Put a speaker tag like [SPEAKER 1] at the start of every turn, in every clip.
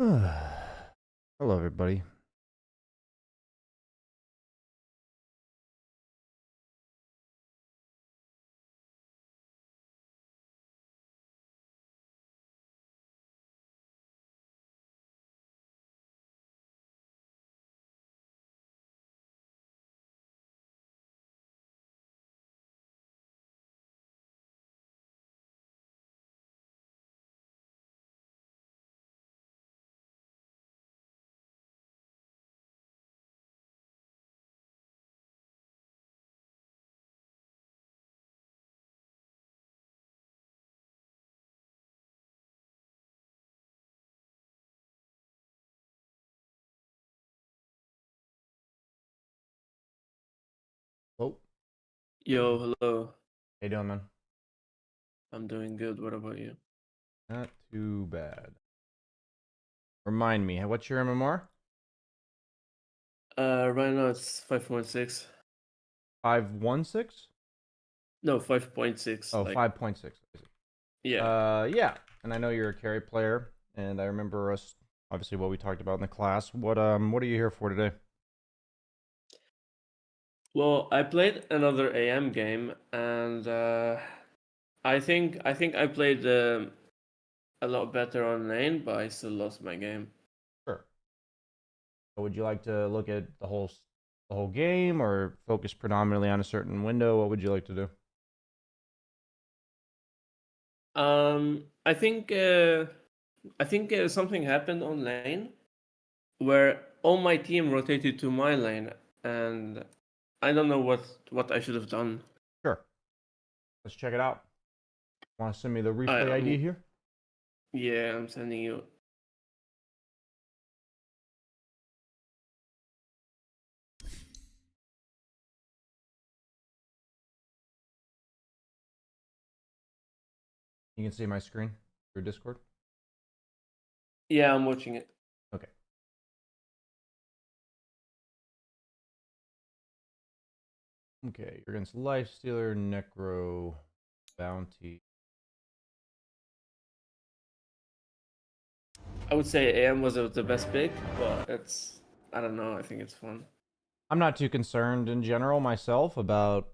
[SPEAKER 1] Hello, everybody. Oh,
[SPEAKER 2] Yo, hello.
[SPEAKER 1] how you doing, man?
[SPEAKER 2] I'm doing good. What about you?
[SPEAKER 1] Not too bad. Remind me, what's your MMR?
[SPEAKER 2] Right now it's 5.6.
[SPEAKER 1] 516?
[SPEAKER 2] No, 5.6.
[SPEAKER 1] Oh,
[SPEAKER 2] Like,
[SPEAKER 1] 5.6.
[SPEAKER 2] yeah.
[SPEAKER 1] Yeah. And I know you're a carry player, and I remember us obviously what we talked about in the class. What are you here for today?
[SPEAKER 2] Well, I played another AM game, and I think I played a lot better on lane, but I still lost my game.
[SPEAKER 1] Sure. Would you like to look at the whole game or focus predominantly on a certain window? What would you like to do?
[SPEAKER 2] I think something happened on lane where all my team rotated to my lane, and I don't know what I should have done.
[SPEAKER 1] Sure. Let's check it out. Want to send me the
[SPEAKER 2] I,
[SPEAKER 1] replay ID
[SPEAKER 2] I'm,
[SPEAKER 1] here?
[SPEAKER 2] yeah, I'm sending you.
[SPEAKER 1] You can see my screen through Discord.
[SPEAKER 2] Yeah, I'm watching it.
[SPEAKER 1] Okay. Okay, you're against Lifestealer, Necro, Bounty.
[SPEAKER 2] I would say AM was the best pick, but I don't know. I think it's fun.
[SPEAKER 1] I'm not too concerned in general myself about,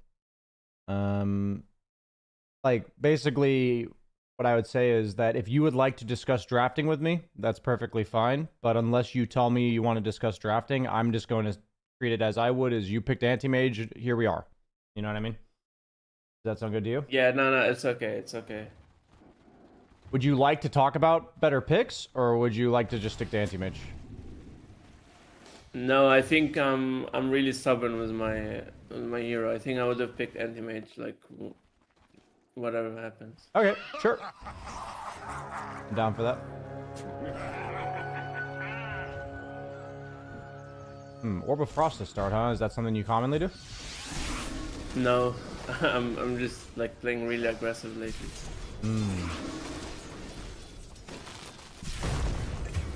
[SPEAKER 1] um, like, basically what I would say is that if you would like to discuss drafting with me, that's perfectly fine. But unless you tell me you want to discuss drafting, I'm just going to treat it as I would, as you picked anti-mage, here we are. You know what I mean? Does that sound good to you?
[SPEAKER 2] Yeah, no, it's okay. It's okay.
[SPEAKER 1] Would you like to talk about better picks, or would you like to just stick to anti-mage?
[SPEAKER 2] No, I think I'm really stubborn with my hero. I think I would have picked anti-mage, like whatever happens.
[SPEAKER 1] Okay, sure. I'm down for that. Orb of Frost to start, huh? Is that something you commonly do?
[SPEAKER 2] No, I'm just like playing really aggressive lately.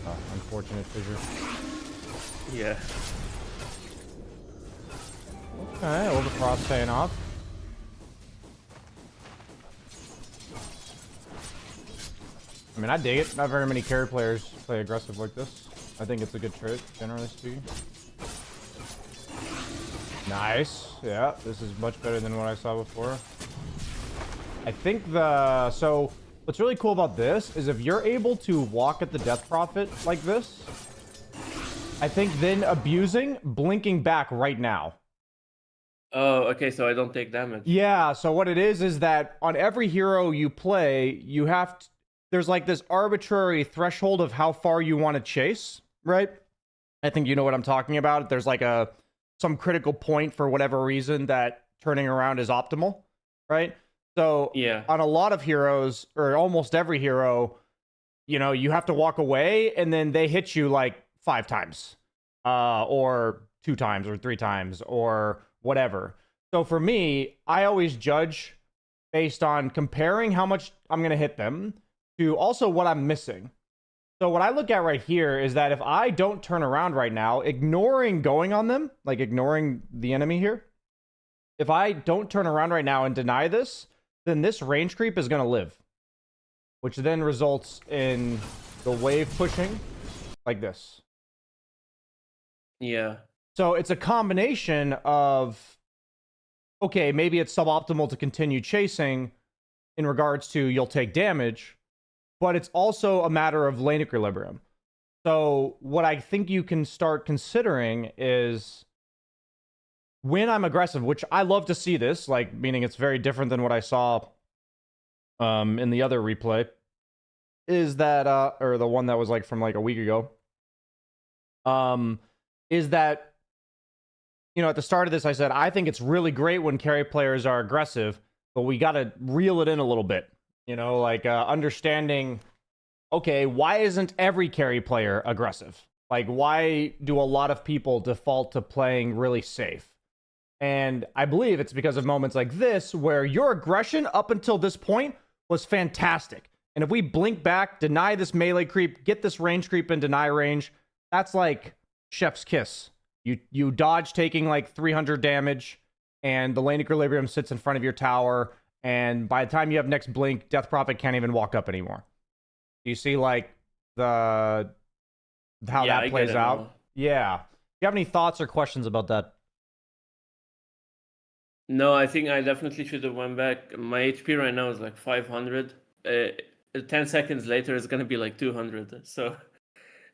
[SPEAKER 1] Oh, unfortunate fissure.
[SPEAKER 2] Yeah.
[SPEAKER 1] Okay, Orb of Frost paying off. I mean, I dig it. Not very many carry players play aggressive like this. I think it's a good trait, generally speaking. Nice. Yeah, this is much better than what I saw before. I think so what's really cool about this is if you're able to walk at the Death Prophet like this, I think then abusing, blinking back right now.
[SPEAKER 2] Oh, okay. So I don't take damage.
[SPEAKER 1] Yeah, so what it is that on every hero you play, you have to, there's like this arbitrary threshold of how far you want to chase, right? I think you know what I'm talking about. There's like some critical point for whatever reason that turning around is optimal, right? So
[SPEAKER 2] Yeah.
[SPEAKER 1] on a lot of heroes, or almost every hero, you know, you have to walk away and then they hit you like 5 times, or 2 times, or 3 times, or whatever. So for me, I always judge based on comparing how much I'm going to hit them to also what I'm missing. So what I look at right here is that if I don't turn around right now, ignoring going on them, like ignoring the enemy here, if I don't turn around right now and deny this, then this range creep is going to live, which then results in the wave pushing like this.
[SPEAKER 2] Yeah.
[SPEAKER 1] So it's a combination of, okay, maybe it's suboptimal to continue chasing in regards to you'll take damage, but it's also a matter of lane equilibrium. So what I think you can start considering is when I'm aggressive, which I love to see this, like meaning it's very different than what I saw in the other replay, is that or the one that was like from like a week ago, is that, you know, at the start of this I said I think it's really great when carry players are aggressive, but we got to reel it in a little bit, you know, like understanding, okay, why isn't every carry player aggressive? Like, why do a lot of people default to playing really safe? And I believe it's because of moments like this where your aggression up until this point was fantastic. And if we blink back, deny this melee creep, get this range creep and deny range, that's like chef's kiss. You dodge taking like 300 damage, and the lane equilibrium sits in front of your tower, and by the time you have next blink, Death Prophet can't even walk up anymore. Do you see like how that plays out?
[SPEAKER 2] Now.
[SPEAKER 1] Yeah. Do you have any thoughts or questions about that?
[SPEAKER 2] No, I think I definitely should have went back. My HP right now is like 500. 10 seconds later, it's gonna be like 200. So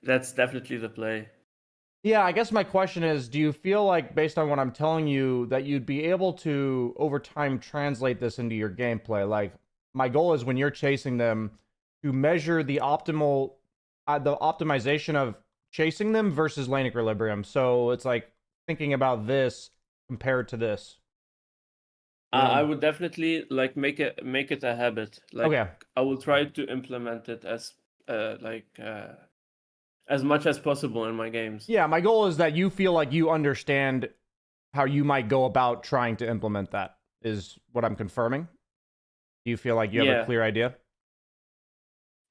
[SPEAKER 2] that's definitely the play.
[SPEAKER 1] Yeah, I guess my question is, do you feel like, based on what I'm telling you, that you'd be able to, over time, translate this into your gameplay? Like, my goal is when you're chasing them, to measure the optimization of chasing them versus lane equilibrium. So it's like thinking about this compared to this.
[SPEAKER 2] I would definitely like make it a habit. Like,
[SPEAKER 1] okay.
[SPEAKER 2] I will try to implement it as much as possible in my games.
[SPEAKER 1] Yeah, my goal is that you feel like you understand how you might go about trying to implement that, is what I'm confirming. Do you feel like you have a clear idea?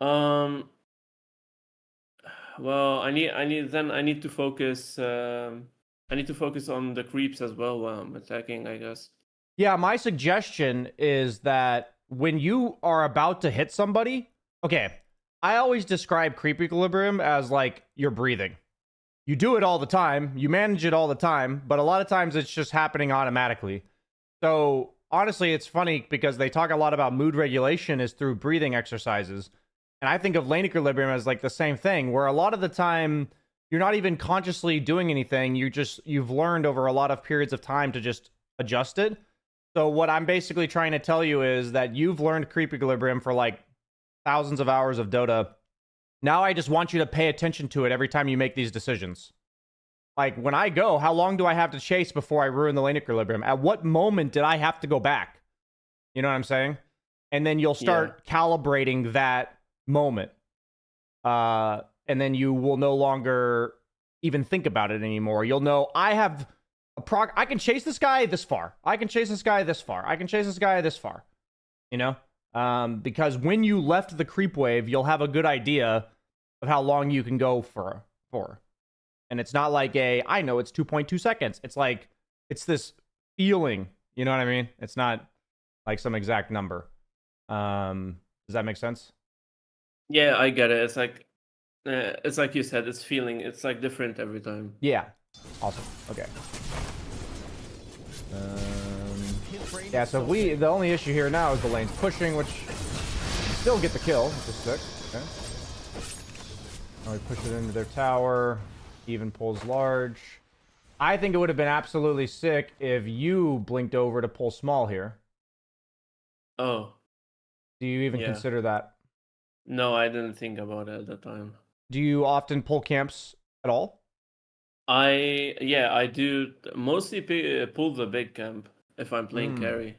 [SPEAKER 2] Well, I need to focus. I need to focus on the creeps as well while I'm attacking, I guess.
[SPEAKER 1] Yeah, my suggestion is that when you are about to hit somebody, okay, I always describe creep equilibrium as like you're breathing. You do it all the time, you manage it all the time, but a lot of times it's just happening automatically. So honestly, it's funny because they talk a lot about mood regulation is through breathing exercises. And I think of lane equilibrium as like the same thing, where a lot of the time you're not even consciously doing anything. You've learned over a lot of periods of time to just adjust it. So what I'm basically trying to tell you is that you've learned creep equilibrium for like thousands of hours of Dota. Now I just want you to pay attention to it every time you make these decisions. Like when I go, how long do I have to chase before I ruin the lane equilibrium? At what moment did I have to go back? You know what I'm saying? And then you'll start calibrating that moment. And then you will no longer even think about it anymore. You'll know I have I can chase this guy this far. I can chase this guy this far. I can chase this guy this far. You know? Because when you left the creep wave, you'll have a good idea of how long you can go for. And it's not like I know it's 2.2 seconds. It's like, it's this feeling. You know what I mean? It's not like some exact number. Does that make sense?
[SPEAKER 2] Yeah, I get it. It's like you said, it's feeling. It's like different every time.
[SPEAKER 1] Yeah. Awesome. Okay. Yeah, so the only issue here now is the lane's pushing, which still get the kill, which is sick. Okay. Now we push it into their tower. Even pulls large. I think it would have been absolutely sick if you blinked over to pull small here.
[SPEAKER 2] Oh.
[SPEAKER 1] Do you even consider that?
[SPEAKER 2] No, I didn't think about it at the time.
[SPEAKER 1] Do you often pull camps at all?
[SPEAKER 2] I do mostly pull the big camp if I'm playing carry.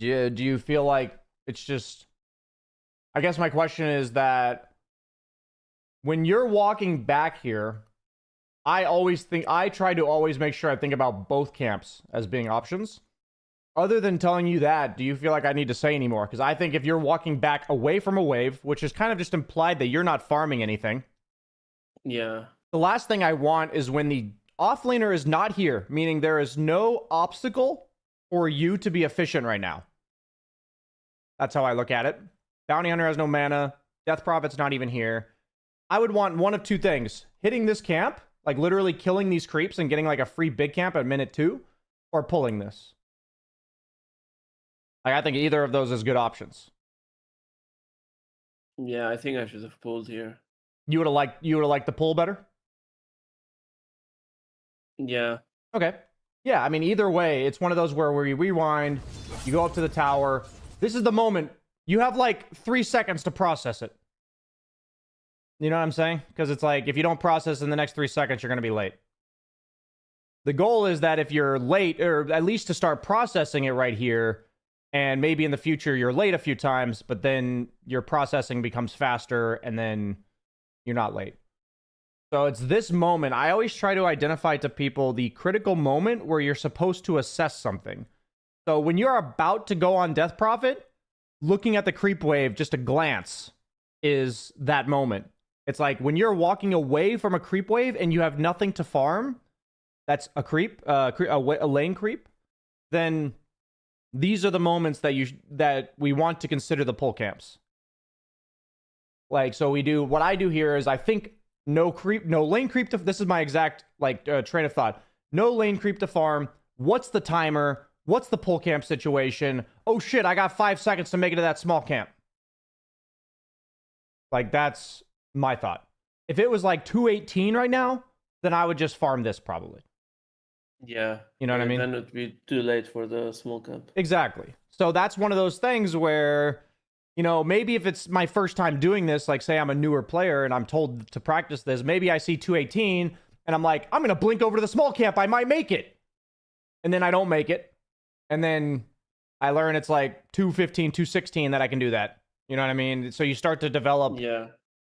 [SPEAKER 1] Do you feel like it's just... I guess my question is that when you're walking back here, I try to always make sure I think about both camps as being options. Other than telling you that, do you feel like I need to say anymore? Because I think if you're walking back away from a wave, which is kind of just implied that you're not farming anything.
[SPEAKER 2] Yeah.
[SPEAKER 1] The last thing I want is when the offlaner is not here, meaning there is no obstacle for you to be efficient right now. That's how I look at it. Bounty Hunter has no mana. Death Prophet's not even here. I would want one of two things: hitting this camp, like literally killing these creeps and getting like a free big camp at minute 2, or pulling this. Like, I think either of those is good options.
[SPEAKER 2] Yeah, I think I should have pulled here.
[SPEAKER 1] You would have liked the pull better?
[SPEAKER 2] Yeah.
[SPEAKER 1] Okay. Yeah, I mean, either way, it's one of those where we rewind, you go up to the tower. This is the moment. You have like 3 seconds to process it. You know what I'm saying? Because it's like, if you don't process in the next 3 seconds, you're going to be late. The goal is that if you're late, or at least to start processing it right here, and maybe in the future you're late a few times, but then your processing becomes faster, and then you're not late. So it's this moment. I always try to identify to people the critical moment where you're supposed to assess something. So when you're about to go on Death Prophet, looking at the creep wave, just a glance is that moment. It's like when you're walking away from a creep wave and you have nothing to farm, that's a creep, a lane creep, then these are the moments that we want to consider the pull camps. Like, so what I do here is I think no lane creep to, this is my exact train of thought. No lane creep to farm. What's the timer? What's the pull camp situation? Oh shit, I got 5 seconds to make it to that small camp. Like, that's my thought. If it was like 2:18 right now, then I would just farm this probably.
[SPEAKER 2] Yeah.
[SPEAKER 1] You know what I mean?
[SPEAKER 2] Then it would be too late for the small camp.
[SPEAKER 1] Exactly. So that's one of those things where, you know, maybe if it's my first time doing this, like say I'm a newer player and I'm told to practice this, maybe I see 2:18 and I'm like, I'm going to blink over to the small camp. I might make it. And then I don't make it. And then I learn it's like 2:15, 2:16 that I can do that. You know what I mean? So you start to develop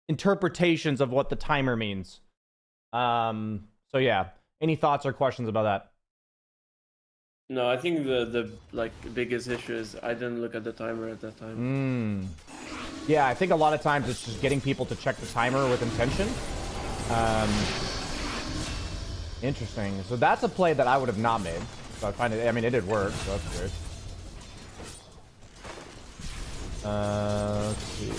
[SPEAKER 1] interpretations of what the timer means. So yeah. Any thoughts or questions about that?
[SPEAKER 2] No, I think the biggest issue is I didn't look at the timer at that time.
[SPEAKER 1] Yeah, I think a lot of times it's just getting people to check the timer with intention. Interesting. So that's a play that I would have not made. So I find it, I mean, it did work, so that's good. Let's see.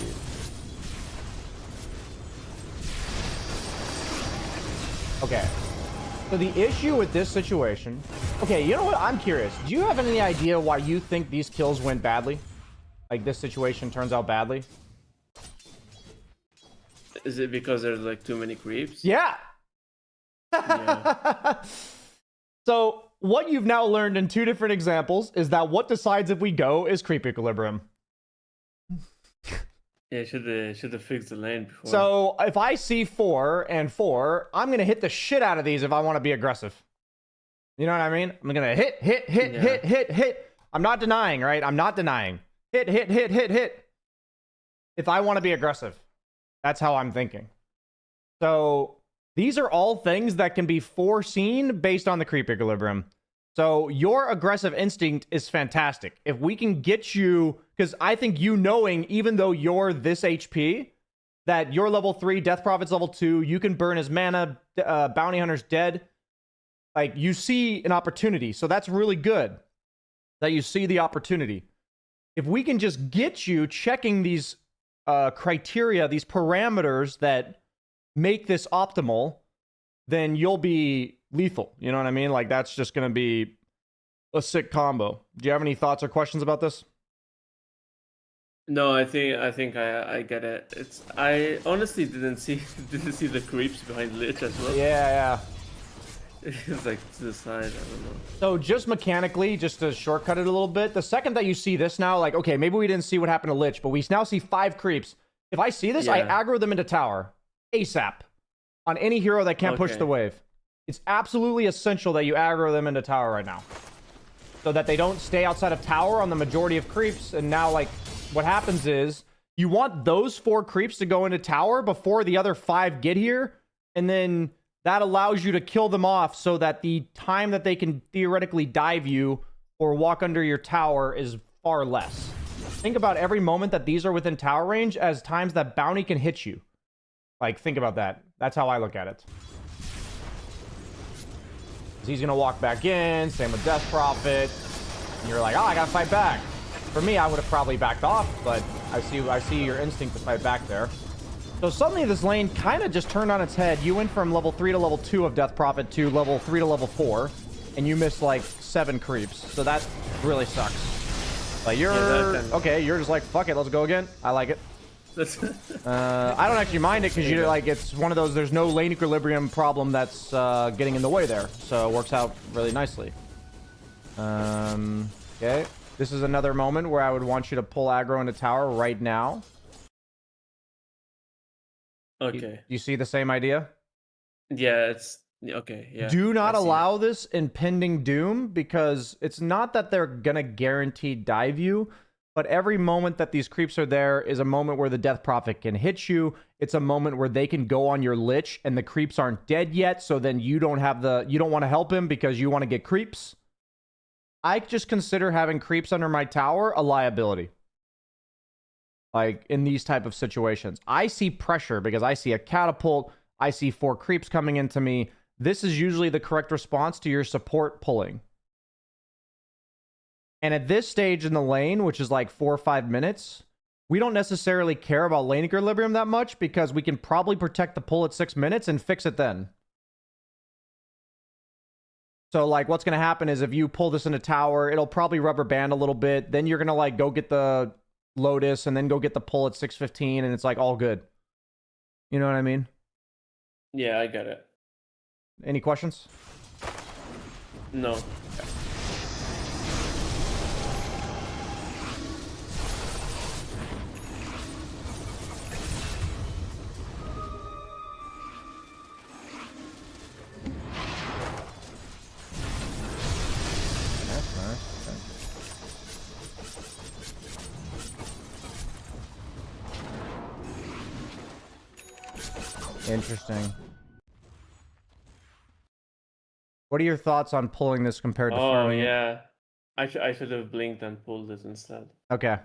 [SPEAKER 1] Okay. So the issue with this situation... Okay, you know what? I'm curious. Do you have any idea why you think these kills went badly? Like, this situation turns out badly?
[SPEAKER 2] Is it because there's like too many creeps?
[SPEAKER 1] Yeah! So, what you've now learned in 2 different examples is that what decides if we go is creep equilibrium.
[SPEAKER 2] Yeah, should have fixed the lane before.
[SPEAKER 1] So, if I see 4 and 4, I'm going to hit the shit out of these if I want to be aggressive. You know what I mean? I'm going to hit. I'm not denying, right? I'm not denying. Hit. If I want to be aggressive. That's how I'm thinking. So, these are all things that can be foreseen based on the creep equilibrium. So your aggressive instinct is fantastic. If we can get you, because I think you knowing, even though you're this HP, that you're level 3, Death Prophet's level 2, you can burn his mana, Bounty Hunter's dead. Like, you see an opportunity. So that's really good that you see the opportunity. If we can just get you checking these criteria, these parameters that make this optimal, then you'll be lethal. You know what I mean? Like, that's just going to be a sick combo. Do you have any thoughts or questions about this?
[SPEAKER 2] No, I think I get it. I honestly didn't see the creeps behind Lich as well.
[SPEAKER 1] Yeah.
[SPEAKER 2] It's like to the side, I don't know.
[SPEAKER 1] So just mechanically, just to shortcut it a little bit, the second that you see this now, like, okay, maybe we didn't see what happened to Lich, but we now see 5 creeps. If I see this, I aggro them into tower ASAP on any hero that can't push the wave. It's absolutely essential that you aggro them into tower right now, so that they don't stay outside of tower on the majority of creeps. And now, like, what happens is you want those 4 creeps to go into tower before the other 5 get here, and then that allows you to kill them off so that the time that they can theoretically dive you or walk under your tower is far less. Think about every moment that these are within tower range as times that bounty can hit you. Like, think about that. That's how I look at it. He's gonna walk back in, same with Death Prophet. And you're like, oh, I gotta fight back. For me, I would have probably backed off, but I see your instinct to fight back there. So suddenly this lane kind of just turned on its head. You went from level 3 to level 2 of Death Prophet to level 3 to level 4. And you missed like 7 creeps. So that really sucks. Like you're... Okay, you're just like, fuck it, let's go again. I like it. I don't actually mind it because you like it's one of those, there's no lane equilibrium problem that's getting in the way there. So it works out really nicely. Okay. This is another moment where I would want you to pull aggro into tower right now.
[SPEAKER 2] Okay.
[SPEAKER 1] You see the same idea?
[SPEAKER 2] Yeah, it's okay. Yeah.
[SPEAKER 1] Do not allow this in pending doom, because it's not that they're gonna guarantee dive you, but every moment that these creeps are there is a moment where the Death Prophet can hit you. It's a moment where they can go on your Lich and the creeps aren't dead yet, so then you don't want to help him because you want to get creeps. I just consider having creeps under my tower a liability. Like, in these type of situations. I see pressure because I see a catapult. I see 4 creeps coming into me. This is usually the correct response to your support pulling. And at this stage in the lane, which is like 4 or 5 minutes, we don't necessarily care about lane equilibrium that much because we can probably protect the pull at 6 minutes and fix it then. So, like, what's going to happen is if you pull this in a tower, it'll probably rubber band a little bit. Then you're going to, like, go get the Lotus and then go get the pull at 6:15, and it's, like, all good. You know what I mean?
[SPEAKER 2] Yeah, I get it.
[SPEAKER 1] Any questions?
[SPEAKER 2] No.
[SPEAKER 1] Interesting. What are your thoughts on pulling this compared to farming?
[SPEAKER 2] Oh, yeah. I should have blinked and pulled it instead.
[SPEAKER 1] Okay.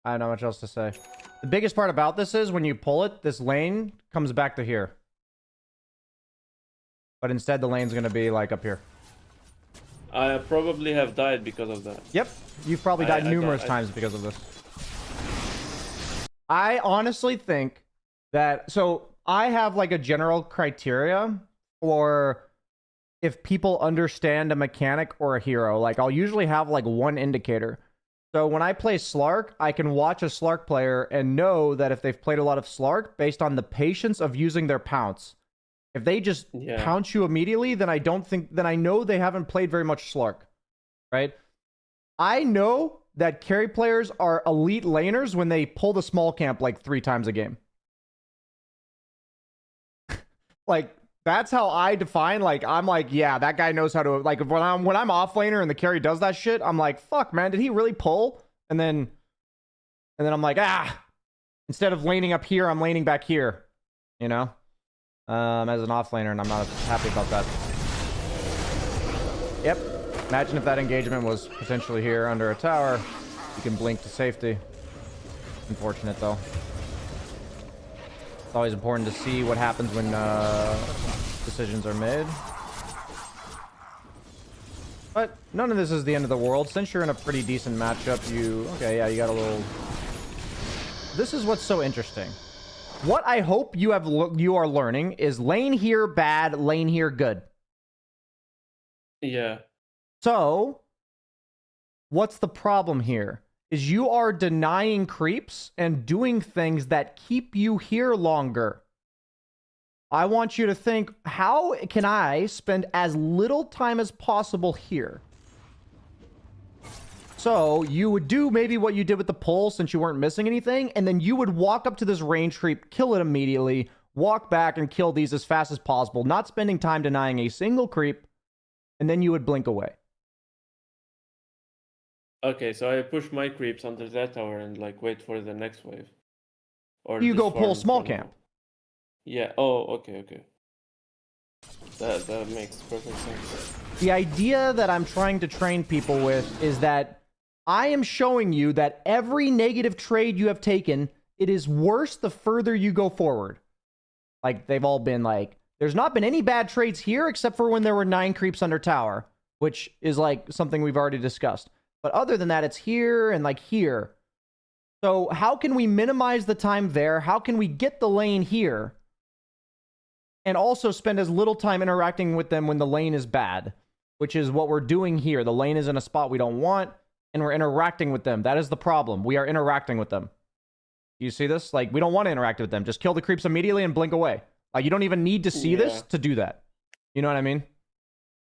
[SPEAKER 1] I don't know much else to say. The biggest part about this is when you pull it, this lane comes back to here. But instead, the lane's going to be, like, up here.
[SPEAKER 2] I probably have died because of that.
[SPEAKER 1] Yep. You've probably died numerous times because of this. I honestly think that... So, I have, like, a general criteria for if people understand a mechanic or a hero. Like, I'll usually have, like, one indicator. So, when I play Slark, I can watch a Slark player and know that if they've played a lot of Slark, based on the patience of using their pounce. If they just pounce you immediately, then I know they haven't played very much Slark. Right? I know that carry players are elite laners when they pull the small camp, like, 3 times a game. Like, that's how I define, like, I'm like, yeah, that guy knows how to, like, when I'm off laner and the carry does that shit, I'm like, fuck, man, did he really pull? And then I'm like, instead of laning up here, I'm laning back here, you know? As an off laner, and I'm not happy about that. Yep. Imagine if that engagement was potentially here under a tower. You can blink to safety. Unfortunate, though. It's always important to see what happens when decisions are made. But none of this is the end of the world. Since you're in a pretty decent matchup, you got a little... This is what's so interesting. What I hope you are learning is lane here bad, lane here good.
[SPEAKER 2] Yeah.
[SPEAKER 1] So, what's the problem here? Is you are denying creeps and doing things that keep you here longer. I want you to think, how can I spend as little time as possible here? So you would do maybe what you did with the pull since you weren't missing anything, and then you would walk up to this range creep, kill it immediately, walk back and kill these as fast as possible, not spending time denying a single creep, and then you would blink away.
[SPEAKER 2] Okay, so I push my creeps under that tower and like wait for the next wave. Or
[SPEAKER 1] you go pull small camp.
[SPEAKER 2] Yeah. Oh, okay. That makes perfect sense.
[SPEAKER 1] The idea that I'm trying to train people with is that I am showing you that every negative trade you have taken, it is worse the further you go forward. Like, they've all been like, there's not been any bad trades here except for when there were 9 creeps under tower, which is like something we've already discussed. But other than that, it's here and like here. So how can we minimize the time there? How can we get the lane here and also spend as little time interacting with them when the lane is bad, which is what we're doing here. The lane is in a spot we don't want, and we're interacting with them. That is the problem. We are interacting with them. You see this? Like, we don't want to interact with them. Just kill the creeps immediately and blink away. Like, you don't even need to see this to do that. You know what I mean?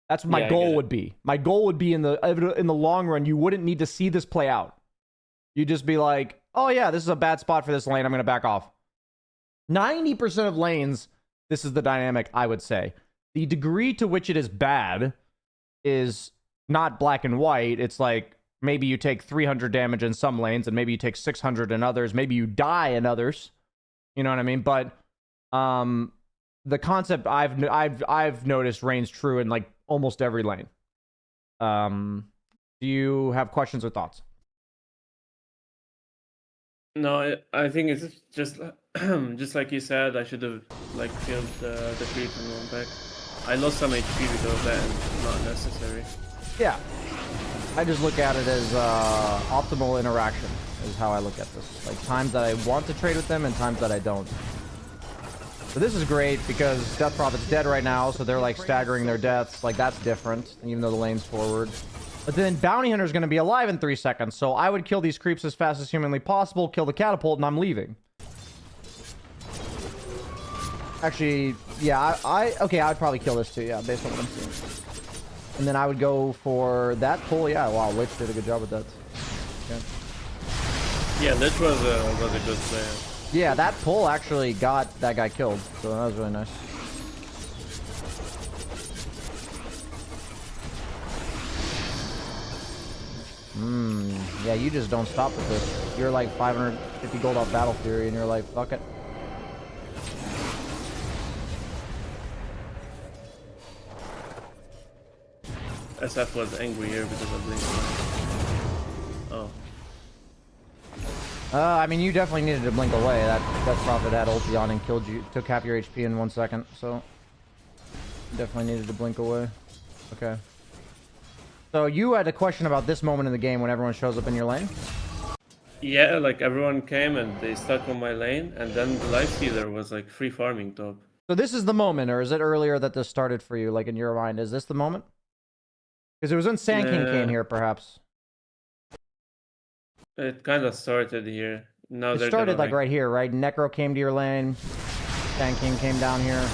[SPEAKER 1] That's what my goal would be. My goal would be in the long run, you wouldn't need to see this play out. You'd just be like, oh yeah, this is a bad spot for this lane. I'm going to back off. 90% of lanes, this is the dynamic, I would say. The degree to which it is bad is not black and white. It's like, maybe you take 300 damage in some lanes, and maybe you take 600 in others. Maybe you die in others. You know what I mean? But the concept I've noticed reigns true in like almost every lane. Do you have questions or thoughts?
[SPEAKER 2] No, I think it's just just like you said. I should have like killed the creep and went back. I lost some HP because of that, and not necessary.
[SPEAKER 1] Yeah, I just look at it as optimal interaction is how I look at this. Like times that I want to trade with them and times that I don't. So this is great because Death Prophet's dead right now, so they're like staggering their deaths. Like that's different, even though the lane's forward. But then Bounty Hunter's going to be alive in 3 seconds, so I would kill these creeps as fast as humanly possible, kill the catapult, and I'm leaving. Actually, yeah, okay, I would probably kill this too, yeah, based on what I'm seeing. And then I would go for that pull, yeah, wow, Lich did a good job with that. Okay.
[SPEAKER 2] Yeah, Lich was a good player.
[SPEAKER 1] Yeah, that pull actually got that guy killed, so that was really nice. Yeah, you just don't stop with this. You're like 550 gold off Battle Fury, and you're like, fuck it.
[SPEAKER 2] SF was angry here because of Blink. Oh.
[SPEAKER 1] I mean, you definitely needed to blink away. That Prophet had ulti on and killed you. Took half your HP in 1 second, so... definitely needed to blink away. Okay. So you had a question about this moment in the game when everyone shows up in your lane?
[SPEAKER 2] Yeah, like everyone came and they stuck on my lane, and then the life stealer was like free farming top.
[SPEAKER 1] So this is the moment, or is it earlier that this started for you, like in your mind? Is this the moment? Because it was when Sand King came here, perhaps.
[SPEAKER 2] It kind of started here. Now
[SPEAKER 1] it started like right here, right? Necro came to your lane. Sand King came down here.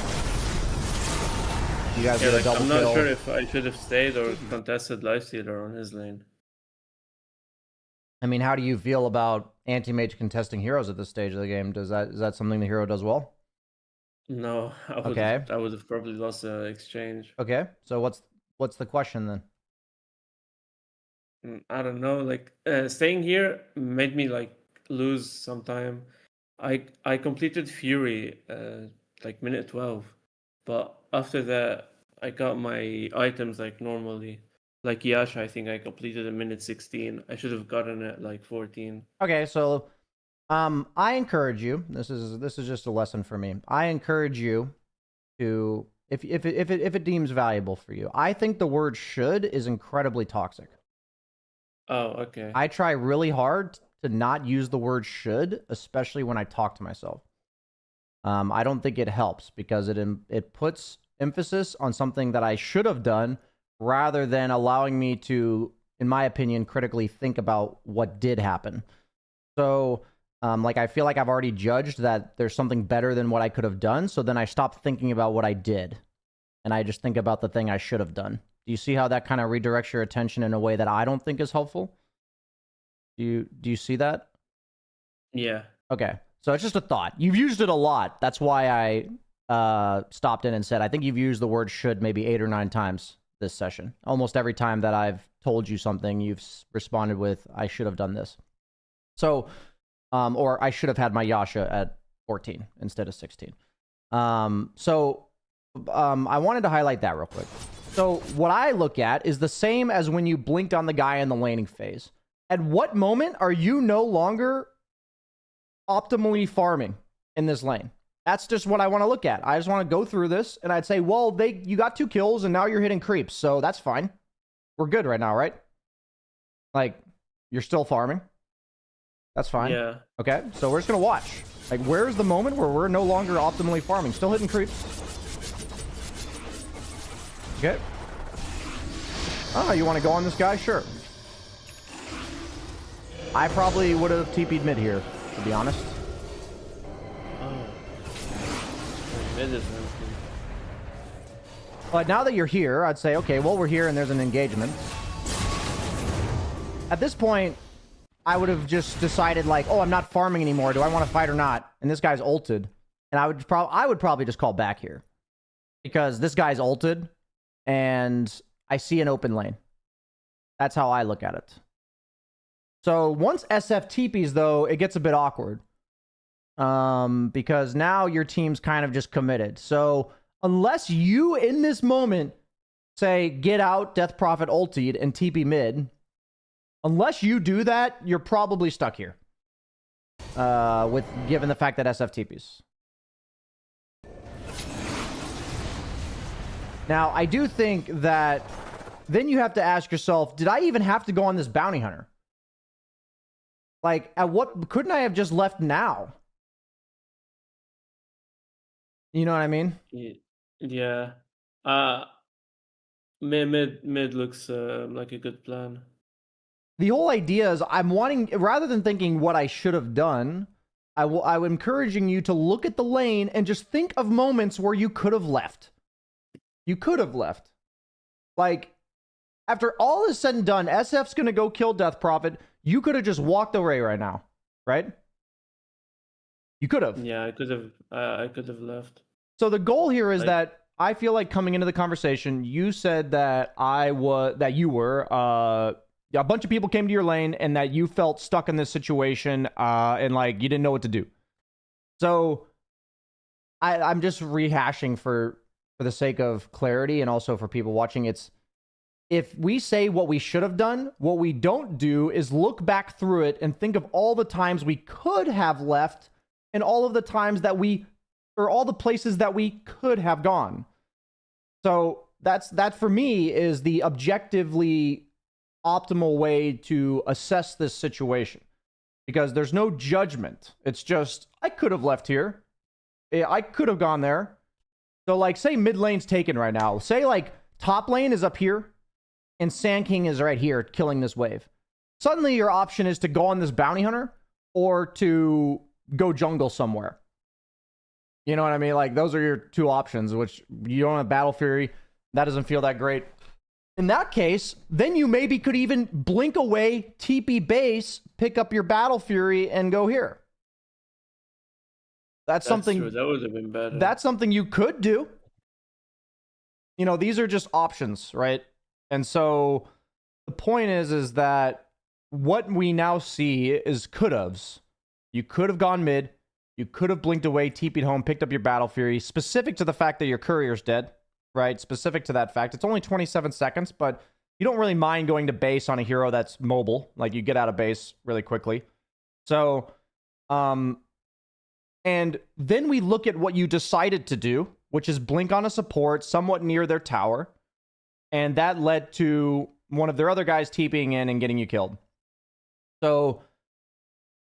[SPEAKER 1] You guys did a double
[SPEAKER 2] I'm
[SPEAKER 1] kill.
[SPEAKER 2] not sure if I should have stayed or contested Lifestealer on his lane.
[SPEAKER 1] I mean, how do you feel about anti-mage contesting heroes at this stage of the game? Is that something the hero does well?
[SPEAKER 2] No, I would have probably lost the exchange.
[SPEAKER 1] Okay, so what's the question then?
[SPEAKER 2] I don't know. Like staying here made me like lose some time. I completed Fury like minute 12, but after that I got my items like normally. Like Yasha, I think I completed in minute 16. I should have gotten it like 14.
[SPEAKER 1] Okay, so I encourage you. This is just a lesson for me. I encourage you to if it deems valuable for you. I think the word should is incredibly toxic.
[SPEAKER 2] Oh, okay.
[SPEAKER 1] I try really hard to not use the word should, especially when I talk to myself. I don't think it helps because it puts emphasis on something that I should have done rather than allowing me to, in my opinion, critically think about what did happen. So, like, I feel like I've already judged that there's something better than what I could have done, so then I stop thinking about what I did, and I just think about the thing I should have done. Do you see how that kind of redirects your attention in a way that I don't think is helpful? Do you see that?
[SPEAKER 2] Yeah.
[SPEAKER 1] Okay. So it's just a thought. You've used it a lot. That's why I stopped in and said, I think you've used the word should maybe 8 or 9 times this session. Almost every time that I've told you something, you've responded with, I should have done this. So, or I should have had my Yasha at 14 instead of 16. I wanted to highlight that real quick. So what I look at is the same as when you blinked on the guy in the laning phase. At what moment are you no longer optimally farming in this lane? That's just what I want to look at. I just want to go through this and I'd say, well, you got 2 kills and now you're hitting creeps, so that's fine. We're good right now, right? Like, you're still farming. That's fine.
[SPEAKER 2] Yeah.
[SPEAKER 1] Okay, so we're just gonna watch. Like, where's the moment where we're no longer optimally farming? Still hitting creep. Okay. Oh, you want to go on this guy? Sure. I probably would have TP'd mid here, to be honest.
[SPEAKER 2] Oh. Mid is empty.
[SPEAKER 1] But now that you're here, I'd say, okay, well, we're here and there's an engagement. At this point, I would have just decided, like, oh, I'm not farming anymore. Do I want to fight or not? And this guy's ulted. And I would probably just call back here. Because this guy's ulted, and I see an open lane. That's how I look at it. So once SF TPs, though, it gets a bit awkward. Because now your team's kind of just committed. So unless you, in this moment, say, get out, Death Prophet ultied, and TP mid, unless you do that, you're probably stuck here. Given the fact that SF TPs. Now, I do think that then you have to ask yourself, did I even have to go on this bounty hunter? Like, couldn't I have just left now? You know what I mean?
[SPEAKER 2] Yeah. Mid looks like a good plan.
[SPEAKER 1] The whole idea is I'm wanting, rather than thinking what I should have done, I'm encouraging you to look at the lane and just think of moments where you could have left. You could have left. Like, after all is said and done, SF's going to go kill Death Prophet. You could have just walked away right now, right? You could have.
[SPEAKER 2] Yeah, I could have left.
[SPEAKER 1] So the goal here is that I feel like coming into the conversation, you said that a bunch of people came to your lane and that you felt stuck in this situation and like you didn't know what to do. So I'm just rehashing for the sake of clarity and also for people watching. It's, if we say what we should have done, what we don't do is look back through it and think of all the times we could have left and all of the times that all the places that we could have gone. So that for me is the objectively optimal way to assess this situation, because there's no judgment. It's just, I could have left here. I could have gone there. So like, say mid lane's taken right now. Say like top lane is up here and Sand King is right here killing this wave. Suddenly your option is to go on this bounty hunter or to go jungle somewhere. You know what I mean? Like, those are your two options, which you don't have Battle Fury. That doesn't feel that great. In that case, then you maybe could even blink away, TP base, pick up your Battle Fury, and go here. That's something
[SPEAKER 2] true. That would have been better.
[SPEAKER 1] That's something you could do. You know, these are just options, right? And so the point is that what we now see is could-haves. You could have gone mid. You could have blinked away, TP'd home, picked up your Battle Fury, specific to the fact that your courier's dead, right? Specific to that fact. It's only 27 seconds, but you don't really mind going to base on a hero that's mobile. Like, you get out of base really quickly. So, and then we look at what you decided to do, which is blink on a support somewhat near their tower. And that led to one of their other guys TPing in and getting you killed. So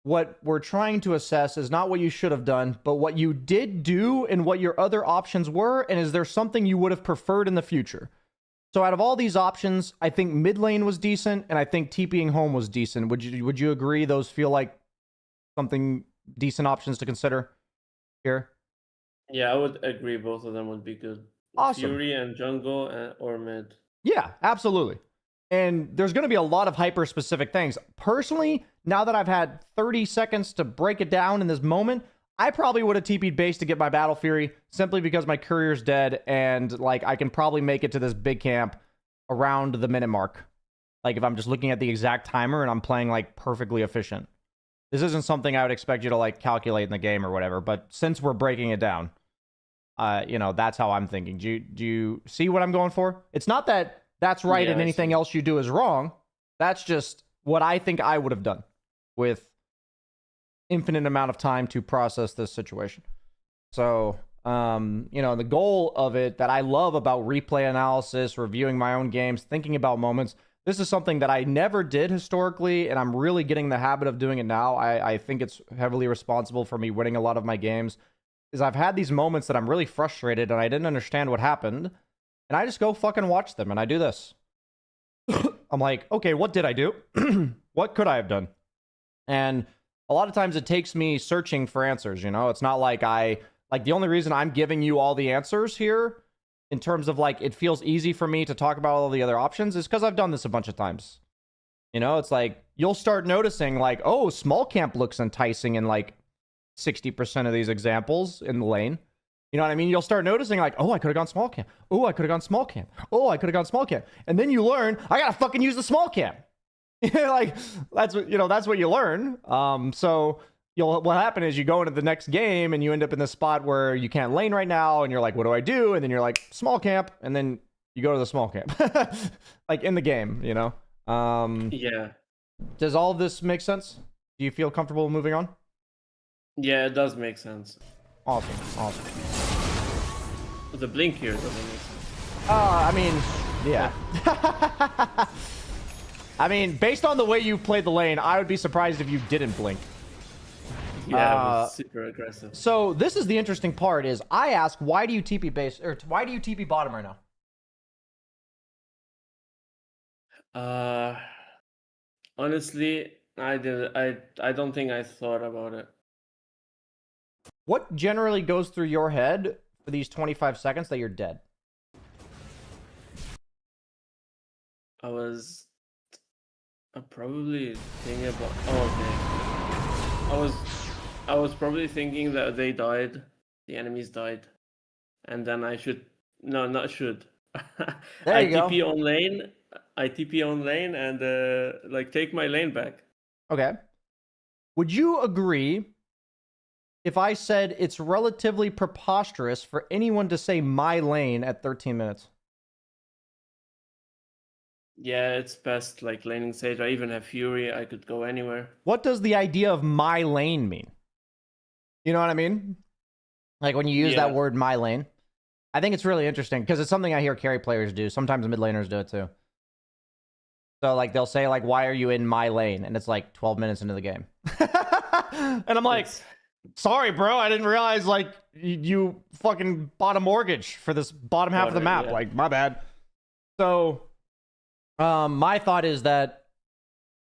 [SPEAKER 1] what we're trying to assess is not what you should have done, but what you did do and what your other options were, and is there something you would have preferred in the future? So out of all these options, I think mid lane was decent, and I think TPing home was decent. Would you agree those feel like something decent options to consider here?
[SPEAKER 2] Yeah, I would agree both of them would be good.
[SPEAKER 1] Awesome.
[SPEAKER 2] Fury and jungle or mid.
[SPEAKER 1] Yeah, absolutely. And there's going to be a lot of hyper-specific things. Personally, now that I've had 30 seconds to break it down in this moment, I probably would have TP'd base to get my Battle Fury, simply because my courier's dead, and like I can probably make it to this big camp around the minute mark. Like, if I'm just looking at the exact timer and I'm playing like perfectly efficient. This isn't something I would expect you to like calculate in the game or whatever, but since we're breaking it down, you know, that's how I'm thinking. Do you see what I'm going for? It's not that that's right and anything else you do is wrong. That's just what I think I would have done with infinite amount of time to process this situation. So, you know, the goal of it that I love about replay analysis, reviewing my own games, thinking about moments, this is something that I never did historically, and I'm really getting the habit of doing it now. I think it's heavily responsible for me winning a lot of my games, is I've had these moments that I'm really frustrated and I didn't understand what happened, and I just go fucking watch them, and I do this. I'm like, okay, what did I do? What could I have done? And a lot of times it takes me searching for answers, you know? It's not like the only reason I'm giving you all the answers here, in terms of like, it feels easy for me to talk about all the other options, is because I've done this a bunch of times. You know, it's like, you'll start noticing like, oh, small camp looks enticing in like 60% of these examples in the lane. You know what I mean? You'll start noticing like, oh, I could have gone small camp. Oh, I could have gone small camp. Oh, I could have gone small camp. And then you learn, I gotta fucking use the small camp. Like, that's what, you know, that's what you learn. So what happen is you go into the next game and you end up in this spot where you can't lane right now, and you're like, what do I do? And then you're like, small camp, and then you go to the small camp. Like in the game, you know?
[SPEAKER 2] Yeah.
[SPEAKER 1] Does all of this make sense? Do you feel comfortable moving on?
[SPEAKER 2] Yeah, it does make sense.
[SPEAKER 1] Awesome.
[SPEAKER 2] The blink here doesn't make sense.
[SPEAKER 1] I mean, yeah. I mean, based on the way you played the lane, I would be surprised if you didn't blink.
[SPEAKER 2] Yeah, it was super aggressive.
[SPEAKER 1] So this is the interesting part, is I ask, why do you TP base, or why do you TP bottom right now?
[SPEAKER 2] Honestly, I don't think I thought about it.
[SPEAKER 1] What generally goes through your head for these 25 seconds that you're dead?
[SPEAKER 2] I'm probably thinking about. Oh, okay. I was probably thinking that they died, the enemies died, and then I should. No, not should.
[SPEAKER 1] There you go.
[SPEAKER 2] I TP on lane and like take my lane back.
[SPEAKER 1] Okay. Would you agree if I said it's relatively preposterous for anyone to say my lane at 13 minutes?
[SPEAKER 2] Yeah, it's best like laning stage. I even have Fury. I could go anywhere.
[SPEAKER 1] What does the idea of my lane mean? You know what I mean? Like when you use that word my lane. I think it's really interesting because it's something I hear carry players do. Sometimes mid laners do it too. So like they'll say like, why are you in my lane? And it's like 12 minutes into the game. And I'm like, sorry, bro. I didn't realize like you fucking bought a mortgage for this bottom half of the map. Yeah. Like, my bad. So my thought is that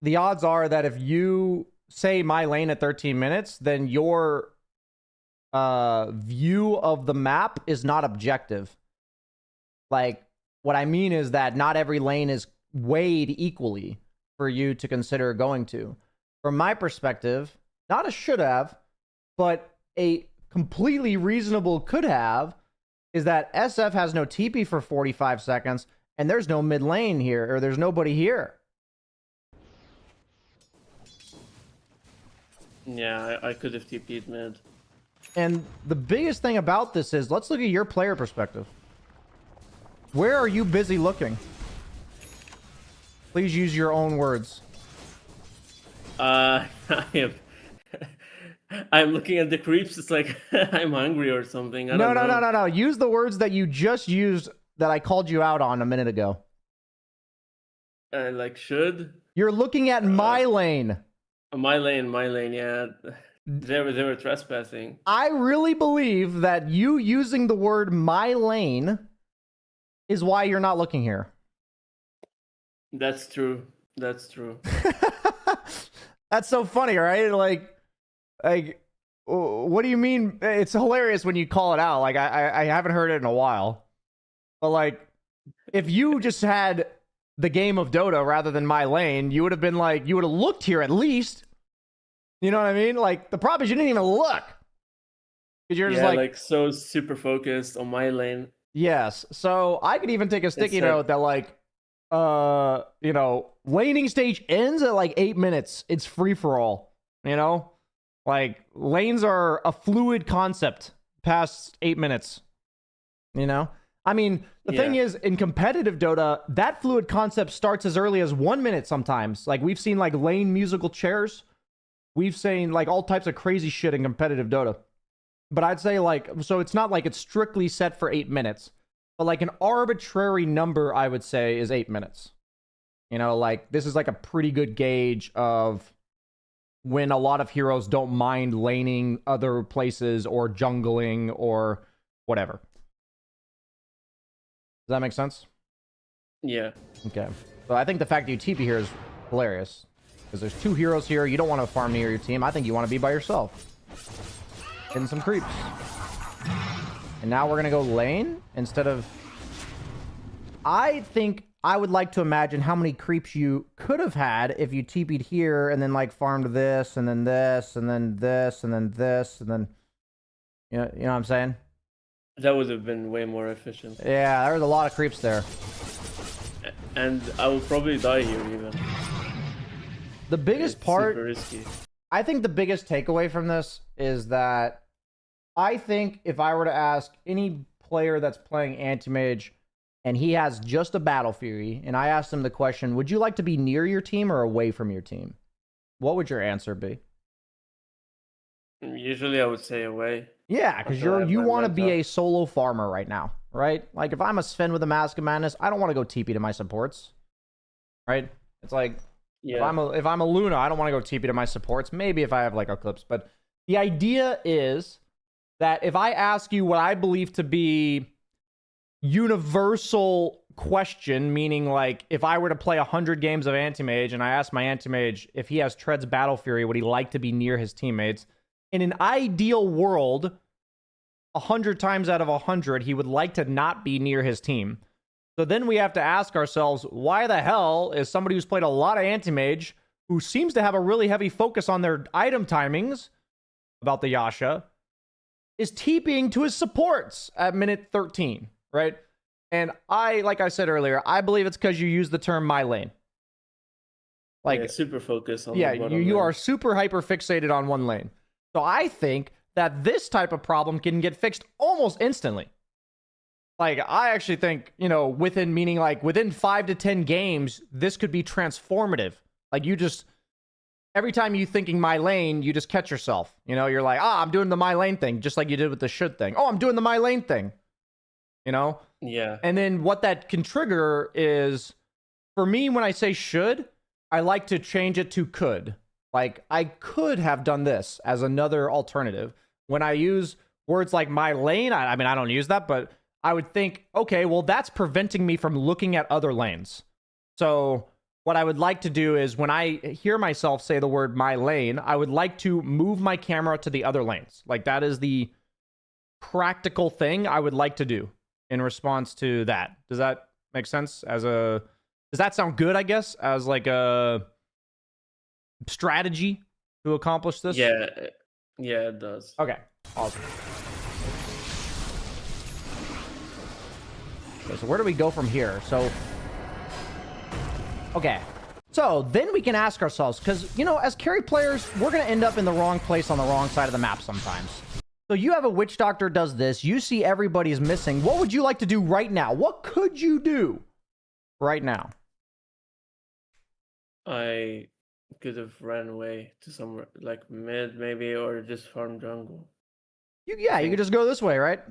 [SPEAKER 1] the odds are that if you say my lane at 13 minutes, then your view of the map is not objective. Like, what I mean is that not every lane is weighed equally for you to consider going to. From my perspective, not a should have, but a completely reasonable could have, is that SF has no TP for 45 seconds, and there's no mid lane here, or there's nobody here.
[SPEAKER 2] Yeah, I could have TP'd mid.
[SPEAKER 1] And the biggest thing about this is, let's look at your player perspective. Where are you busy looking? Please use your own words.
[SPEAKER 2] I am. I'm looking at the creeps. It's like I'm hungry or something. I don't know.
[SPEAKER 1] No. Use the words that you just used that I called you out on a minute ago.
[SPEAKER 2] Like should.
[SPEAKER 1] You're looking at my lane.
[SPEAKER 2] My lane. Yeah, they were trespassing.
[SPEAKER 1] I really believe that you using the word my lane is why you're not looking here.
[SPEAKER 2] That's true. That's
[SPEAKER 1] so funny, right? Like, what do you mean? It's hilarious when you call it out. Like, I haven't heard it in a while. But, like, if you just had the game of Dota rather than my lane, you would have been like, you would have looked here at least. You know what I mean? Like, the problem is you didn't even look. Because you're just
[SPEAKER 2] like so super focused on my lane.
[SPEAKER 1] Yes. So I could even take a sticky note that, like, you know, laning stage ends at like 8 minutes. It's free for all, you know? Like, lanes are a fluid concept past 8 minutes, you know? I mean, the thing is, in competitive Dota, that fluid concept starts as early as 1 minute sometimes. Like, we've seen, like, lane musical chairs. We've seen, like, all types of crazy shit in competitive Dota. But I'd say, like, so it's not like it's strictly set for 8 minutes. But, like, an arbitrary number, I would say, is 8 minutes. You know, like, this is like a pretty good gauge of when a lot of heroes don't mind laning other places or jungling or whatever. Does that make sense?
[SPEAKER 2] Yeah.
[SPEAKER 1] Okay. So I think the fact that you TP here is hilarious. Because there's 2 heroes here. You don't want to farm near your team. I think you want to be by yourself. Hitting some creeps. And now we're going to go lane instead of... I think I would like to imagine how many creeps you could have had if you TP'd here and then, like, farmed this and then this and then this and then this and then... You know what I'm saying?
[SPEAKER 2] That would have been way more efficient.
[SPEAKER 1] Yeah, there was a lot of creeps there.
[SPEAKER 2] And I will probably die here even.
[SPEAKER 1] The biggest part...
[SPEAKER 2] Super risky.
[SPEAKER 1] I think the biggest takeaway from this is that I think if I were to ask any player that's playing Anti-Mage and he has just a Battle Fury, and I asked him the question, would you like to be near your team or away from your team? What would your answer be?
[SPEAKER 2] Usually I would say away.
[SPEAKER 1] Yeah, because you want to be a solo farmer right now, right? Like, if I'm a Sven with a Mask of Madness, I don't want to go TP to my supports, right? It's like, yeah. If I'm a Luna, I don't want to go TP to my supports. Maybe if I have, like, Eclipse. But the idea is that if I ask you what I believe to be universal question, meaning, like, if I were to play 100 games of Anti-Mage and I ask my Anti-Mage if he has Tread's Battle Fury, would he like to be near his teammates? In an ideal world, 100 times out of 100, he would like to not be near his team. So then we have to ask ourselves, why the hell is somebody who's played a lot of Anti-Mage, who seems to have a really heavy focus on their item timings, about the Yasha, is TPing to his supports at minute 13, right? And like I said earlier, I believe it's because you use the term my lane. Like,
[SPEAKER 2] yeah, super focus on
[SPEAKER 1] you are super hyper fixated on one lane. So I think that this type of problem can get fixed almost instantly. Like, I actually think, you know, within 5 to 10 games, this could be transformative. Like, you just, every time you thinking my lane, you just catch yourself. You know, you're like, I'm doing the my lane thing, just like you did with the should thing. Oh, I'm doing the my lane thing. You know?
[SPEAKER 2] Yeah.
[SPEAKER 1] And then what that can trigger is, for me, when I say should, I like to change it to could. Like, I could have done this as another alternative. When I use words like my lane, I mean, I don't use that, but I would think, okay, well, that's preventing me from looking at other lanes. So what I would like to do is, when I hear myself say the word my lane, I would like to move my camera to the other lanes. Like, that is the practical thing I would like to do in response to that. Does that make sense? Does that sound good, I guess, as like a strategy to accomplish this?
[SPEAKER 2] Yeah, it does.
[SPEAKER 1] Okay, awesome. Okay, so where do we go from here? So, okay. So then we can ask ourselves, because, you know, as carry players, we're going to end up in the wrong place on the wrong side of the map sometimes. So you have a Witch Doctor does this. You see everybody's missing. What would you like to do right now? What could you do right now?
[SPEAKER 2] I could have ran away to somewhere like mid, maybe, or just farm jungle.
[SPEAKER 1] You could just go this way, right?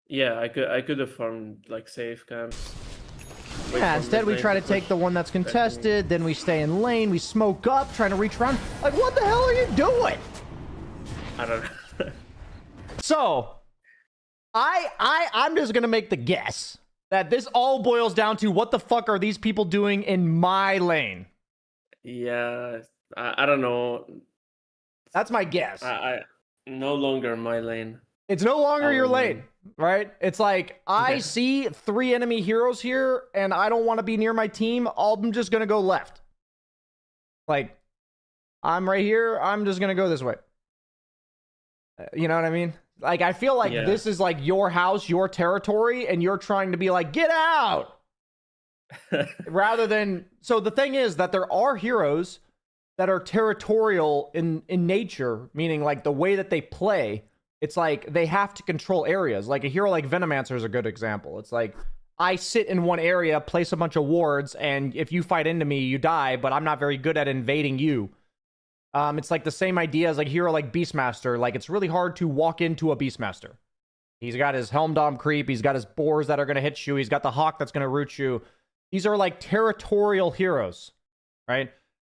[SPEAKER 2] Yeah, I could have farmed like safe camps.
[SPEAKER 1] Yeah, instead we try to take the one that's contested, then we stay in lane, we smoke up, trying to reach around. Like, what the hell are you doing?
[SPEAKER 2] I don't know.
[SPEAKER 1] So, I'm just gonna make the guess that this all boils down to, what the fuck are these people doing in my lane?
[SPEAKER 2] Yeah, I don't know.
[SPEAKER 1] That's my guess.
[SPEAKER 2] I no longer my lane.
[SPEAKER 1] It's no longer your lane, right? It's like, I see 3 enemy heroes here, and I don't want to be near my team. I'm just gonna go left. Like, I'm right here. I'm just gonna go this way. You know what I mean? Like, I feel like this is like your house, your territory, and you're trying to be like, get out! Rather than... So the thing is that there are heroes that are territorial in nature, meaning, like, the way that they play, it's like they have to control areas. Like, a hero like Venomancer is a good example. It's like, I sit in one area, place a bunch of wards, and if you fight into me, you die, but I'm not very good at invading you. It's like the same idea as like a hero like Beastmaster. Like, it's really hard to walk into a Beastmaster. He's got his Helm Dom creep. He's got his boars that are going to hit you. He's got the Hawk that's going to root you. These are like territorial heroes, right?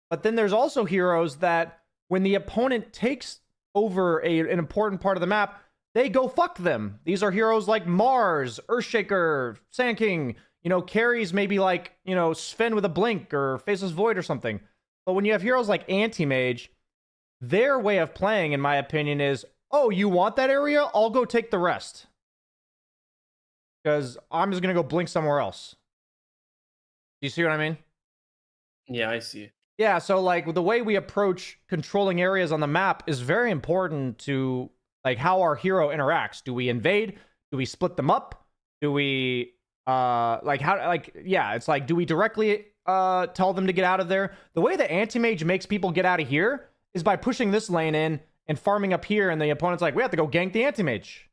[SPEAKER 1] But then there's also heroes that when the opponent takes over an important part of the map, they go fuck them. These are heroes like Mars, Earthshaker, Sand King, carries maybe like, Sven with a blink or Faceless Void or something. But when you have heroes like Anti-Mage, their way of playing, in my opinion, is, oh, you want that area? I'll go take the rest. Because I'm just going to go blink somewhere else. Do you see what I mean?
[SPEAKER 2] Yeah, I see.
[SPEAKER 1] Yeah, so like the way we approach controlling areas on the map is very important to like how our hero interacts. Do we invade? Do we split them up? Do we it's like, do we directly tell them to get out of there? The way that Anti-Mage makes people get out of here is by pushing this lane in and farming up here, and the opponent's like, we have to go gank the Anti-Mage.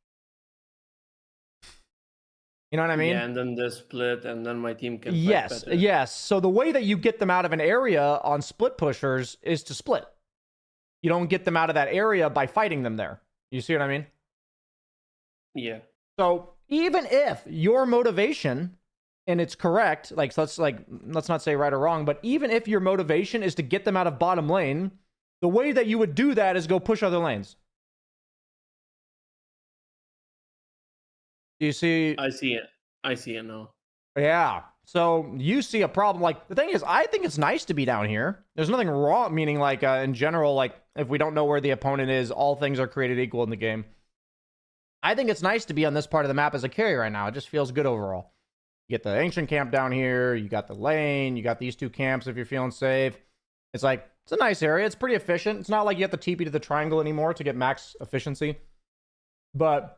[SPEAKER 1] You know what I mean?
[SPEAKER 2] Yeah, and then the split, and then my team can
[SPEAKER 1] Yes,
[SPEAKER 2] better.
[SPEAKER 1] yes. So the way that you get them out of an area on split pushers is to split. You don't get them out of that area by fighting them there. You see what I mean?
[SPEAKER 2] Yeah.
[SPEAKER 1] So even if your motivation, and it's correct, let's not say right or wrong, but even if your motivation is to get them out of bottom lane, the way that you would do that is go push other lanes. Do you see?
[SPEAKER 2] I see it. I see it now.
[SPEAKER 1] Yeah. So you see a problem. Like, the thing is, I think it's nice to be down here. There's nothing wrong, meaning like in general, like if we don't know where the opponent is, all things are created equal in the game. I think it's nice to be on this part of the map as a carry right now. It just feels good overall. You get the ancient camp down here. You got the lane. You got these two camps if you're feeling safe. It's like, it's a nice area. It's pretty efficient. It's not like you have to TP to the triangle anymore to get max efficiency. But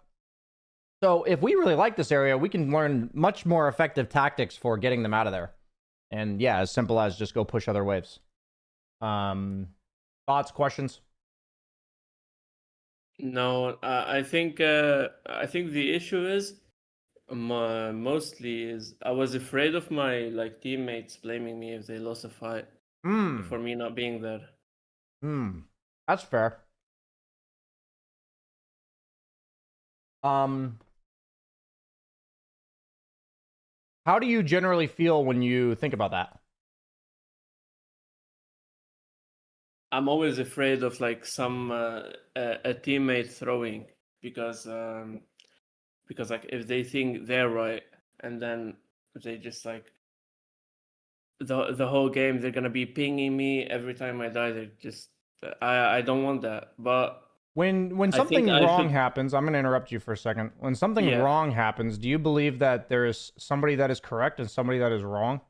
[SPEAKER 1] so if we really like this area, we can learn much more effective tactics for getting them out of there. And yeah, as simple as just go push other waves. Thoughts, questions?
[SPEAKER 2] No, I think the issue is mostly is I was afraid of my like teammates blaming me if they lost a fight for me not being there.
[SPEAKER 1] That's fair. How do you generally feel when you think about that?
[SPEAKER 2] I'm always afraid of like some a teammate throwing because like if they think they're right and then they just like the whole game they're gonna be pinging me every time I die. They're just I don't want that. But
[SPEAKER 1] when something wrong happens, I'm going to interrupt you for a second. When something wrong happens, do you believe that there is somebody that is correct and somebody that is wrong?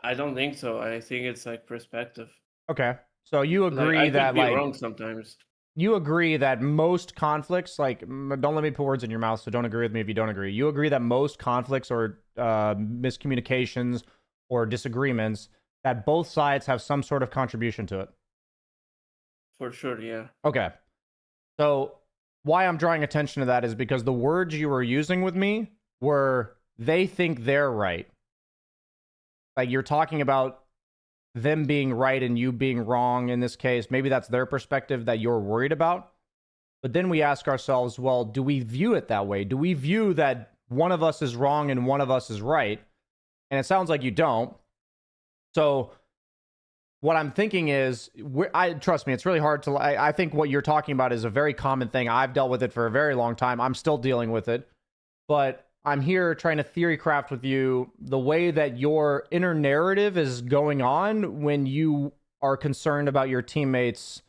[SPEAKER 2] I don't think so. I think it's like perspective.
[SPEAKER 1] Okay. So you agree
[SPEAKER 2] I
[SPEAKER 1] that
[SPEAKER 2] could be wrong sometimes.
[SPEAKER 1] You agree that most conflicts, like, don't let me put words in your mouth, so don't agree with me if you don't agree. You agree that most conflicts or miscommunications or disagreements, that both sides have some sort of contribution to it?
[SPEAKER 2] For sure, yeah.
[SPEAKER 1] Okay. So why I'm drawing attention to that is because the words you were using with me were, they think they're right. Like, you're talking about them being right and you being wrong in this case. Maybe that's their perspective that you're worried about. But then we ask ourselves, well, do we view it that way? Do we view that one of us is wrong and one of us is right? And it sounds like you don't. So what I'm thinking is, trust me, it's really hard to, I think what you're talking about is a very common thing. I've dealt with it for a very long time. I'm still dealing with it. But I'm here trying to theory craft with you the way that your inner narrative is going on when you are concerned about your teammates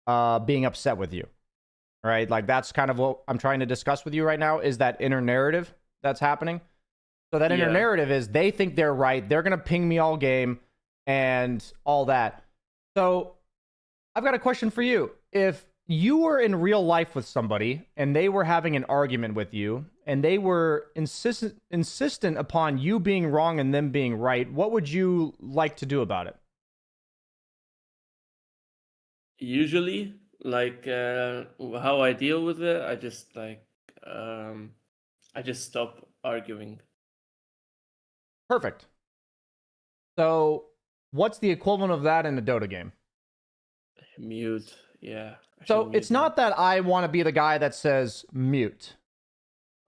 [SPEAKER 1] being upset with you. Right? Like, that's kind of what I'm trying to discuss with you right now, is that inner narrative that's happening. So that inner narrative is they think they're right. They're going to ping me all game and all that. So I've got a question for you. If you were in real life with somebody and they were having an argument with you and they were insistent upon you being wrong and them being right, what would you like to do about it?
[SPEAKER 2] Usually, like how I deal with it, I just like I just stop arguing.
[SPEAKER 1] Perfect. So what's the equivalent of that in a Dota game?
[SPEAKER 2] Mute, yeah.
[SPEAKER 1] So it's not that I want to be the guy that says mute.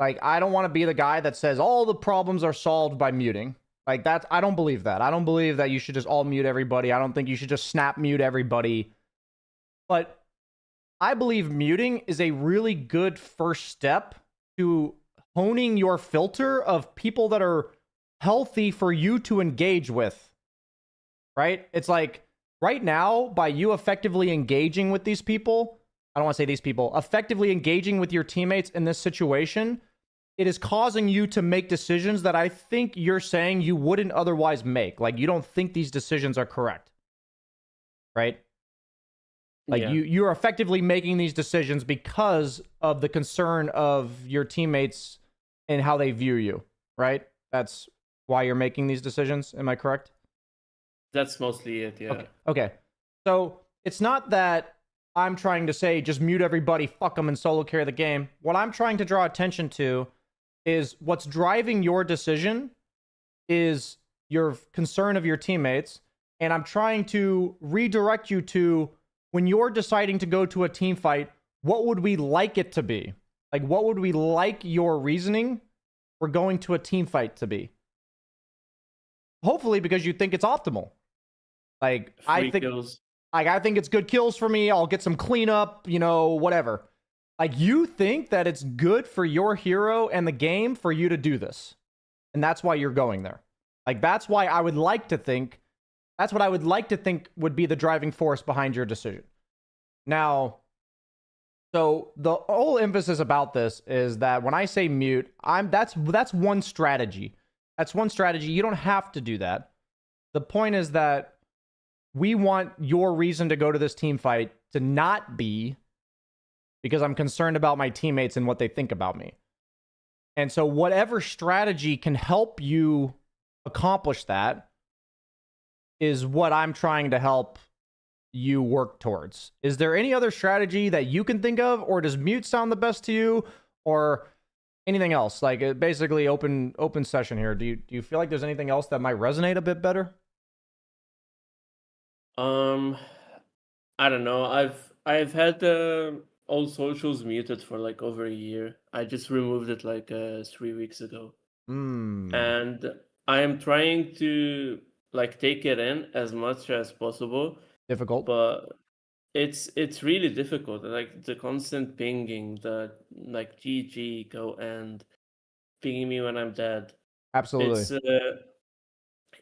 [SPEAKER 1] Like, I don't want to be the guy that says all the problems are solved by muting. Like, that's, I don't believe that. I don't believe that you should just all mute everybody. I don't think you should just snap mute everybody. But I believe muting is a really good first step to honing your filter of people that are healthy for you to engage with. Right? It's like, right now, by you effectively engaging with these people, I don't want to say these people, effectively engaging with your teammates in this situation, it is causing you to make decisions that I think you're saying you wouldn't otherwise make. Like, you don't think these decisions are correct. Right? Like, you're effectively making these decisions because of the concern of your teammates and how they view you. Right? That's why you're making these decisions. Am I correct?
[SPEAKER 2] That's mostly it, yeah.
[SPEAKER 1] Okay. So it's not that I'm trying to say just mute everybody, fuck them, and solo carry the game. What I'm trying to draw attention to is what's driving your decision is your concern of your teammates. And I'm trying to redirect you to, when you're deciding to go to a team fight, what would we like it to be? Like, what would we like your reasoning for going to a team fight to be? Hopefully because you think it's optimal. Like, I think it's good kills for me. I'll get some cleanup, whatever. Like, you think that it's good for your hero and the game for you to do this. And that's why you're going there. Like, that's why I would like to think, that's what I would like to think would be the driving force behind your decision. Now, so the whole emphasis about this is that when I say mute, that's one strategy. That's one strategy. You don't have to do that. The point is that we want your reason to go to this team fight to not be because I'm concerned about my teammates and what they think about me. And so whatever strategy can help you accomplish that is what I'm trying to help you work towards. Is there any other strategy that you can think of, or does mute sound the best to you, or anything else? Like, basically open session here. Do you feel like there's anything else that might resonate a bit better?
[SPEAKER 2] I don't know. I've had all socials muted for like over a year. I just removed it like 3 weeks ago. And I am trying to like take it in as much as possible.
[SPEAKER 1] Difficult.
[SPEAKER 2] But it's really difficult. Like, the constant pinging, the like GG go and pinging me when I'm dead.
[SPEAKER 1] Absolutely.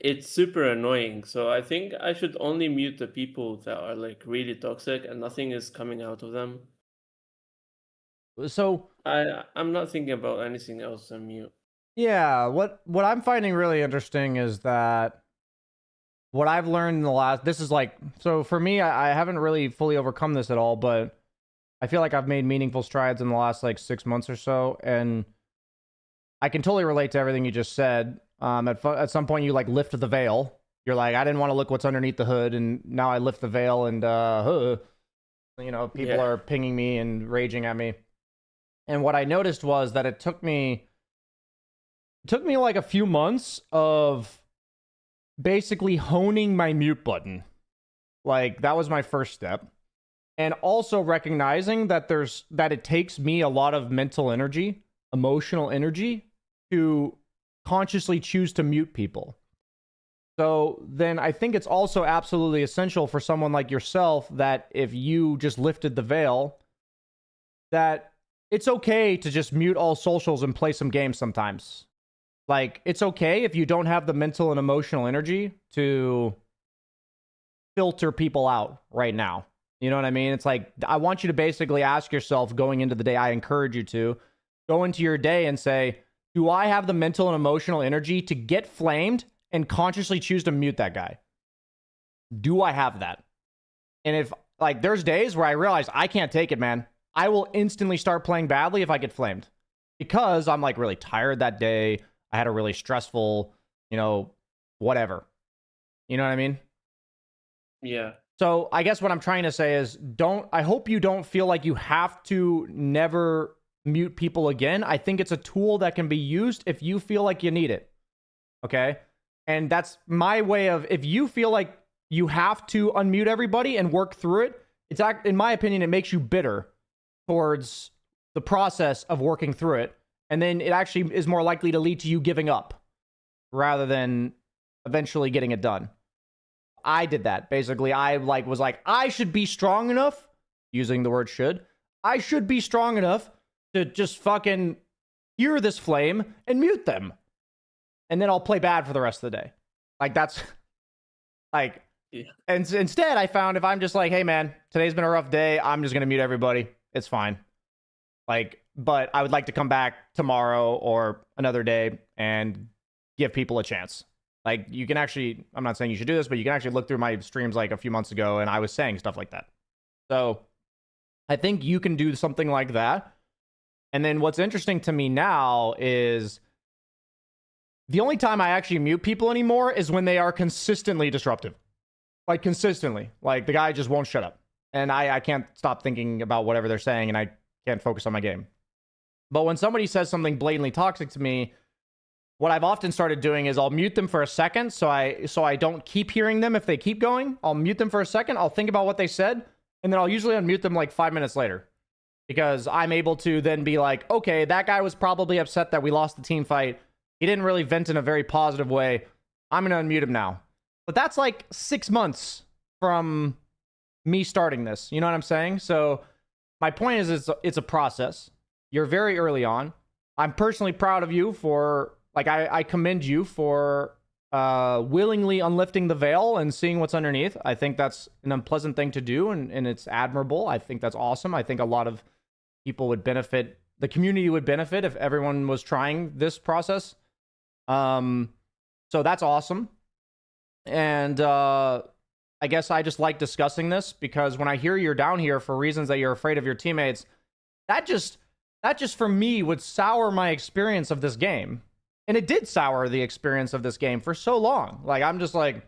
[SPEAKER 2] It's super annoying. So I think I should only mute the people that are like really toxic and nothing is coming out of them.
[SPEAKER 1] So
[SPEAKER 2] I'm not thinking about anything else than mute.
[SPEAKER 1] Yeah, what I'm finding really interesting is that what I've learned in the last, this is like, so for me, I haven't really fully overcome this at all, but I feel like I've made meaningful strides in the last like 6 months or so, and I can totally relate to everything you just said. At some point you like lift the veil. You're like, I didn't want to look what's underneath the hood, and now I lift the veil, and people are pinging me and raging at me. And what I noticed was that it took me like a few months of basically honing my mute button. Like, that was my first step. And also recognizing that it takes me a lot of mental energy, emotional energy, to consciously choose to mute people. So then I think it's also absolutely essential for someone like yourself that if you just lifted the veil, that it's okay to just mute all socials and play some games sometimes. Like, it's okay if you don't have the mental and emotional energy to filter people out right now. You know what I mean? It's like, I want you to basically ask yourself going into the day, I encourage you to go into your day and say, do I have the mental and emotional energy to get flamed and consciously choose to mute that guy? Do I have that? And if, like, there's days where I realize I can't take it, man, I will instantly start playing badly if I get flamed. Because I'm, like, really tired that day. I had a really stressful, whatever. You know what I mean?
[SPEAKER 2] Yeah.
[SPEAKER 1] So I guess what I'm trying to say is, I hope you don't feel like you have to never mute people again. I think it's a tool that can be used if you feel like you need it. Okay? And that's my way of, if you feel like you have to unmute everybody and work through it, in my opinion, it makes you bitter towards the process of working through it. And then it actually is more likely to lead to you giving up rather than eventually getting it done. I did that. Basically, I was like, I should be strong enough, using the word should. I should be strong enough to just fucking hear this flame and mute them. And then I'll play bad for the rest of the day. Like, that's like,
[SPEAKER 2] Yeah.
[SPEAKER 1] And instead I found if I'm just like, hey man, today's been a rough day, I'm just going to mute everybody. It's fine. Like, but I would like to come back tomorrow or another day and give people a chance. Like, you can actually, I'm not saying you should do this, but you can actually look through my streams like a few months ago and I was saying stuff like that. So I think you can do something like that. And then what's interesting to me now is the only time I actually mute people anymore is when they are consistently disruptive. Like, consistently. Like, the guy just won't shut up. And I can't stop thinking about whatever they're saying, and I can't focus on my game. But when somebody says something blatantly toxic to me, what I've often started doing is I'll mute them for a second so I don't keep hearing them if they keep going. I'll mute them for a second. I'll think about what they said, and then I'll usually unmute them like 5 minutes later. Because I'm able to then be like, okay, that guy was probably upset that we lost the team fight. He didn't really vent in a very positive way. I'm going to unmute him now. But that's like 6 months from me starting this. You know what I'm saying? So my point is it's a process. You're very early on. I'm personally proud of you for, like, I commend you for willingly unlifting the veil and seeing what's underneath. I think that's an unpleasant thing to do, and it's admirable. I think that's awesome. I think a lot of people would benefit. The community would benefit if everyone was trying this process. So that's awesome. And I guess I just like discussing this because when I hear you're down here for reasons that you're afraid of your teammates, that just for me would sour my experience of this game. And it did sour the experience of this game for so long. Like, I'm just like,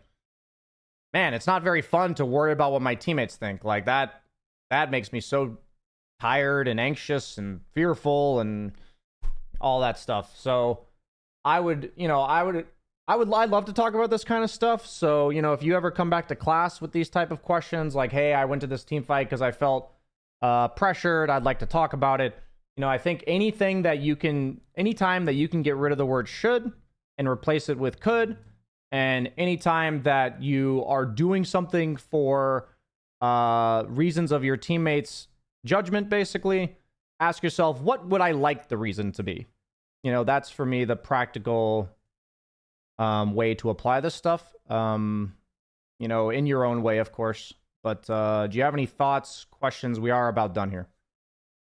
[SPEAKER 1] man, it's not very fun to worry about what my teammates think. Like, that makes me so tired and anxious and fearful and all that stuff. So I'd love to talk about this kind of stuff. So, if you ever come back to class with these type of questions, like, hey, I went to this team fight because I felt pressured, I'd like to talk about it. I think anytime that you can get rid of the word should and replace it with could, and anytime that you are doing something for reasons of your teammates' judgment, basically, ask yourself, what would I like the reason to be? That's for me the practical way to apply this stuff. In your own way, of course. But do you have any thoughts, questions? We are about done here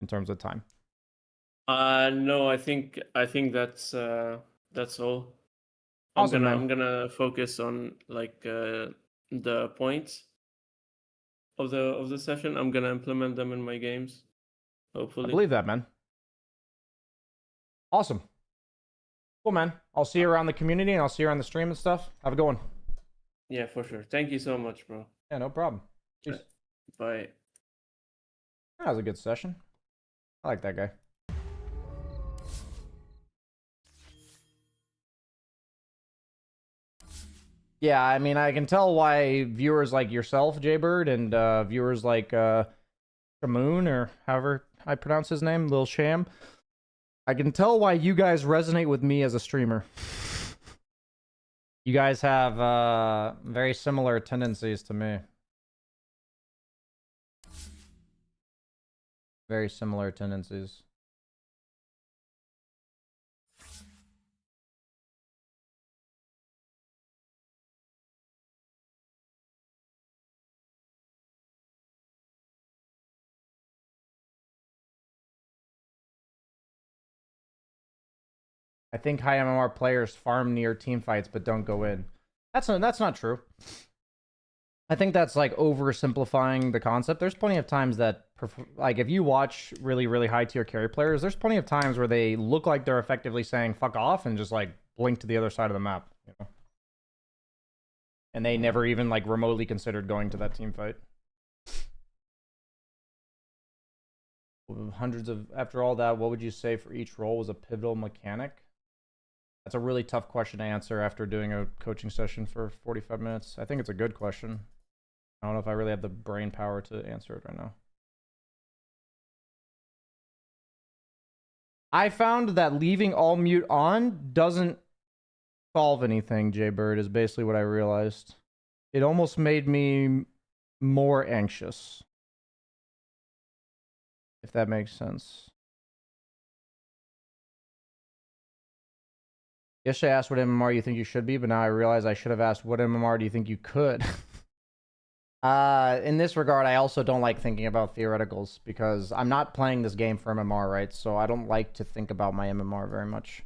[SPEAKER 1] in terms of time.
[SPEAKER 2] No, I think that's all.
[SPEAKER 1] Awesome,
[SPEAKER 2] I'm gonna focus on like the points of the session. I'm gonna implement them in my games, hopefully.
[SPEAKER 1] I believe that, man. Awesome. Cool, man. I'll see you around the community and I'll see you around the stream and stuff. Have a good one.
[SPEAKER 2] Yeah, for sure. Thank you so much, bro.
[SPEAKER 1] Yeah, no problem. Cheers.
[SPEAKER 2] Bye.
[SPEAKER 1] That was a good session. I like that guy. Yeah, I mean, I can tell why viewers like yourself, Jaybird, and viewers like Shamoon, or however I pronounce his name, Lil Sham, I can tell why you guys resonate with me as a streamer. You guys have very similar tendencies to me. Very similar tendencies. I think high MMR players farm near team fights but don't go in. That's not true. I think that's like oversimplifying the concept. There's plenty of times that, like, if you watch really, really high tier carry players, there's plenty of times where they look like they're effectively saying fuck off and just like blink to the other side of the map, and they never even like remotely considered going to that team fight. After all that, what would you say for each role was a pivotal mechanic? That's a really tough question to answer after doing a coaching session for 45 minutes. I think it's a good question. I don't know if I really have the brain power to answer it right now. I found that leaving all mute on doesn't solve anything, Jaybird, is basically what I realized. It almost made me more anxious. If that makes sense. Yesterday I asked what MMR you think you should be, but now I realize I should have asked what MMR do you think you could? In this regard, I also don't like thinking about theoreticals because I'm not playing this game for MMR, right? So I don't like to think about my MMR very much.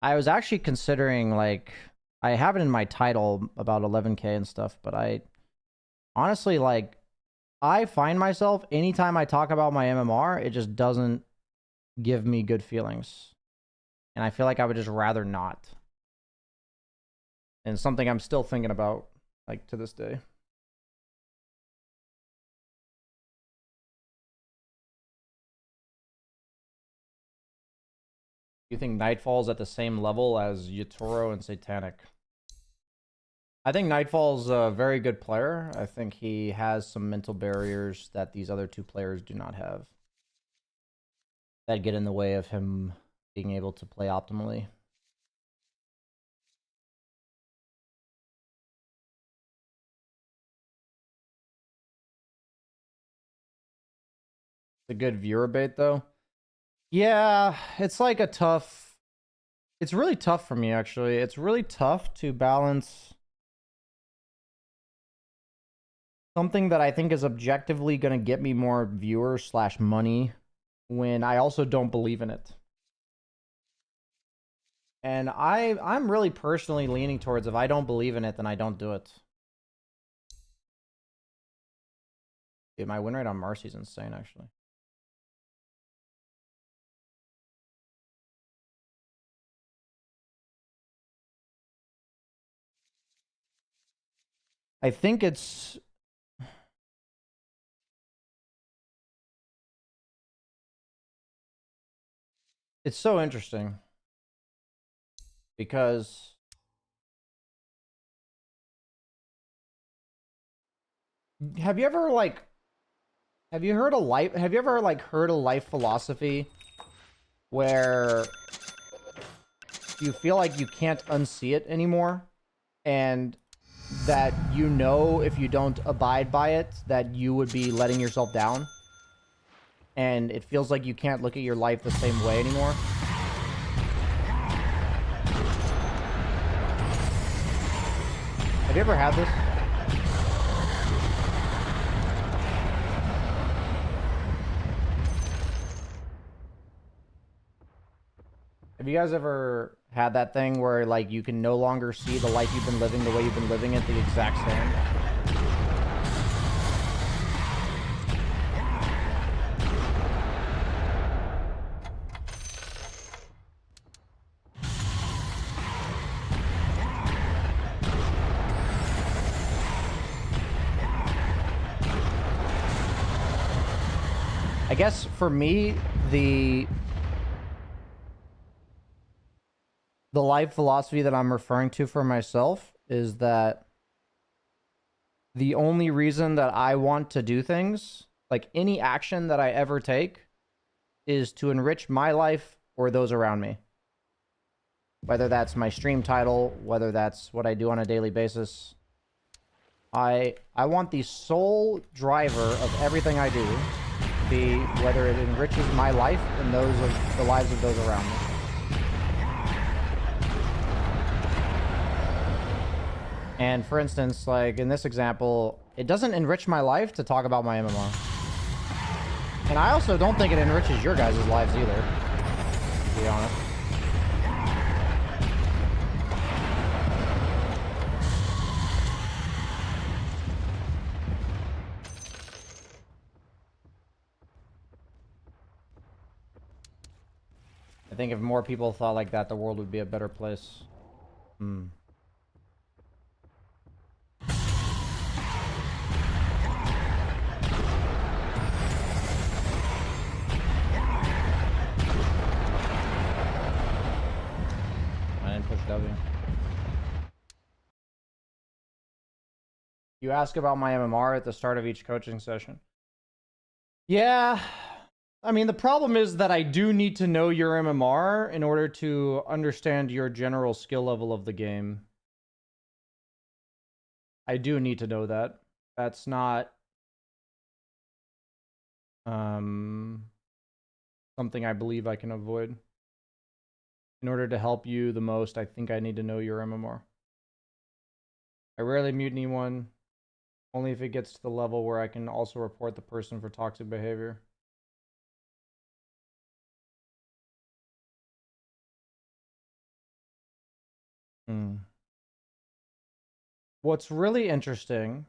[SPEAKER 1] I was actually considering, like, I have it in my title about 11K and stuff, but I honestly, like, I find myself, anytime I talk about my MMR, it just doesn't give me good feelings. And I feel like I would just rather not. And something I'm still thinking about, like, to this day. You think Nightfall's at the same level as Yatoro and Satanic? I think Nightfall's a very good player. I think he has some mental barriers that these other two players do not have, that get in the way of him being able to play optimally. It's a good viewer bait, though. Yeah, it's like a tough... It's really tough for me, actually. It's really tough to balance something that I think is objectively going to get me more viewers / money when I also don't believe in it. And I'm really personally leaning towards, if I don't believe in it, then I don't do it. Dude, my win rate on Marcy's insane, actually. I think it's... It's so interesting. Because... Have you ever, like... Have you ever, like, heard a life philosophy where you feel like you can't unsee it anymore? And that you know if you don't abide by it, that you would be letting yourself down? And it feels like you can't look at your life the same way anymore? Have you ever had this? Have you guys ever had that thing where, like, you can no longer see the life you've been living the way you've been living it the exact same? I guess for me, the life philosophy that I'm referring to for myself is that the only reason that I want to do things, like any action that I ever take, is to enrich my life or those around me. Whether that's my stream title, whether that's what I do on a daily basis. I want the sole driver of everything I do to be whether it enriches my life and those of the lives of those around me. And for instance, like in this example, it doesn't enrich my life to talk about my MMR. And I also don't think it enriches your guys' lives either, to be honest. I think if more people thought like that, the world would be a better place. Push W. You ask about my MMR at the start of each coaching session. Yeah, I mean, the problem is that I do need to know your MMR in order to understand your general skill level of the game. I do need to know that. That's not something I believe I can avoid. In order to help you the most, I think I need to know your MMR. I rarely mute anyone, only if it gets to the level where I can also report the person for toxic behavior. What's really interesting,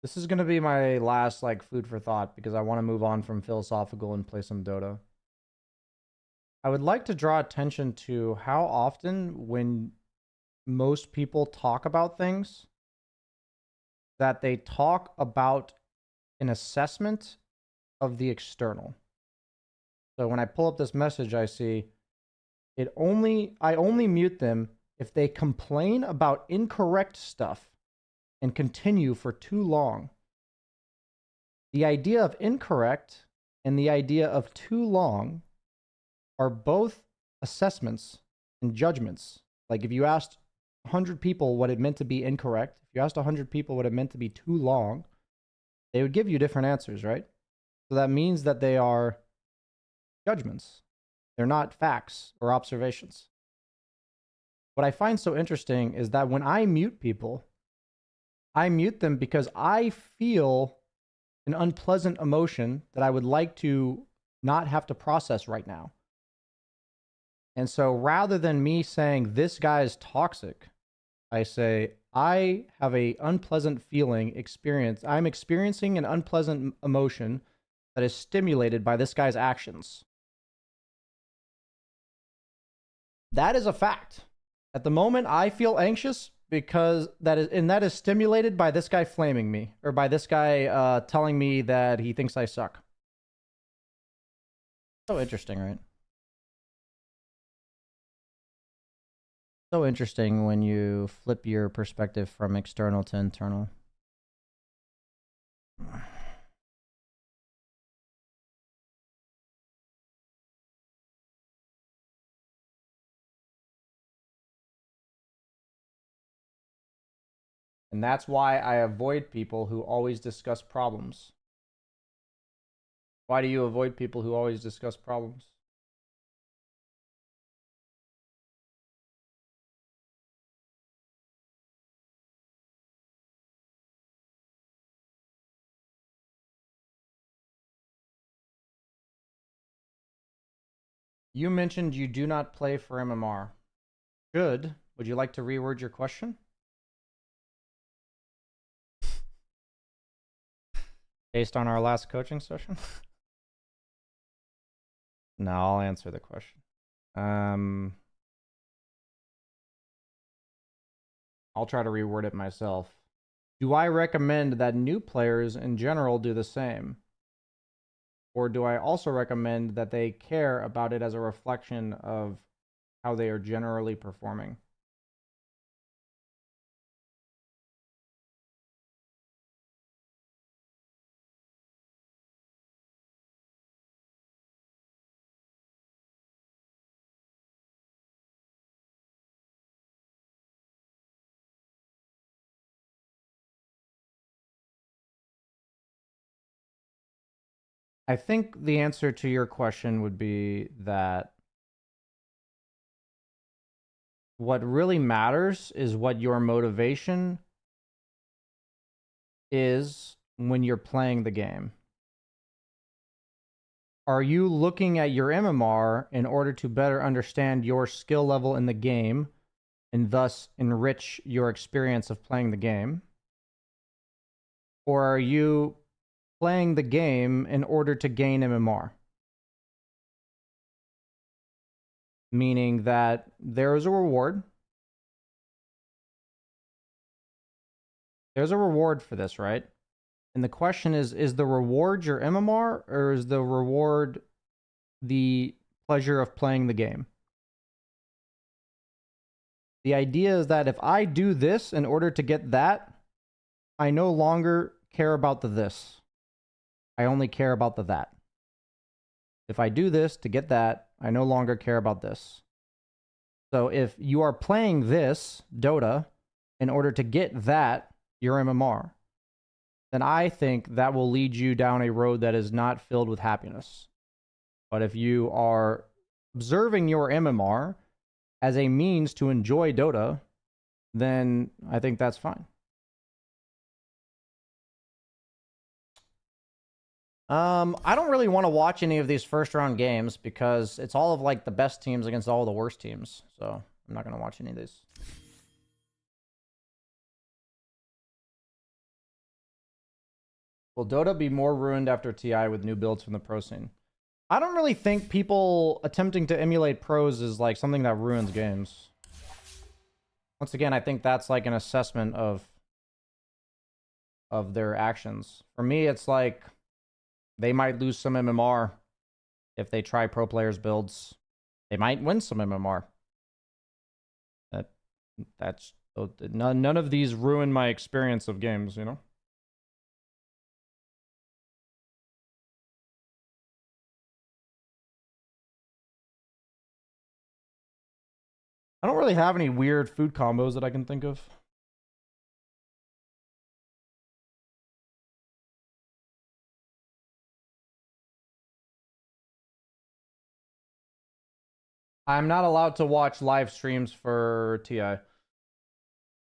[SPEAKER 1] this is going to be my last like food for thought because I want to move on from philosophical and play some Dota. I would like to draw attention to how often when most people talk about things, that they talk about an assessment of the external. So when I pull up this message, I see I only mute them if they complain about incorrect stuff and continue for too long. The idea of incorrect and the idea of too long are both assessments and judgments. Like if you asked 100 people what it meant to be incorrect, if you asked 100 people what it meant to be too long, they would give you different answers, right? So that means that they are judgments. They're not facts or observations. What I find so interesting is that when I mute people, I mute them because I feel an unpleasant emotion that I would like to not have to process right now. And so rather than me saying this guy is toxic, I say I have a unpleasant feeling experience. I'm experiencing an unpleasant emotion that is stimulated by this guy's actions. That is a fact. At the moment, I feel anxious because that is stimulated by this guy flaming me, or by this guy telling me that he thinks I suck. So interesting, right? So interesting when you flip your perspective from external to internal. And that's why I avoid people who always discuss problems. Why do you avoid people who always discuss problems? You mentioned you do not play for MMR. Would you like to reword your question? Based on our last coaching session? No, I'll answer the question. I'll try to reword it myself. Do I recommend that new players in general do the same? Or do I also recommend that they care about it as a reflection of how they are generally performing? I think the answer to your question would be that what really matters is what your motivation is when you're playing the game. Are you looking at your MMR in order to better understand your skill level in the game and thus enrich your experience of playing the game? Or are you playing the game in order to gain MMR? Meaning that there is a reward. There's a reward for this, right? And the question is the reward your MMR, or is the reward the pleasure of playing the game? The idea is that if I do this in order to get that, I no longer care about the this. I only care about the that. If I do this to get that, I no longer care about this. So if you are playing this, Dota, in order to get that, your MMR, then I think that will lead you down a road that is not filled with happiness. But if you are observing your MMR as a means to enjoy Dota, then I think that's fine. I don't really want to watch any of these first round games because it's all of like the best teams against all the worst teams. So I'm not going to watch any of these. Will Dota be more ruined after TI with new builds from the pro scene? I don't really think people attempting to emulate pros is like something that ruins games. Once again, I think that's like an assessment of their actions. For me, it's like they might lose some MMR if they try pro players builds. They might win some MMR. That's none of these ruin my experience of games, you know? I don't really have any weird food combos that I can think of. I'm not allowed to watch live streams for TI.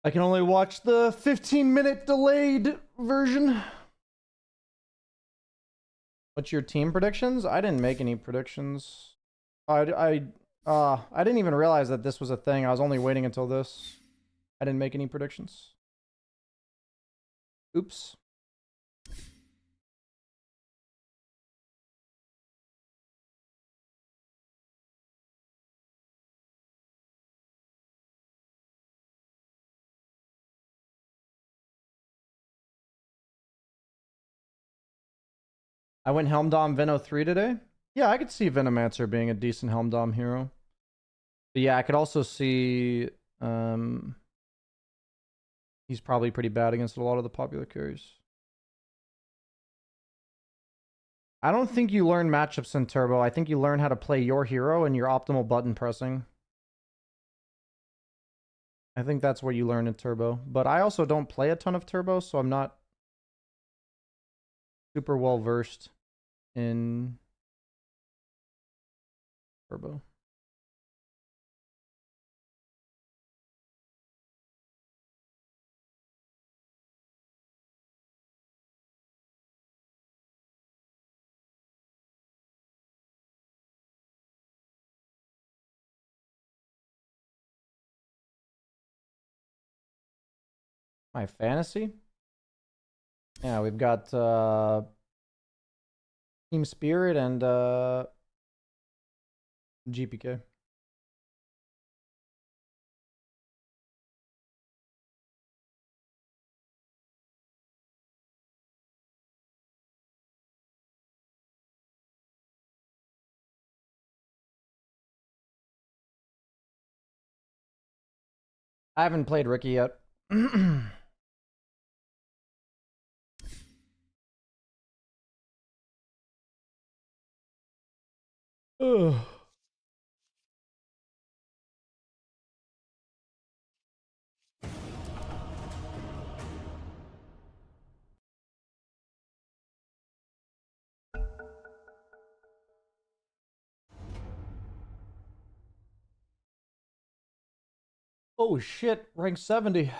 [SPEAKER 1] I can only watch the 15-minute delayed version. What's your team predictions? I didn't make any predictions. I didn't even realize that this was a thing. I was only waiting until this. I didn't make any predictions. Oops. I went Helmdom Veno 3 today. Yeah, I could see Venomancer being a decent Helmdom hero. But yeah, I could also see he's probably pretty bad against a lot of the popular carries. I don't think you learn matchups in Turbo. I think you learn how to play your hero and your optimal button pressing. I think that's what you learn in Turbo. But I also don't play a ton of Turbo, so I'm not super well versed in Turbo. My fantasy? Yeah, we've got Team Spirit and GPK. I haven't played Ricky yet. Ugh. Oh shit, rank 70.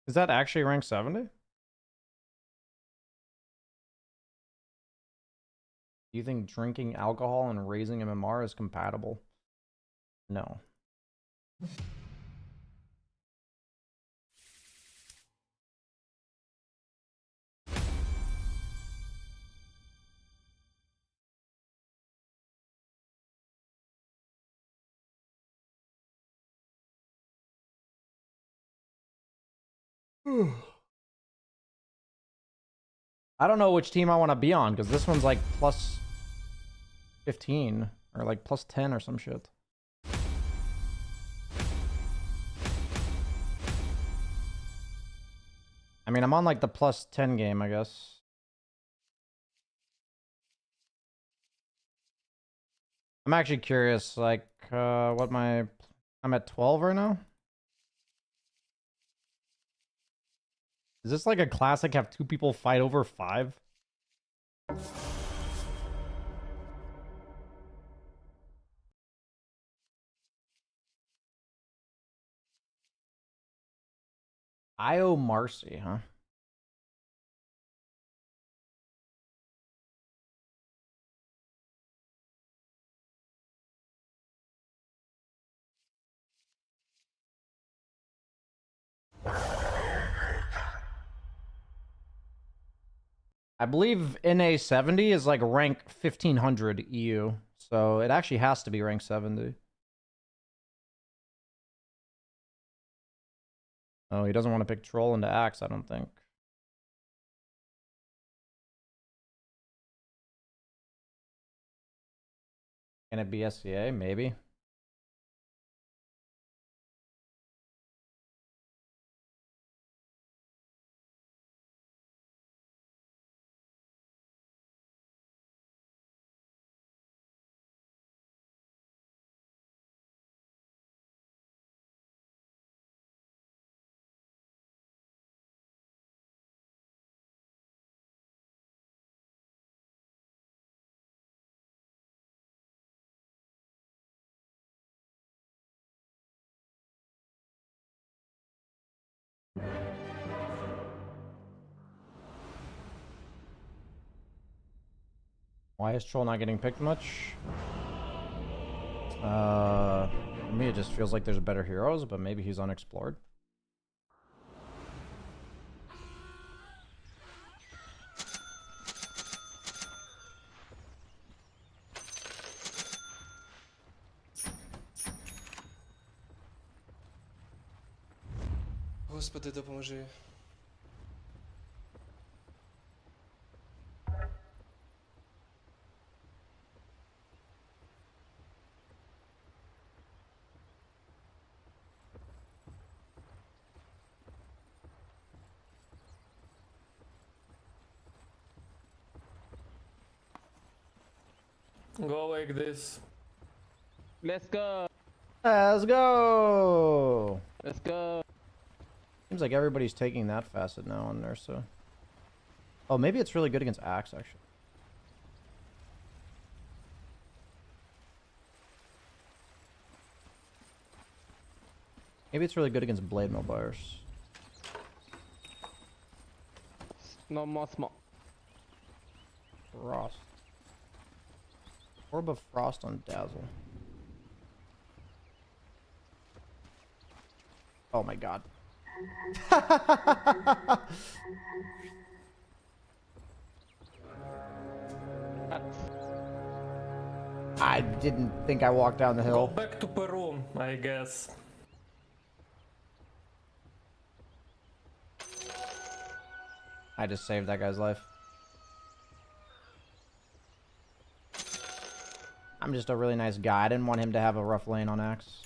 [SPEAKER 1] Is that actually rank 70? Do you think drinking alcohol and raising MMR is compatible? No. I don't know which team I want to be on because this one's like plus 15 or like plus 10 or some shit. I mean, I'm on like the plus 10 game, I guess. I'm actually curious, like, what I'm at 12 right now? Is this like a classic, have two people fight over 5? Io Marcy, huh? I believe NA70 is like rank 1500 EU, so it actually has to be rank 70. Oh, he doesn't want to pick Troll into Axe, I don't think. Can it be SCA? Maybe. Why is Troll not getting picked much? For me it just feels like there's better heroes, but maybe he's unexplored.
[SPEAKER 3] Господи, допоможи.
[SPEAKER 4] Go like this.
[SPEAKER 5] Let's go.
[SPEAKER 1] Let's go!
[SPEAKER 5] Let's go.
[SPEAKER 1] Seems like everybody's taking that facet now on Nursa. Oh, maybe it's really good against Axe, actually. Maybe it's really good against Blade Mobiles.
[SPEAKER 5] No more smoke.
[SPEAKER 1] Frost. Orb of Frost on Dazzle. Oh my god. I didn't think I walked down the
[SPEAKER 4] Go
[SPEAKER 1] hill.
[SPEAKER 4] back to Peru, I guess.
[SPEAKER 1] I just saved that guy's life. I'm just a really nice guy. I didn't want him to have a rough lane on Axe.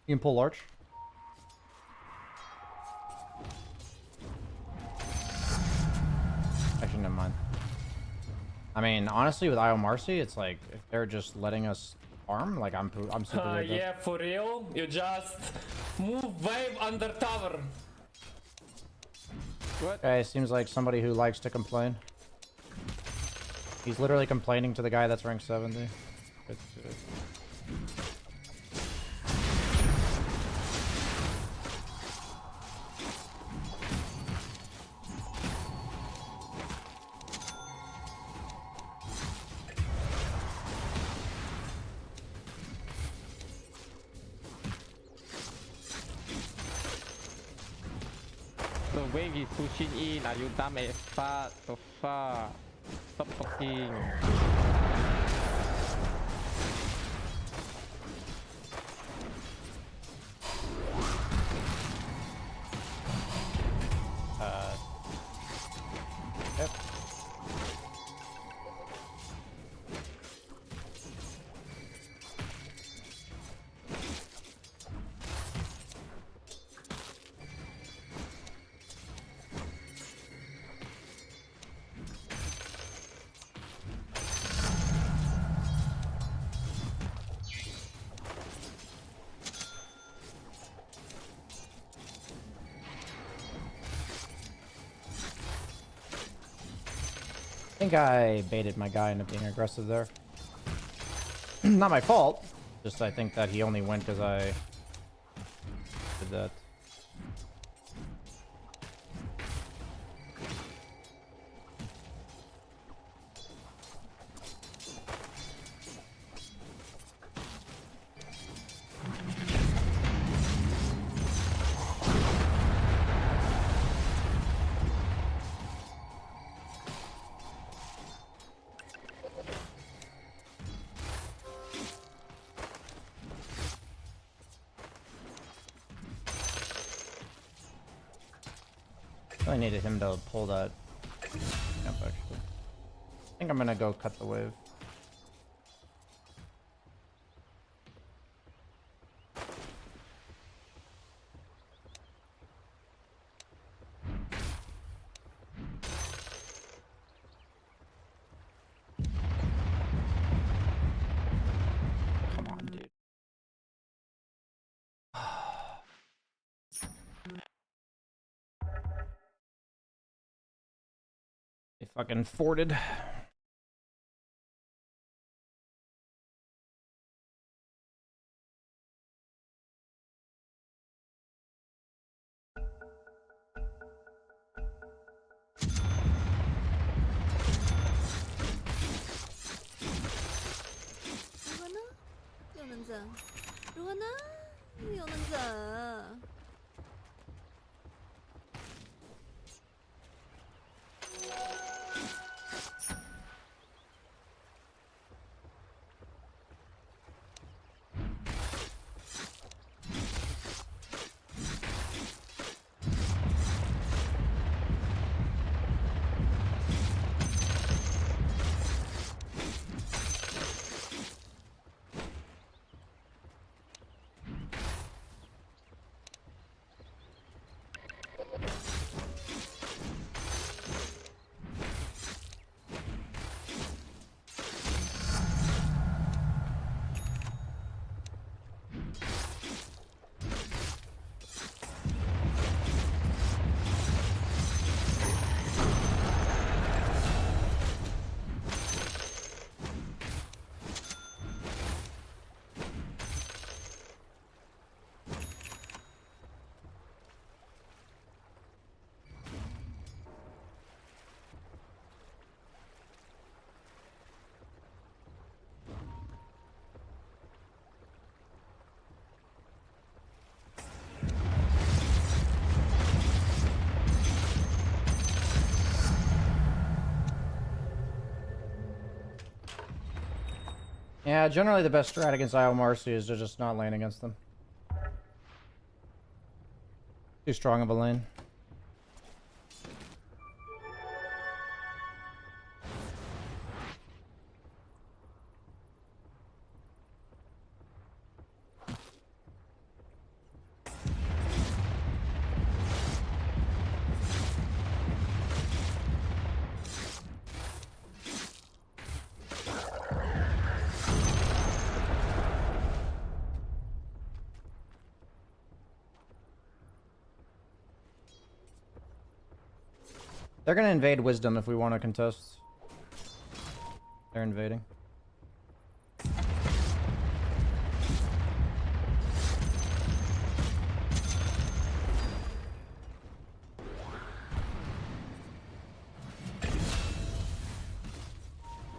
[SPEAKER 1] You can pull large. Actually, never mind. I mean, honestly, with IO Marcy, it's like if they're just letting us farm, like I'm super good.
[SPEAKER 4] Yeah, for real. You just move wave under tower.
[SPEAKER 5] What?
[SPEAKER 1] Okay, seems like somebody who likes to complain. He's literally complaining to the guy that's rank 70.
[SPEAKER 5] The wave is pushing in. Are you dumb as fuck? So far. Stop talking.
[SPEAKER 1] Yep. I think I baited my guy into being aggressive there. Not my fault. Just I think that he only went because I did that. I needed him to pull that camp actually. I think I'm gonna go cut the wave. Come on, dude. They fucking forted. Yeah, generally the best strat against IO Marcy is to just not lane against them. Too strong of a lane. They're gonna invade Wisdom if we want to contest. They're invading.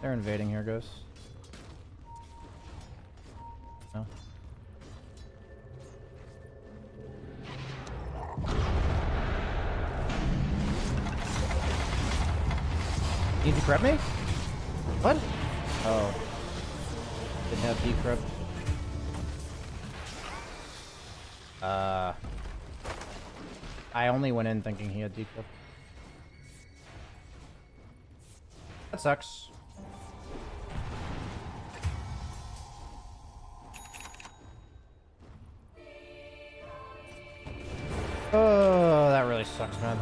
[SPEAKER 1] They're invading here, guys. No. Need to prep me? What? Oh. Didn't have decrypt. I only went in thinking he had decrypt. That sucks. Oh, that really sucks, man.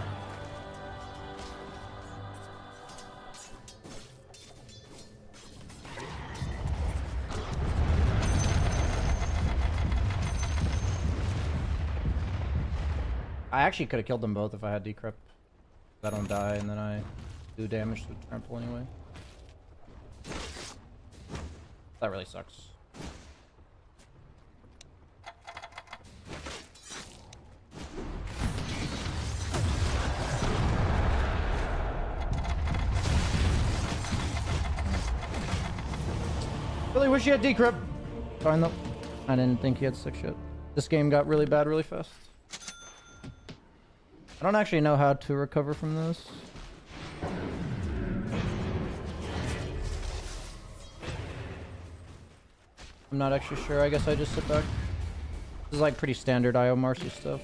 [SPEAKER 1] I actually could have killed them both if I had decrypt. I don't die and then I do damage to the trample anyway. That really sucks. Really wish he had decrypt. Fine though. I didn't think he had sick shit. This game got really bad really fast. I don't actually know how to recover from this. I'm not actually sure. I guess I just sit back. This is like pretty standard IO Marcy stuff.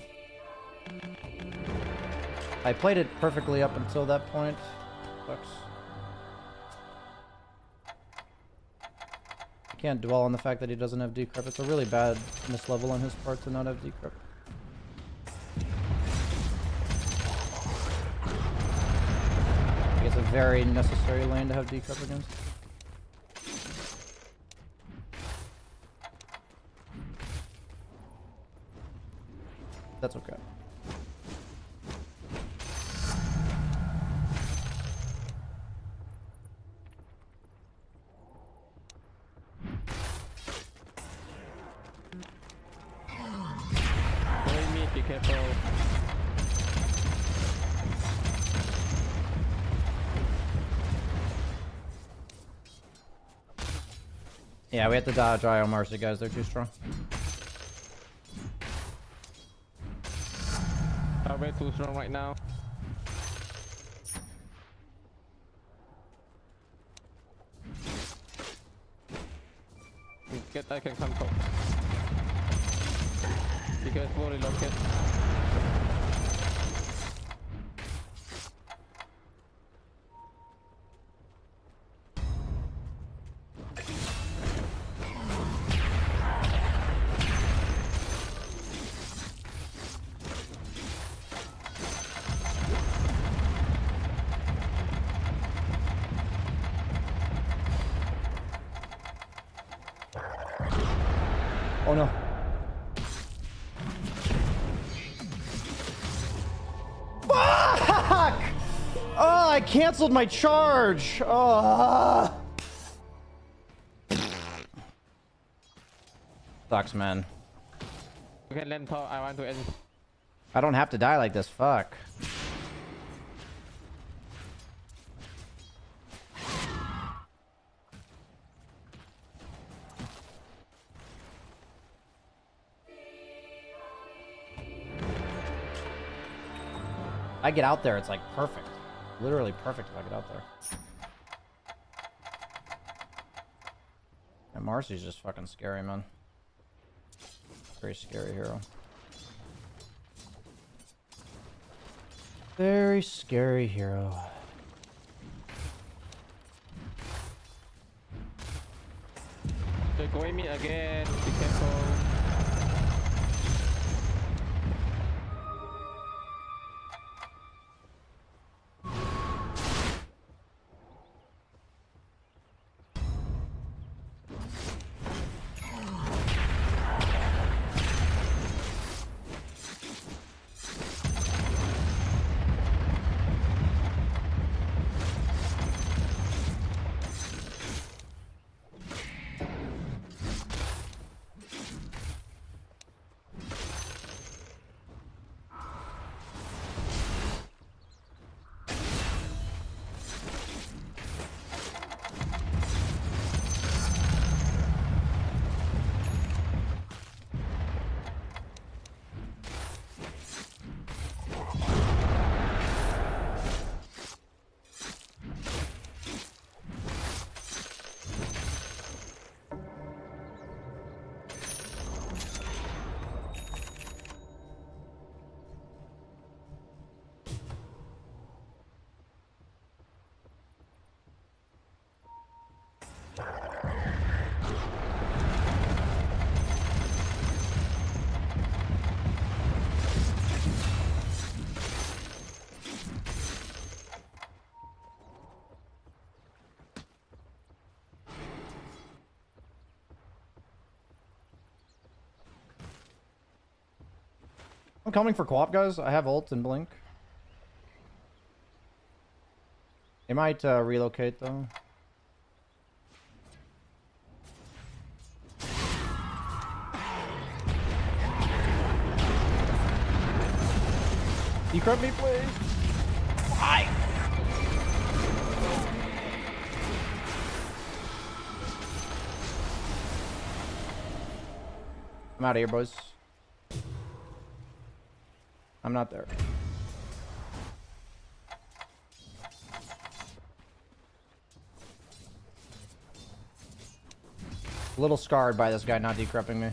[SPEAKER 1] I played it perfectly up until that point. Sucks. I can't dwell on the fact that he doesn't have decrypt. It's a really bad mislevel on his part to not have decrypt. It's a very necessary lane to have decrypt against. That's okay.
[SPEAKER 5] Going mid, be careful.
[SPEAKER 1] Yeah, we have to dodge IO Marcy, guys. They're too strong.
[SPEAKER 5] Are way too strong right now. Get I can come top. Because fully locked.
[SPEAKER 1] Oh no. Fuck! Oh, I canceled my charge. Oh. Sucks, man.
[SPEAKER 5] You can land top. I want to end.
[SPEAKER 1] I don't have to die like this. Fuck. I get out there, it's like perfect. Literally perfect if I get out there. And Marcy's just fucking scary, man. Very scary hero. Very scary hero.
[SPEAKER 5] They're going mid again. Be careful.
[SPEAKER 1] I'm coming for co-op, guys. I have ult and blink. They might relocate, though. Decrypt me, please. Why? I'm out of here, boys. I'm not there. A little scarred by this guy not decrypting me.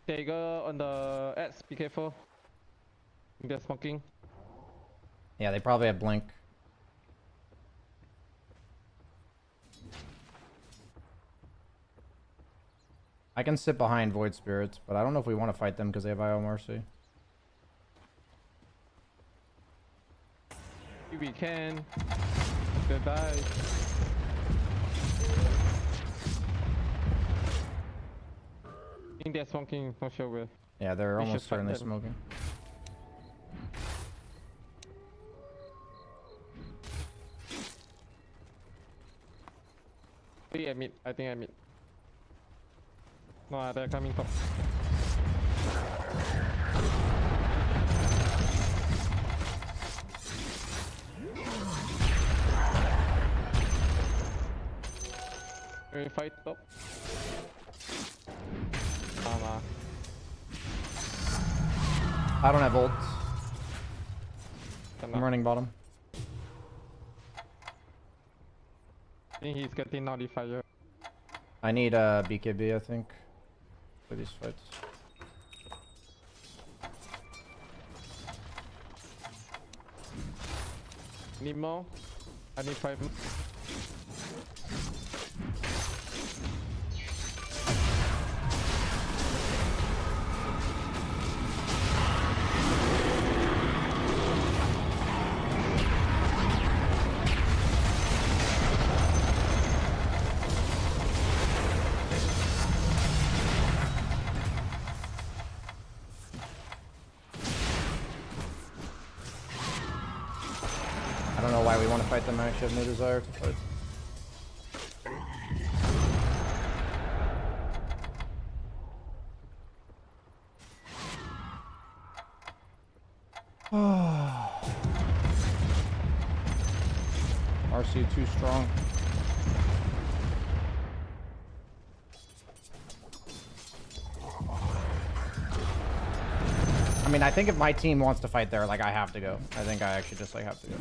[SPEAKER 5] Dagger on the X, be careful. They're smoking.
[SPEAKER 1] Yeah, they probably have blink. I can sit behind Void Spirits, but I don't know if we want to fight them because they have IO Mercy.
[SPEAKER 5] We can. Goodbye. I think they're smoking, not sure where.
[SPEAKER 1] Yeah, they're
[SPEAKER 5] We
[SPEAKER 1] almost
[SPEAKER 5] should fight
[SPEAKER 1] certainly
[SPEAKER 5] them.
[SPEAKER 1] smoking.
[SPEAKER 5] I mid. I think I mid. No, they're coming top. Can we fight top? Nah.
[SPEAKER 1] I don't have ult. I'm
[SPEAKER 5] Cannot.
[SPEAKER 1] running bottom.
[SPEAKER 5] I think he's getting nullifier.
[SPEAKER 1] I need BKB, I think, for these fights.
[SPEAKER 5] Need more? I need 5 more.
[SPEAKER 1] I don't know why we want to fight them. I actually have no desire to fight. RC too strong. I mean, I think if my team wants to fight there, like, I have to go. I think I actually just, like, have to go.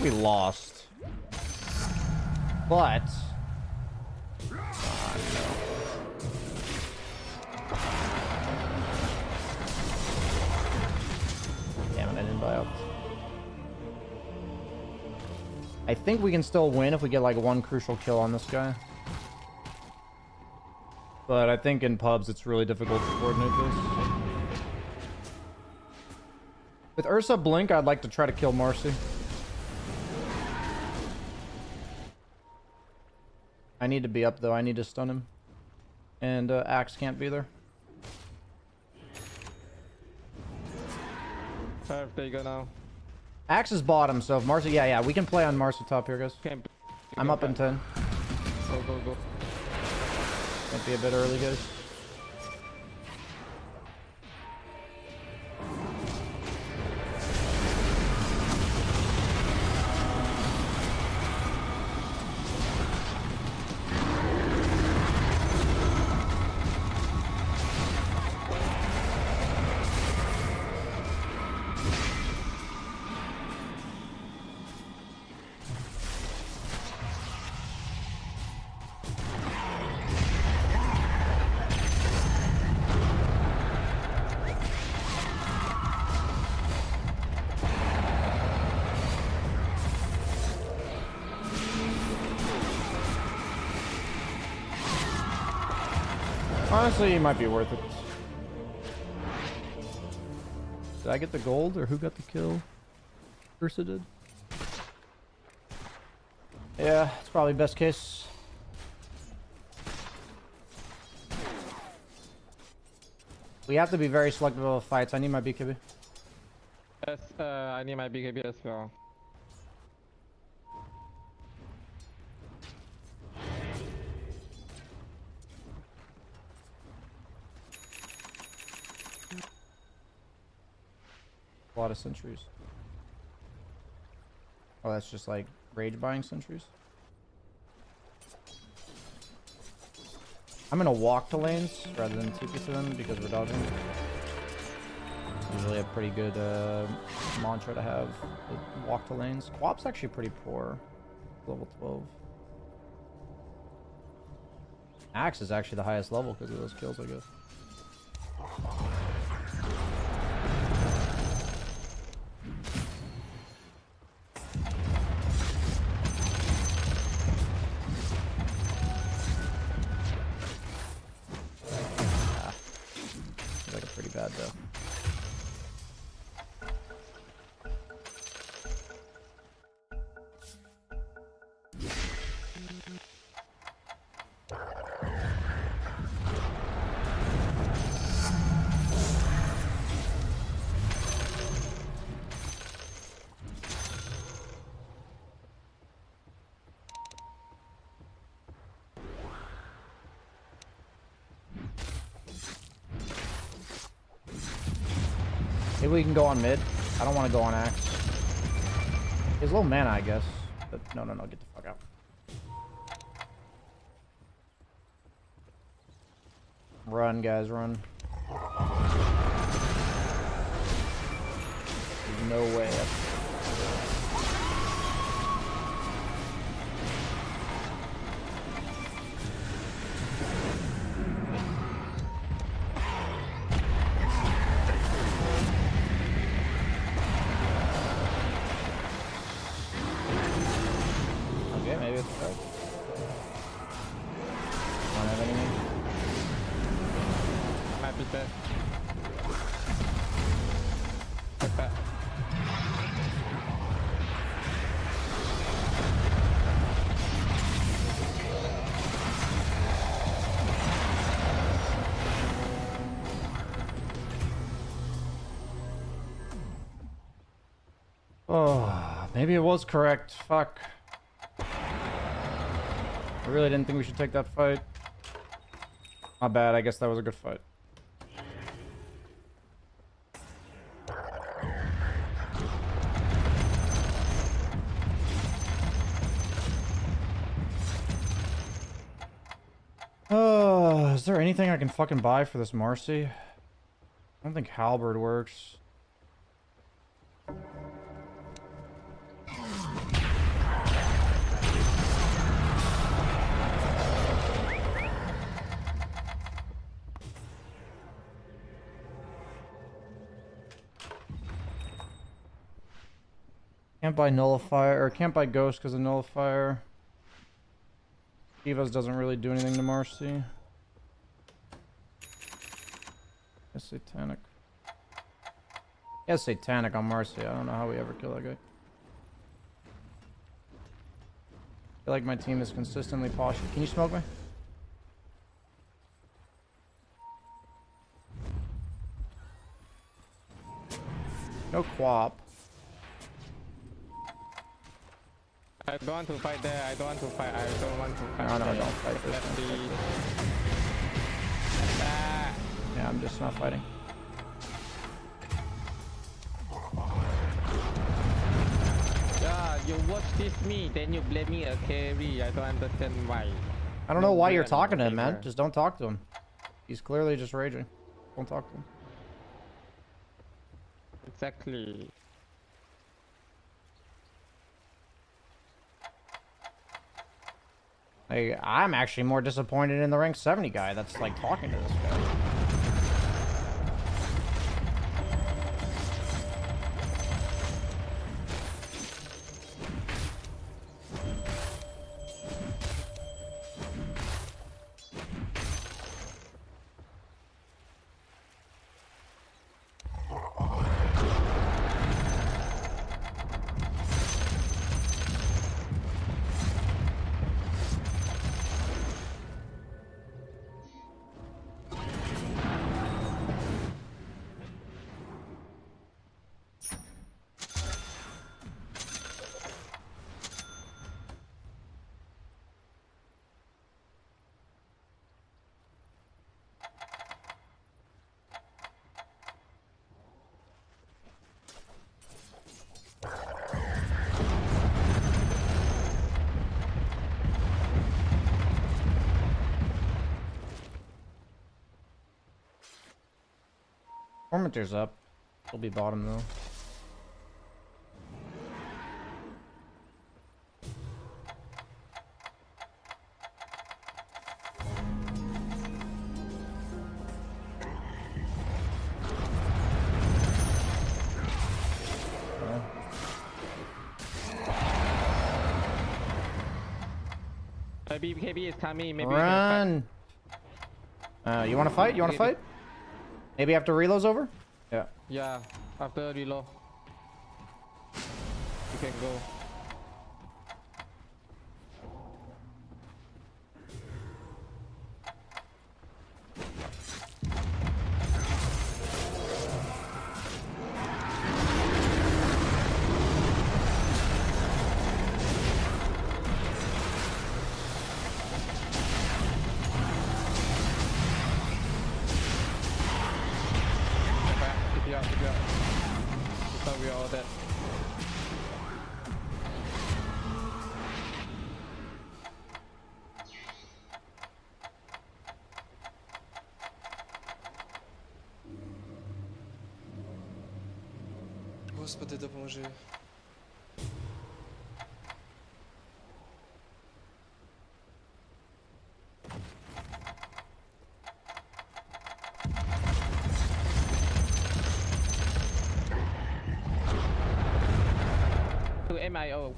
[SPEAKER 1] We lost. But... Damn it, I didn't buy up. I think we can still win if we get like one crucial kill on this guy. But I think in pubs it's really difficult to coordinate this. With Ursa Blink, I'd like to try to kill Marcy. I need to be up though, I need to stun him. And Axe can't be there.
[SPEAKER 5] There you go now.
[SPEAKER 1] Axe is bottom, so if Marcy... Yeah, we can play on Marcy top here, guys.
[SPEAKER 5] Can't
[SPEAKER 1] I'm up in 10.
[SPEAKER 5] Go.
[SPEAKER 1] Might be a bit early, guys. Honestly, it might be worth it. Did I get the gold, or who got the kill? Ursa did. Yeah, it's probably best case. We have to be very selective of fights. I need my BKB.
[SPEAKER 5] Yes, I need my BKB as well.
[SPEAKER 1] A lot of sentries. Oh, that's just like rage buying sentries. I'm gonna walk to lanes rather than TP to them because we're dodging. Usually a pretty good mantra to have. Walk to lanes. Quap's actually pretty poor. Level 12. Axe is actually the highest level because of those kills, I guess. Bad though. Maybe we can go on mid. I don't want to go on Axe. He's low mana, I guess. But no, get the fuck out. Run, guys, run. There's no way. Maybe it's right. Don't have anything.
[SPEAKER 5] Might be dead. Like that.
[SPEAKER 1] Oh, maybe it was correct. Fuck. I really didn't think we should take that fight. Not bad, I guess that was a good fight. Is there anything I can fucking buy for this Marcy? I don't think Halberd works. Can't buy Nullifier, or can't buy Ghost because of Nullifier. Divas doesn't really do anything to Marcy. Yes, Satanic. Yes, Satanic on Marcy. I don't know how we ever kill that guy. I feel like my team is consistently postured. Can you smoke me? No quap.
[SPEAKER 5] I don't want to fight there. I don't want to fight. I don't want to fight.
[SPEAKER 1] No,
[SPEAKER 5] there.
[SPEAKER 1] don't fight this
[SPEAKER 5] Let's
[SPEAKER 1] one.
[SPEAKER 5] see. Ah.
[SPEAKER 1] Yeah, I'm just not fighting.
[SPEAKER 5] Yeah, you watch this me, then you blame me a carry. I don't understand why.
[SPEAKER 1] I don't know why you're
[SPEAKER 5] blame
[SPEAKER 1] talking to him,
[SPEAKER 5] gamer.
[SPEAKER 1] man. Just don't talk to him. He's clearly just raging. Don't talk to him.
[SPEAKER 5] Exactly.
[SPEAKER 1] I'm actually more disappointed in the rank 70 guy that's like talking to this guy. Tormentor's up. He'll be bottom though.
[SPEAKER 5] Maybe KB is coming. Maybe we can
[SPEAKER 1] Run! You want to fight? You want to fight? Maybe after reload's over? Yeah.
[SPEAKER 5] fight. Yeah, after reload. You can go. Keep it up. I thought we were all dead.
[SPEAKER 3] Господи, допоможи.
[SPEAKER 5] To MIO.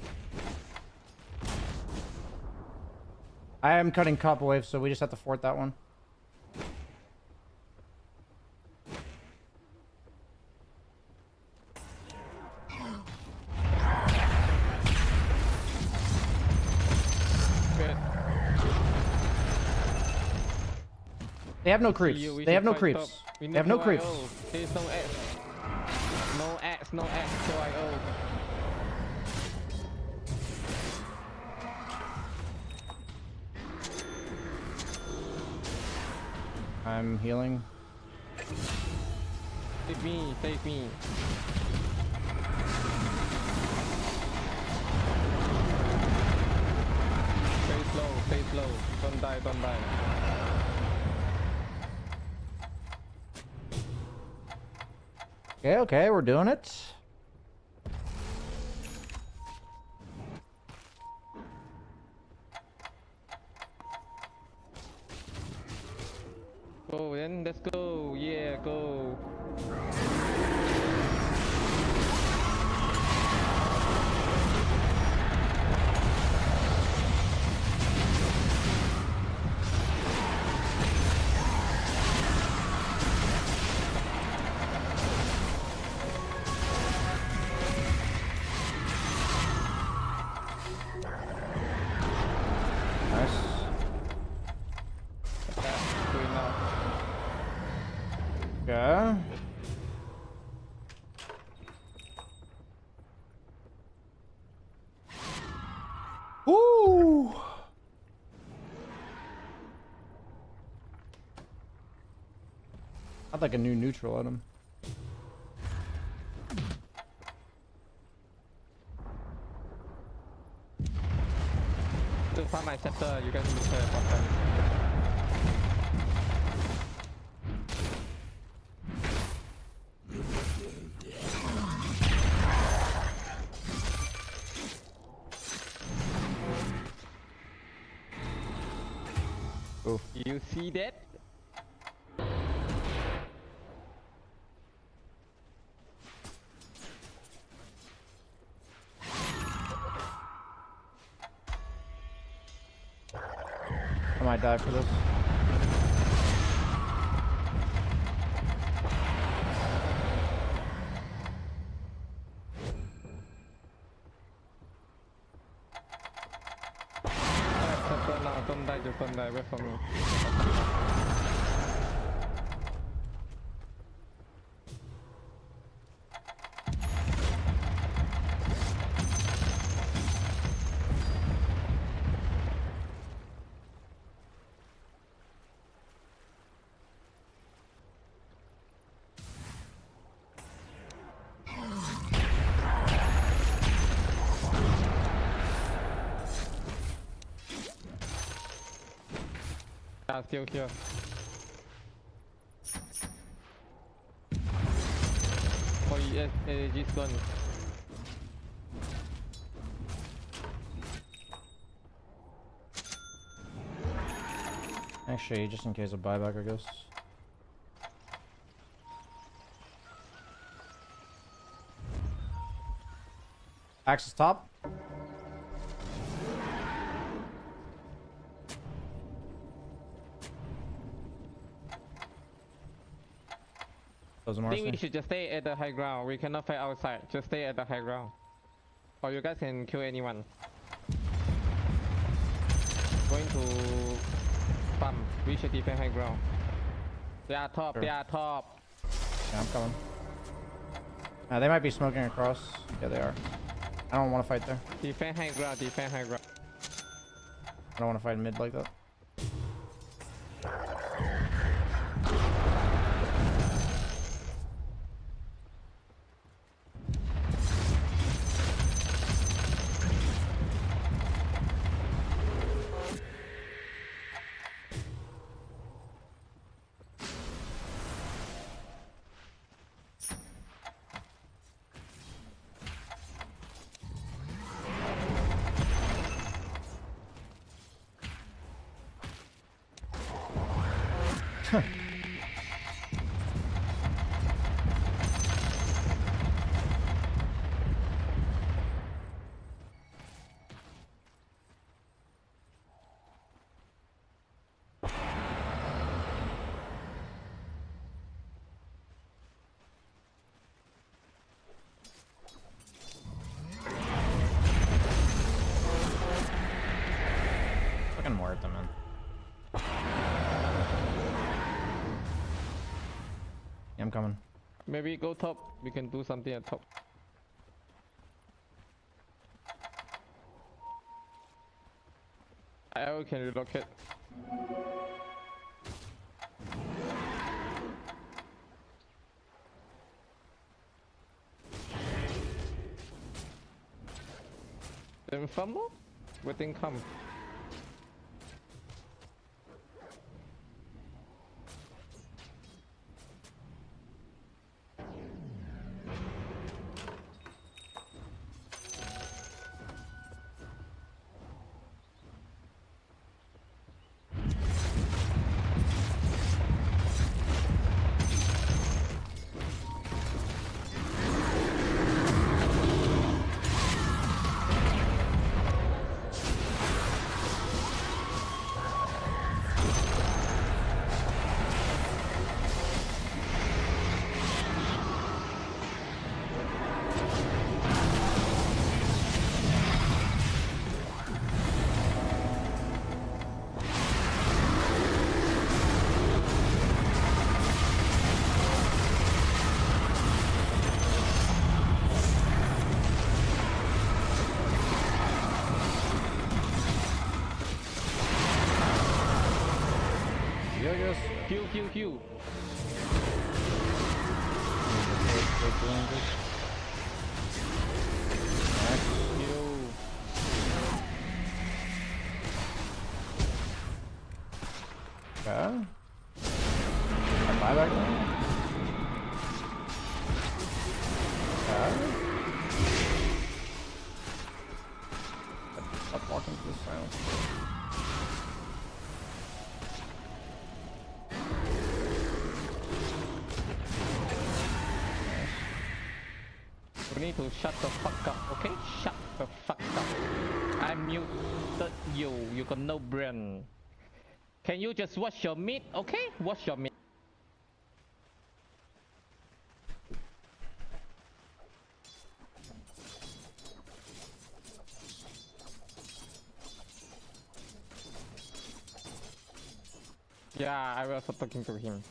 [SPEAKER 1] I am cutting cop wave, so we just have to fort that one.
[SPEAKER 5] Good.
[SPEAKER 1] They have no creeps.
[SPEAKER 5] We
[SPEAKER 1] They have
[SPEAKER 5] should
[SPEAKER 1] no
[SPEAKER 5] fight
[SPEAKER 1] creeps.
[SPEAKER 5] top. We
[SPEAKER 1] They have no creeps.
[SPEAKER 5] IO. There's no X. No X, no X, no IO.
[SPEAKER 1] I'm healing.
[SPEAKER 5] Save me, save me. Stay slow. Don't die, don't die.
[SPEAKER 1] Okay, we're doing it.
[SPEAKER 5] Go then, let's go. Yeah, go.
[SPEAKER 1] Okay. Woo! I'd like a new neutral item.
[SPEAKER 5] To find my scepter, you guys will play a bottom.
[SPEAKER 1] Oof.
[SPEAKER 5] You see that?
[SPEAKER 1] I might die for this.
[SPEAKER 5] Scepter now, don't die, just don't die, wait for me. Yeah, still here. Oh yes, energy stone.
[SPEAKER 1] Actually, just in case of buyback, I guess. Axis top. Doesn't
[SPEAKER 5] I
[SPEAKER 1] work.
[SPEAKER 5] think we should just stay at the high ground. We cannot fight outside. Just stay at the high ground. Or you guys can kill anyone. Going to farm. We should defend high ground. They are top.
[SPEAKER 1] Sure.
[SPEAKER 5] They are top.
[SPEAKER 1] Yeah, I'm coming. They might be smoking across. Yeah, they are. I don't want to fight there.
[SPEAKER 5] Defend high ground. Defend high ground.
[SPEAKER 1] I don't want to fight mid like that. Fucking worth them, man. Yeah, I'm coming.
[SPEAKER 5] Maybe go top. We can do something at top. I can relocate. Then fumble? Waiting come.
[SPEAKER 1] I guess.
[SPEAKER 5] Q, Q, Q. Q.
[SPEAKER 1] Okay. I buy back now? Okay. Stop walking through the silence.
[SPEAKER 5] You need to shut the fuck up, okay? Shut the fuck up. I muted you. You got no brain. Can you just wash your meat, okay? Wash your meat. Yeah, I was talking to him.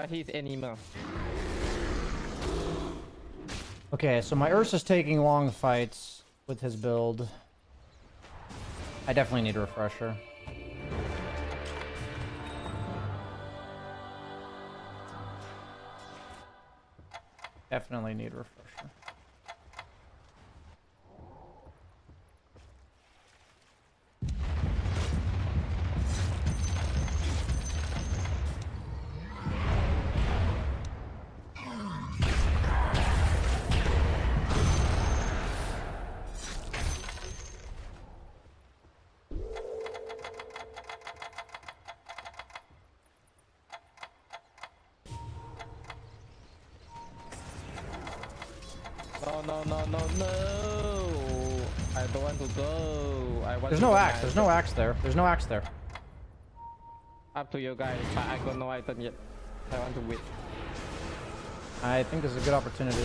[SPEAKER 5] He's animal.
[SPEAKER 1] Okay, so my Ursa's taking long fights with his build. I definitely need a refresher. Definitely need a refresher.
[SPEAKER 5] No. I don't want to go. I want
[SPEAKER 1] There's
[SPEAKER 5] to
[SPEAKER 1] no
[SPEAKER 5] go
[SPEAKER 1] axe.
[SPEAKER 5] now.
[SPEAKER 1] There's no axe there. There's no axe there.
[SPEAKER 5] Up to you guys, but I got no item yet. I want to wait.
[SPEAKER 1] I think this is a good opportunity.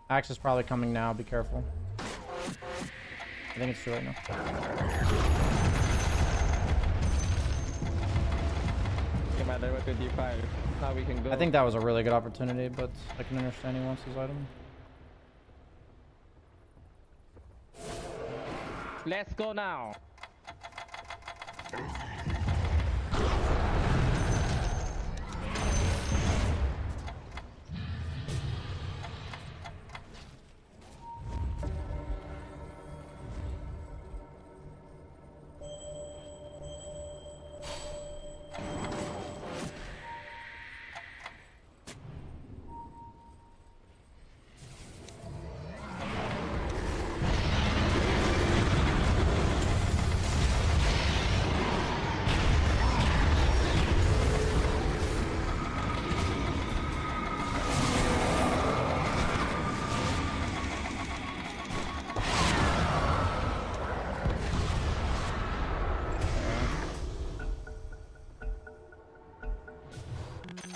[SPEAKER 1] Axe is probably coming now. Be careful. I think it's too late now.
[SPEAKER 5] I'm at level 25. Now we can go.
[SPEAKER 1] I think that was a really good opportunity, but I can understand he wants his item.
[SPEAKER 5] Let's go now.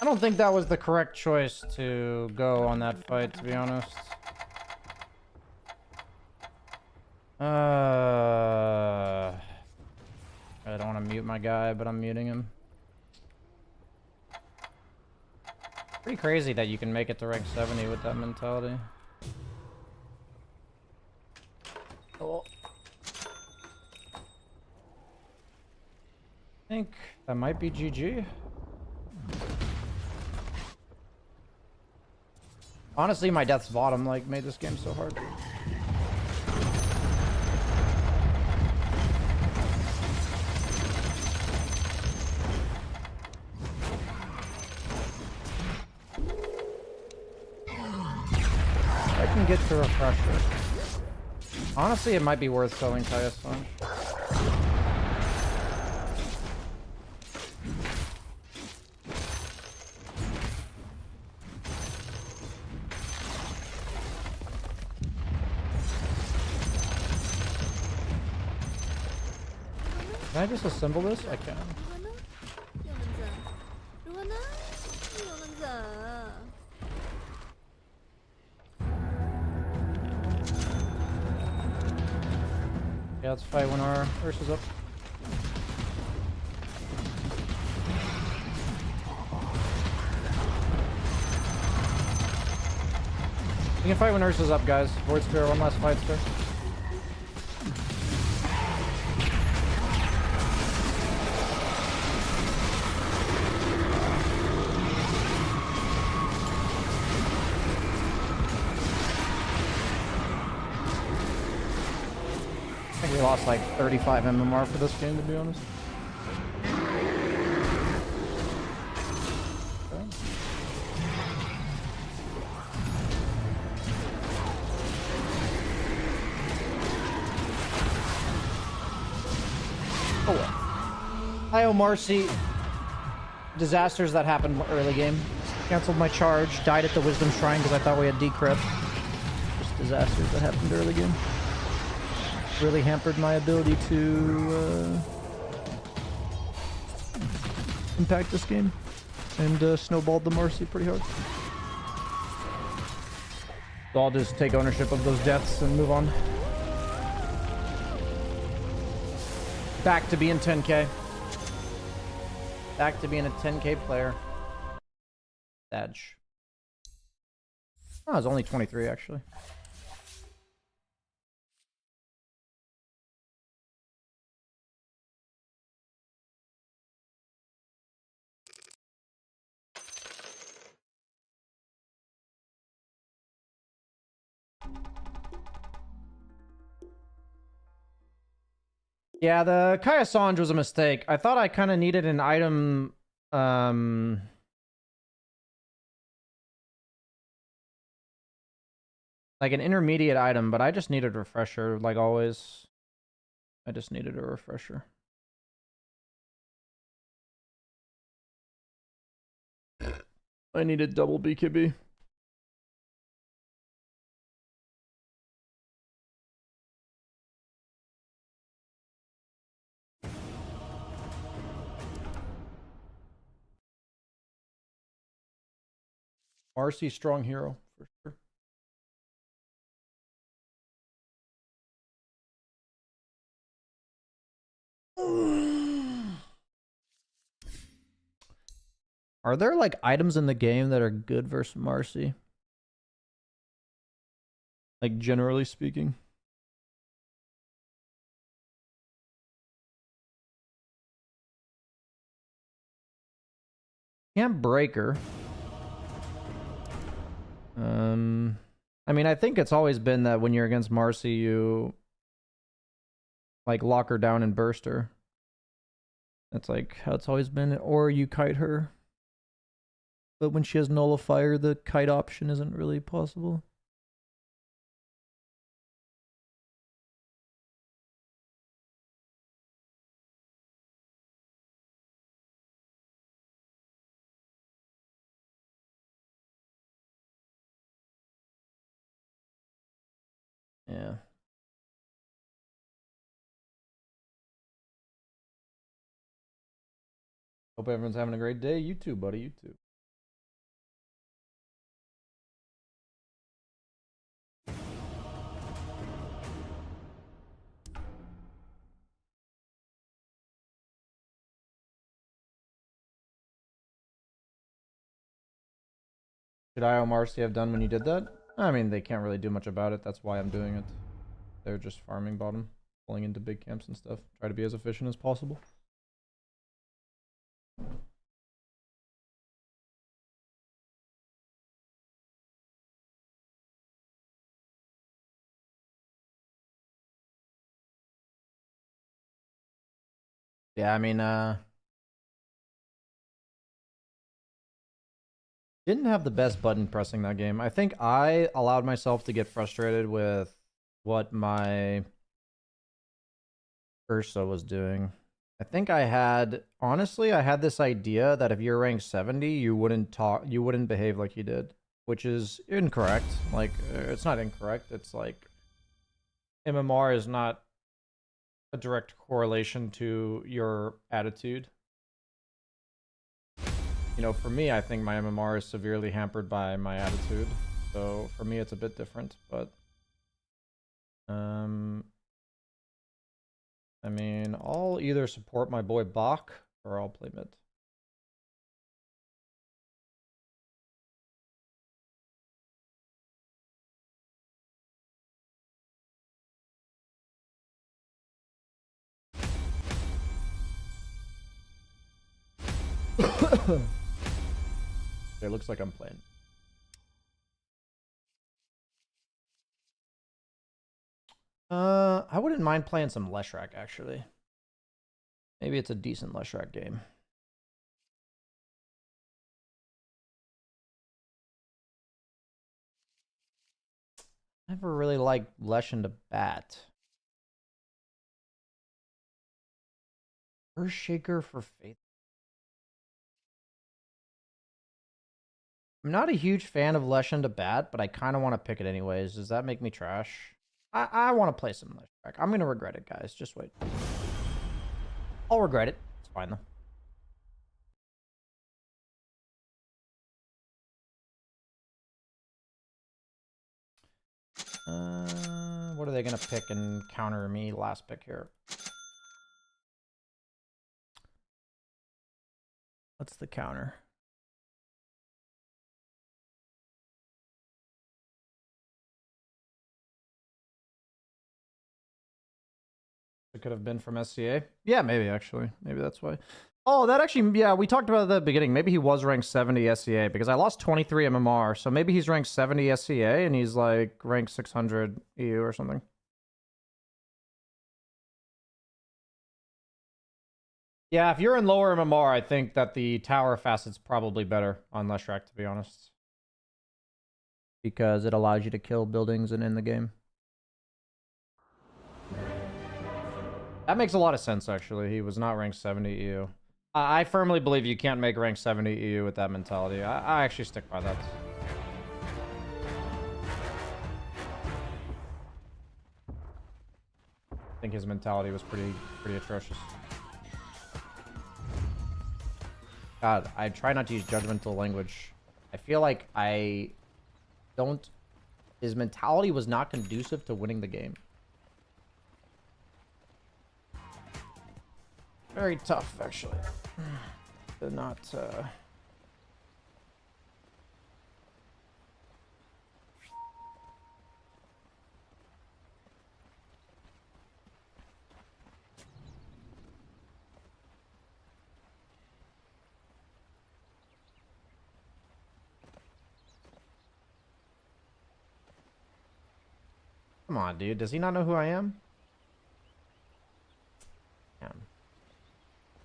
[SPEAKER 1] I don't think that was the correct choice to go on that fight, to be honest. I don't want to mute my guy, but I'm muting him. Pretty crazy that you can make it to rank 70 with that mentality. Oh. I think that might be GG. Honestly, my death's bottom like made this game so hard. I can get to refresher. Honestly, it might be worth selling Kaya Sponge. Can I just assemble this? I can. Yeah, let's fight when our Ursa's up. We can fight when Ursa's up, guys. Void Spear, one last fight, Spear. We lost like 35 MMR for this game, to be honest. Oh well. Hi, Marcy. Disasters that happened early game. Cancelled my charge. Died at the Wisdom Shrine because I thought we had decrypt. Just disasters that happened early game. Really hampered my ability to impact this game. And snowballed the Marcy pretty hard. So I'll just take ownership of those deaths and move on. Back to being 10k. Back to being a 10k player. Edge. Oh, it's only 23 actually. Yeah, the Kaya Sanj was a mistake. I thought I kind of needed an item, like an intermediate item, but I just needed a refresher, like always. I just needed a refresher. I needed double BKB. RC strong hero for sure. Are there like items in the game that are good versus Marcy? Like generally speaking. Can't break her. I mean, I think it's always been that when you're against Marcy, you like lock her down and burst her. That's like how it's always been. Or you kite her. But when she has nullifier, the kite option isn't really possible. Yeah. Hope everyone's having a great day. You too, buddy. You too. Should I or Marcy have done when you did that? I mean, they can't really do much about it. That's why I'm doing it. They're just farming bottom, pulling into big camps and stuff. Try to be as efficient as possible. Yeah, I mean, didn't have the best button pressing that game. I think I allowed myself to get frustrated with what my Ursa was doing. I think I had, honestly, I had this idea that if you're ranked 70, you wouldn't behave like you did, which is incorrect. Like, it's not incorrect. It's like MMR is not a direct correlation to your attitude. You know, for me, I think my MMR is severely hampered by my attitude. So for me, it's a bit different, but I mean, I'll either support my boy Bach or I'll play mid. It looks like I'm playing. I wouldn't mind playing some Leshrac, actually. Maybe it's a decent Leshrac game. Never really liked Leshen to bat. Earthshaker for Faith. I'm not a huge fan of Leshen to bat, but I kind of want to pick it anyways. Does that make me trash? I want to play some Leshrac. I'm going to regret it, guys. Just wait. I'll regret it. It's fine, though. What are they going to pick and counter me last pick here? What's the counter? It could have been from SCA. Yeah, maybe actually. Maybe that's why. Oh, that actually, yeah, we talked about that at the beginning. Maybe he was ranked 70 SCA because I lost 23 MMR. So maybe he's ranked 70 SCA and he's like ranked 600 EU or something. Yeah, if you're in lower MMR, I think that the tower facet's probably better on Leshrac, to be honest. Because it allows you to kill buildings and end the game. That makes a lot of sense, actually. He was not ranked 70 EU. I firmly believe you can't make rank 70 EU with that mentality. I actually stick by that. I think his mentality was pretty atrocious. God, I try not to use judgmental language. I feel like I don't... His mentality was not conducive to winning the game. Very tough, actually. They're not, Come on, dude. Does he not know who I am? Yeah.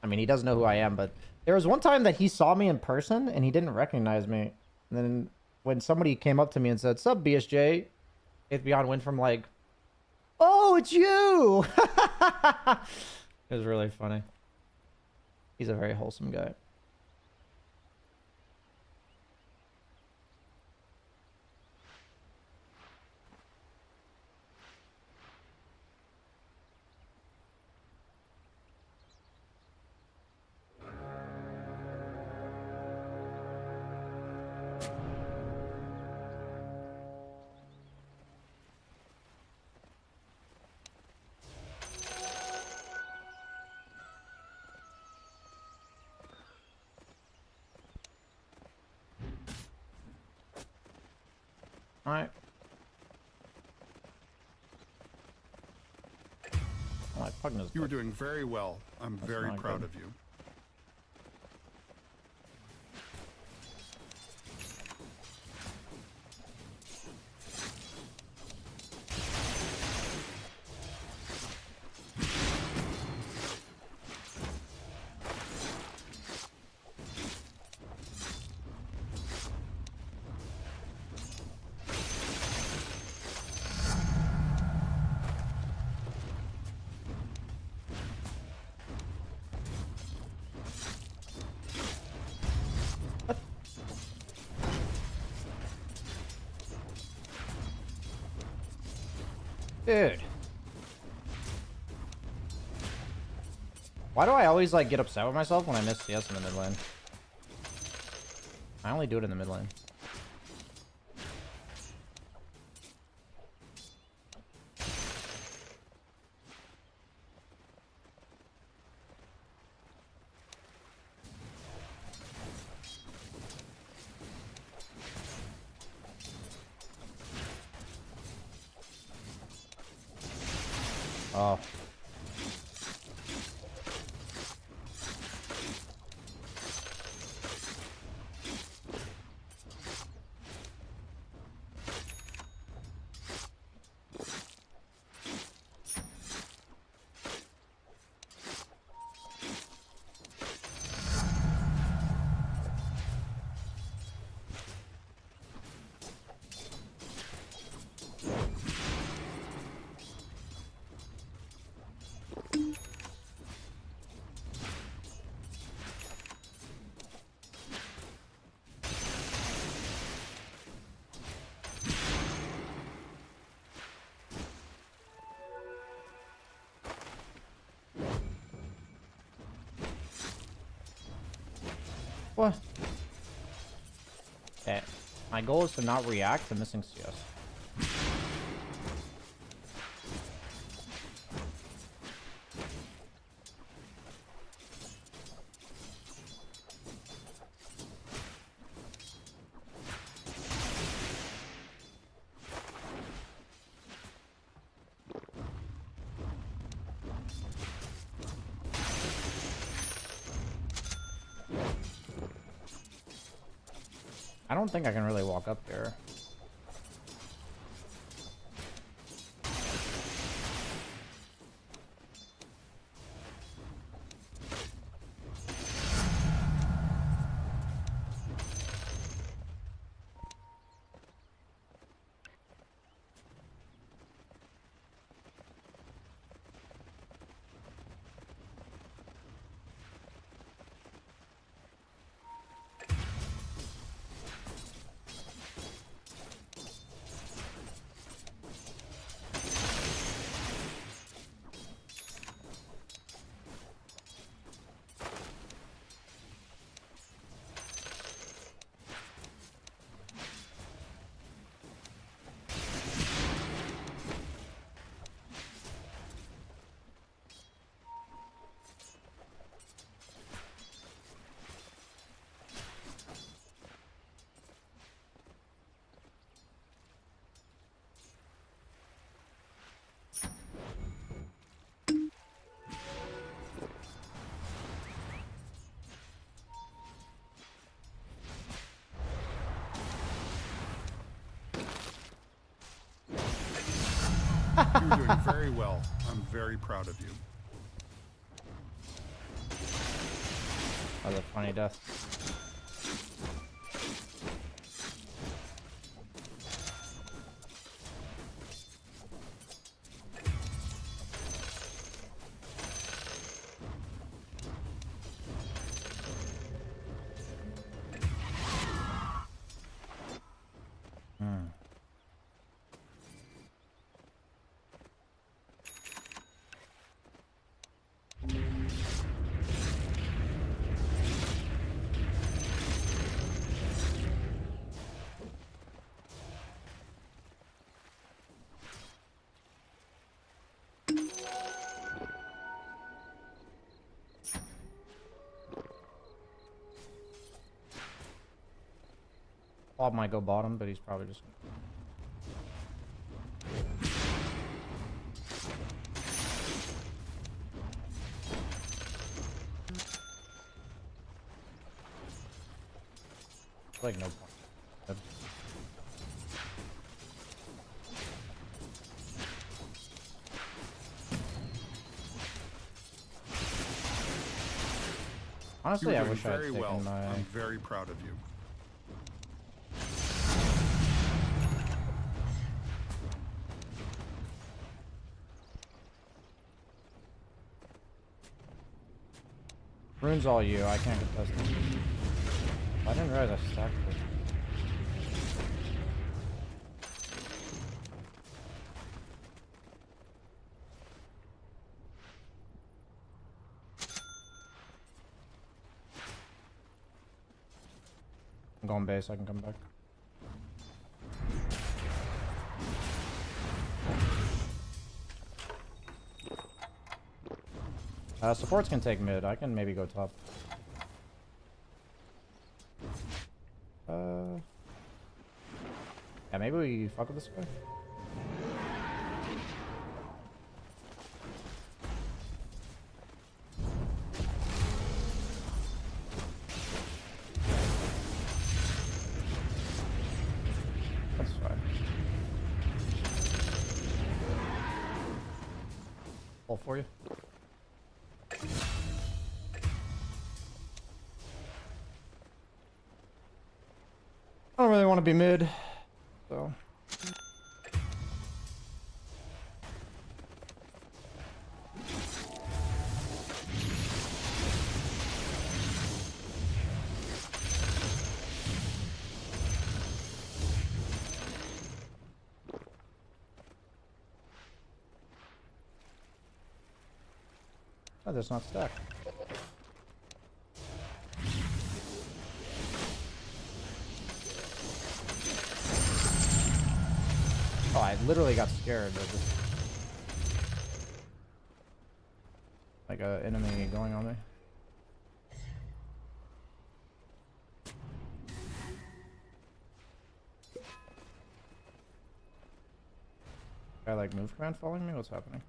[SPEAKER 1] I mean, he does know who I am, but there was one time that he saw me in person and he didn't recognize me. And then when somebody came up to me and said, "Sup, BSJ?" Faith Beyond went from like, "Oh, it's you!" It was really funny. He's a very wholesome guy. Alright. Oh,
[SPEAKER 3] You were doing very well. I'm very proud of you.
[SPEAKER 1] Dude. Why do I always like get upset with myself when I miss CS in the mid lane? I only do it in the mid lane. Oh. What? Okay. My goal is to not react to missing CS. I don't think I can really walk up there.
[SPEAKER 3] You're doing very well. I'm very proud of you.
[SPEAKER 1] That was a funny death. Bob might go bottom, but he's probably just... like no point. Honestly,
[SPEAKER 3] You're
[SPEAKER 1] I
[SPEAKER 3] doing
[SPEAKER 1] wish I had
[SPEAKER 3] very
[SPEAKER 1] taken
[SPEAKER 3] well.
[SPEAKER 1] my...
[SPEAKER 3] I'm very proud of you.
[SPEAKER 1] Rune's all you, I can't contest it. I didn't realize I stacked it. I'm going base, I can come back. Supports can take mid. I can maybe go top. Yeah, maybe we fuck with this guy. That's fine. All for you. I don't really want to be mid, so. Oh, that's not stacked. Oh, I literally got scared. I just... Like a enemy going on me. Guy like move command following me? What's happening?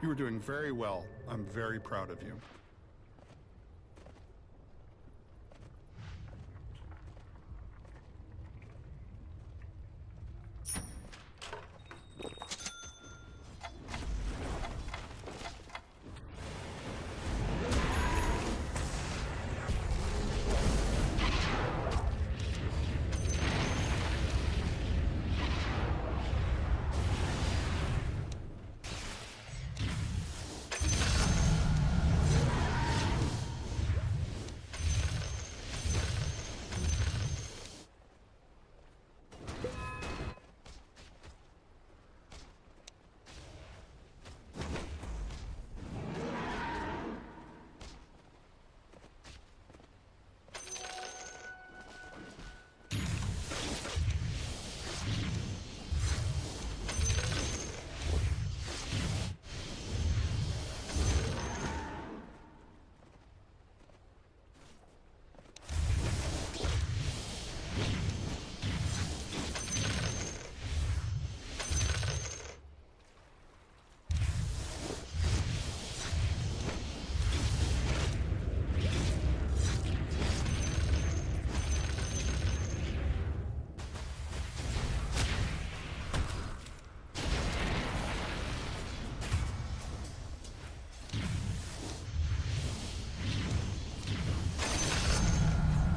[SPEAKER 3] You were doing very well. I'm very proud of you.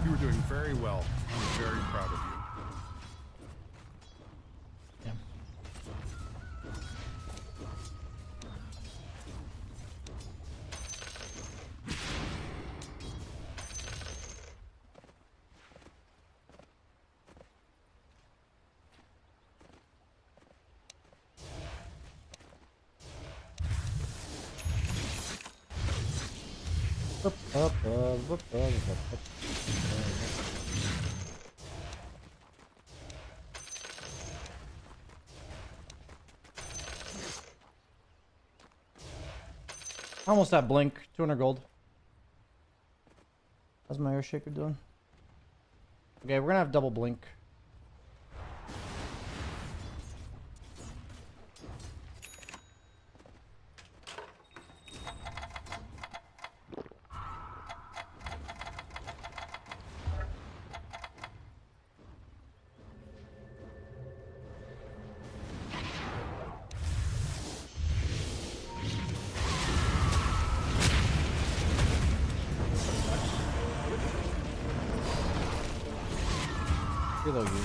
[SPEAKER 3] You were doing very well. I'm very proud of you.
[SPEAKER 1] Yeah. Almost at blink. 200 gold. How's my air shaker doing? Okay, we're gonna have double blink. Reload you.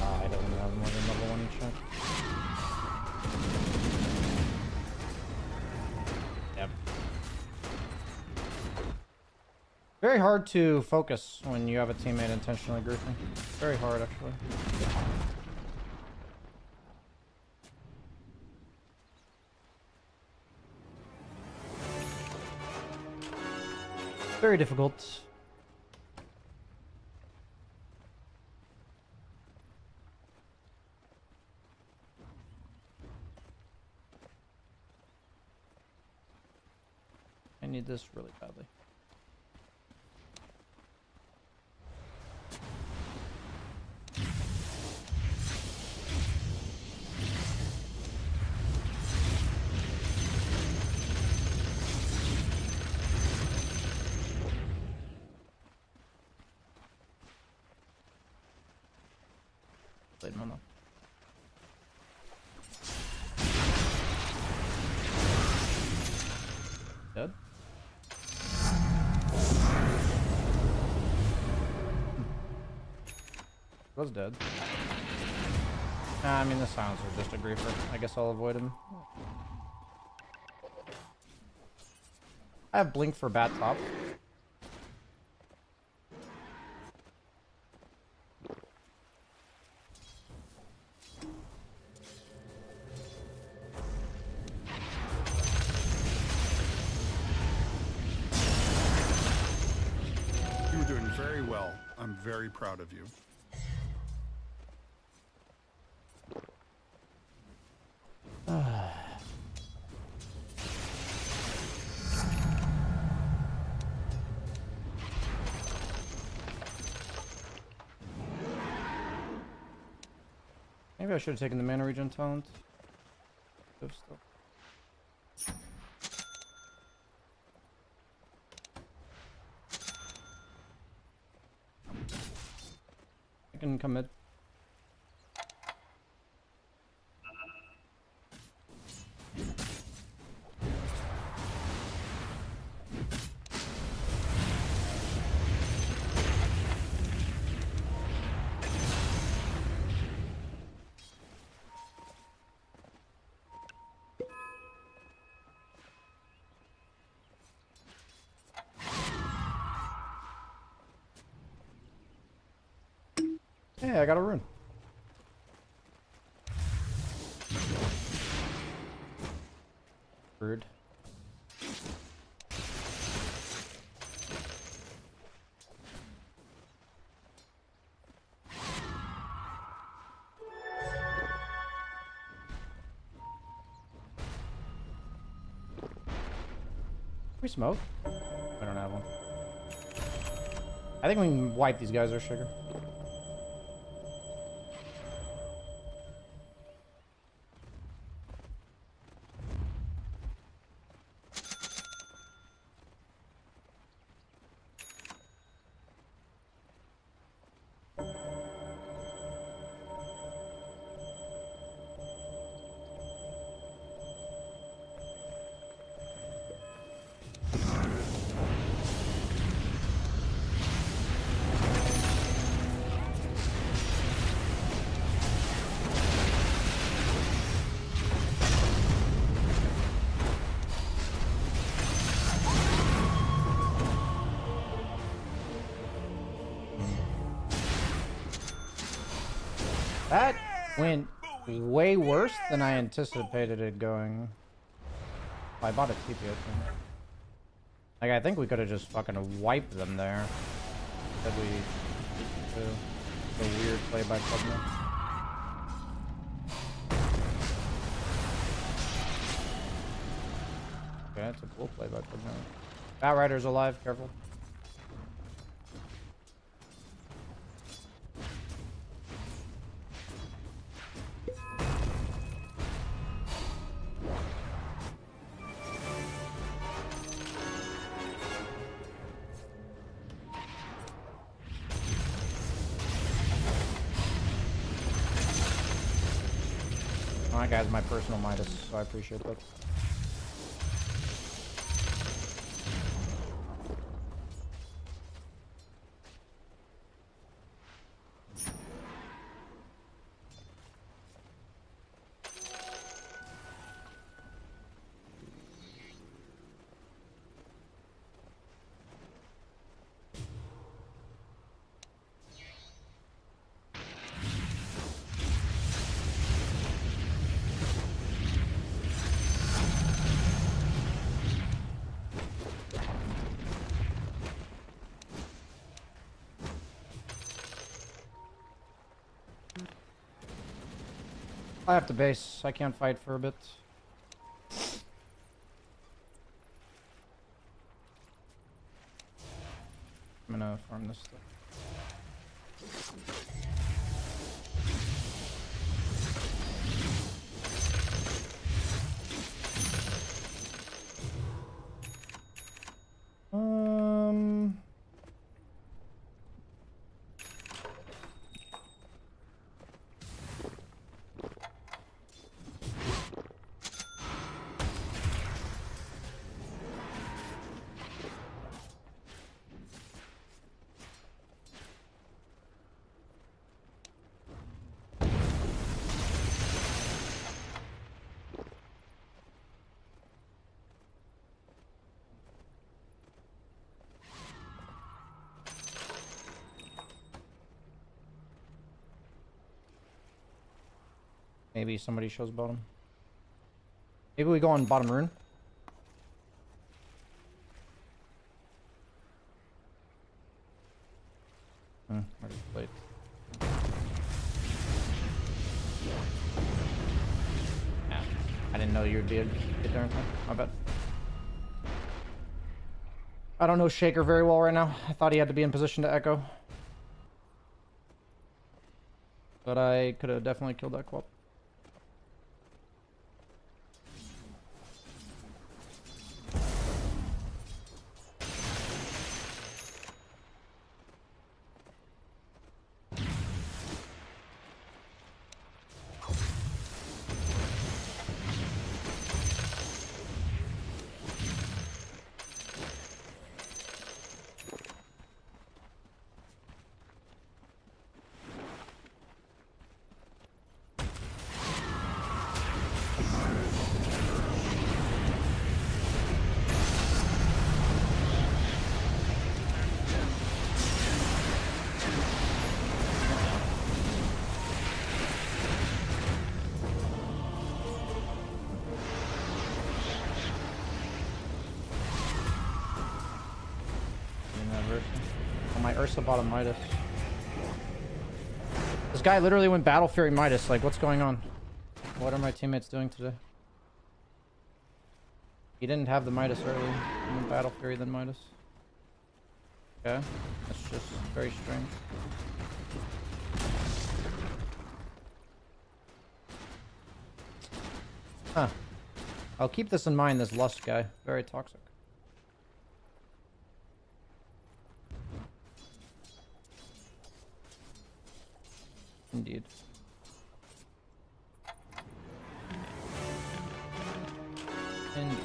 [SPEAKER 1] I don't have more than level 1 check. Yep. Very hard to focus when you have a teammate intentionally grouping. Very hard, actually. Very difficult. I need this really badly. Played Momo. Dead? Was dead. Nah, I mean, the silencer is just a griefer. I guess I'll avoid him. I have blink for bat top.
[SPEAKER 3] You were doing very well. I'm very proud of you.
[SPEAKER 1] Maybe I should have taken the mana regen talent. I can come mid. Hey, I got a rune. Rude. We smoke? I don't have one. I think we can wipe these guys, or sugar. That went way worse than I anticipated it going. Oh, I bought a TP, I think. Like, I think we could have just fucking wiped them there. Said we do the weird play by Clubman. Okay, that's a cool play by Clubman. Outrider's alive, careful. That guy's my personal Midas, so I appreciate that. I have to base. I can't fight for a bit. I'm gonna farm this stuff. Maybe somebody shows bottom. Maybe we go on bottom rune. Where's the plate? Yeah, I didn't know you'd be a good darn thing. My bad. I don't know Shaker very well right now. I thought he had to be in position to echo. But I could have definitely killed that co-op. Oh, my Ursa bought a Midas. This guy literally went Battle Fury Midas. Like, what's going on? What are my teammates doing today? He didn't have the Midas early. He went Battle Fury then Midas. Okay. That's just very strange. Huh. I'll keep this in mind, this Lust guy. Very toxic. Indeed. Indeed.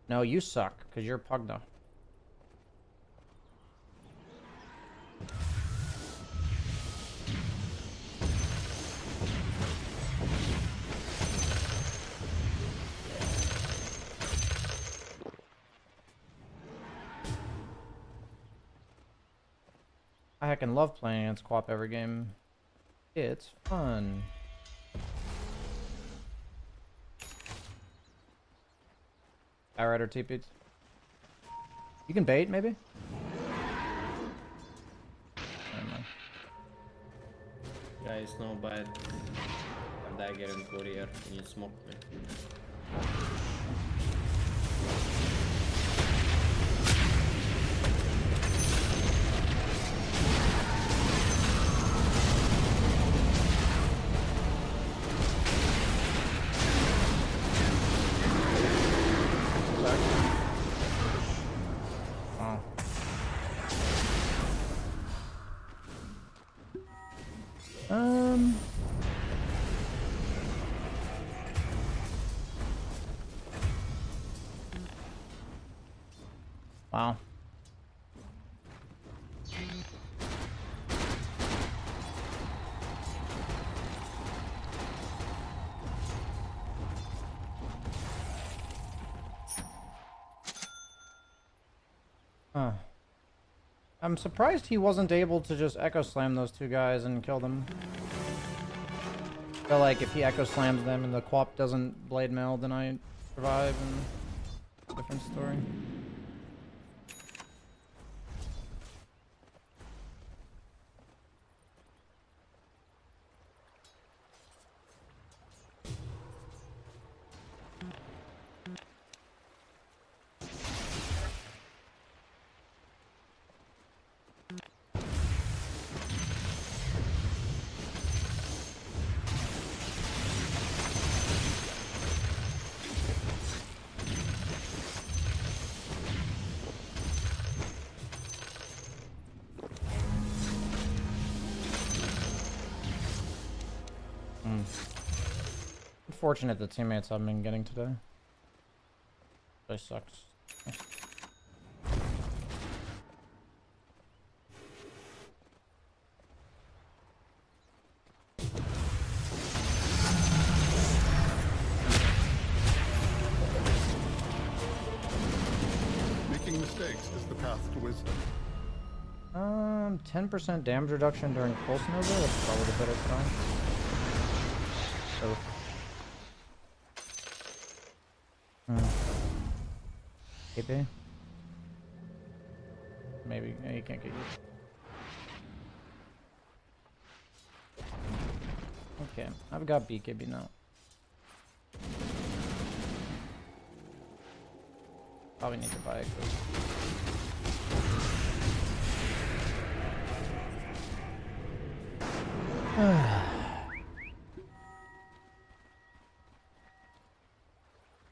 [SPEAKER 1] No, you suck, because you're Pugna. I heckin' love playing against co-op every game. It's fun. Outrider TP'd. You can bait, maybe?
[SPEAKER 6] Yeah, it's no bad. A dagger and courier, and you smoke me.
[SPEAKER 1] Wow. Huh. I'm surprised he wasn't able to just echo slam those two guys and kill them. I feel like if he echo slams them and the co-op doesn't blade mail, then I survive and it's a different story. Unfortunate the teammates I've been getting today. Really sucks.
[SPEAKER 3] Making mistakes is the path to wisdom.
[SPEAKER 1] 10% damage reduction during Pulse Nova. That's probably the better time. So. KP? Maybe. Yeah, you can't get used. Okay, I've got BKB now. Probably need to buy it.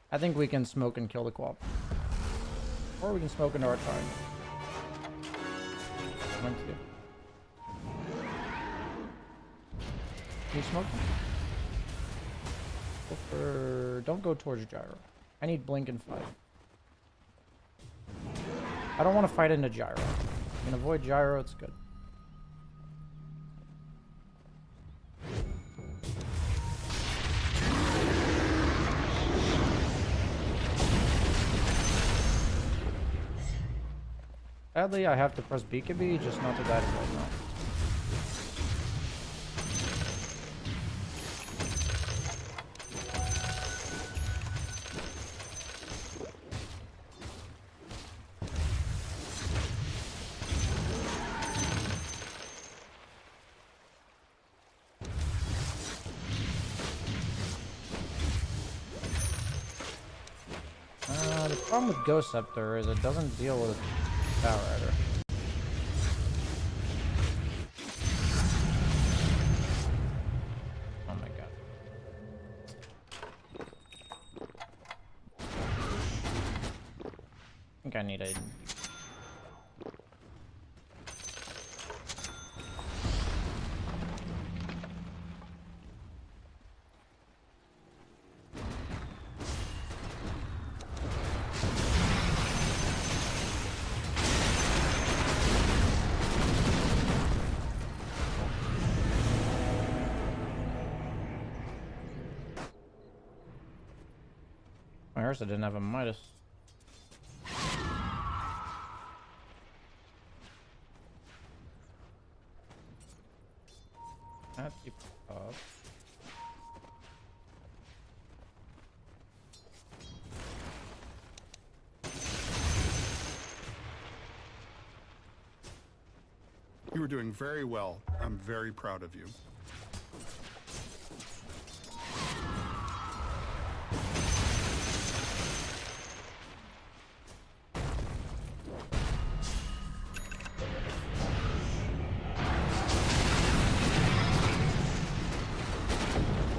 [SPEAKER 1] I think we can smoke and kill the co-op. Or we can smoke into our time. One, two. Can you smoke? Go for... Don't go towards gyro. I need blink and fight. I don't want to fight into gyro. You can avoid gyro, it's good. Sadly, I have to press BKB just not to die to right now. The problem with Ghost Scepter is it doesn't deal with Power Rider. Oh my god. I think I need a... My Ursa didn't have a Midas. That keep up.
[SPEAKER 3] You were doing very well. I'm very proud of you.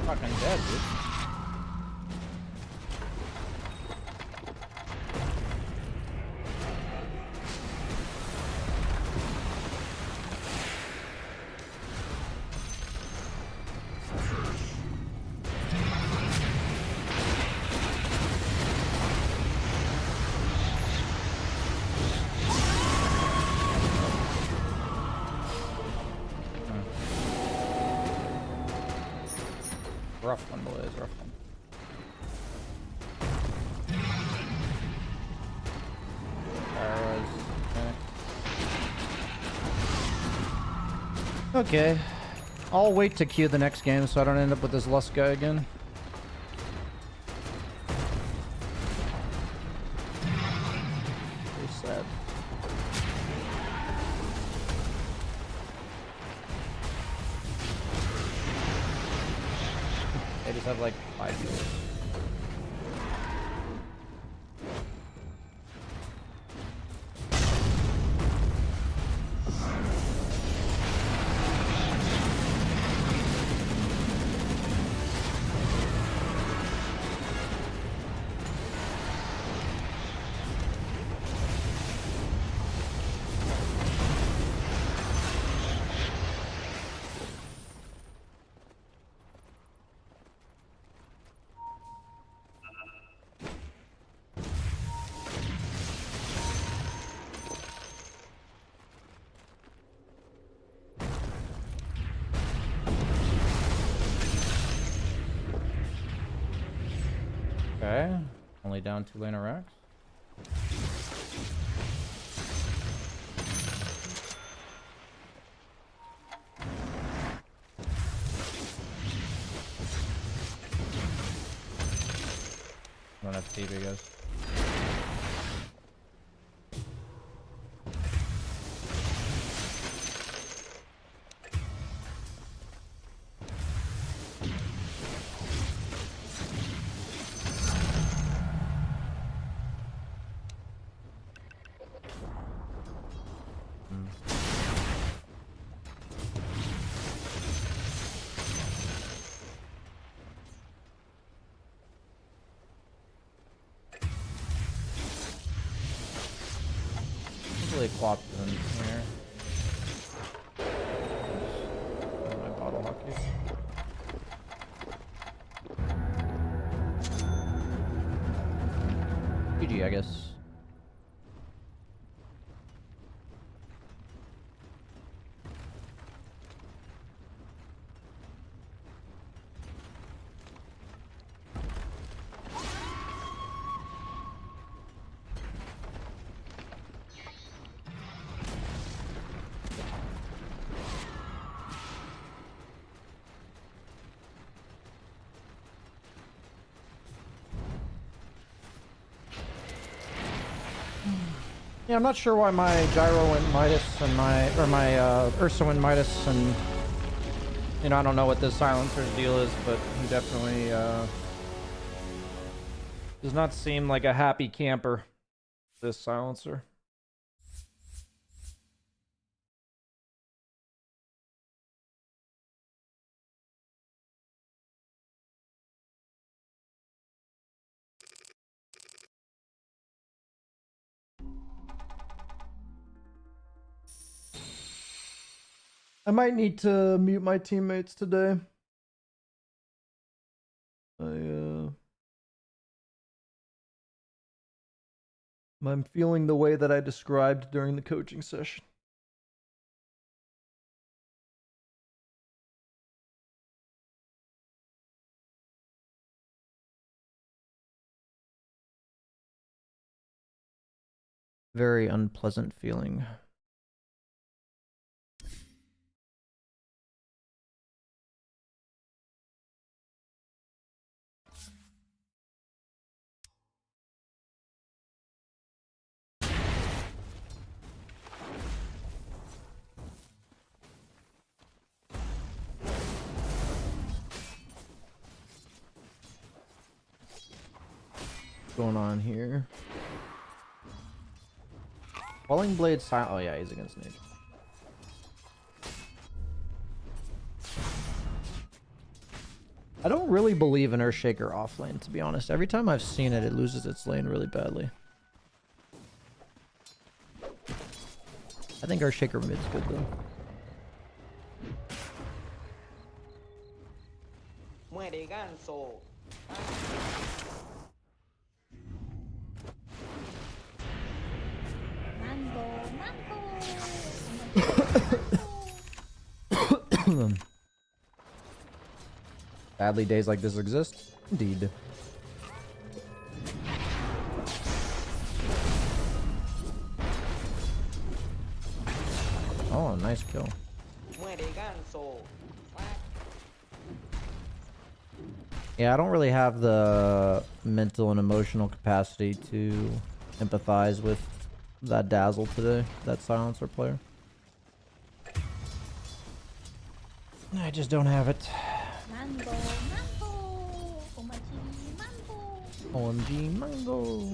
[SPEAKER 1] Fucking dead, dude. Rough one, boys, rough one. Okay. I'll wait to queue the next game so I don't end up with this Lust guy again. Pretty sad. They just have like 5 years. Okay, only down 2 laner racks. don't have TV, guys. Really plopped in here. My bottle hockey. GG, I guess. Yeah, I'm not sure why my Gyro went Midas and my Ursa went Midas, and you know, I don't know what this silencer's deal is, but he definitely does not seem like a happy camper, this silencer. I might need to mute my teammates today. I'm feeling the way that I described during the coaching session. Very unpleasant feeling. Going on here? Falling Blade silent. Oh yeah, he's against nature. I don't really believe in Earthshaker off lane, to be honest. Every time I've seen it, it loses its lane really badly. I think Earthshaker mid's good though. Sadly, days like this exist. Indeed. Oh, nice kill. Yeah, I don't really have the mental and emotional capacity to empathize with that Dazzle today, that silencer player. I just don't have it.
[SPEAKER 7] Mango, mango,
[SPEAKER 1] OMG mango.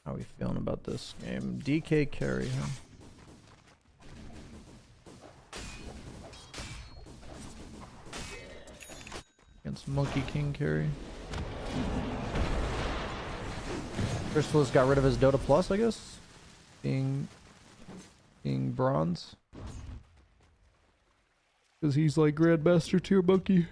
[SPEAKER 1] How are we feeling about this game? DK carry, huh? Against Monkey King carry. Crystalist got rid of his Dota Plus, I guess? Being bronze. Because he's like Grandmaster tier monkey.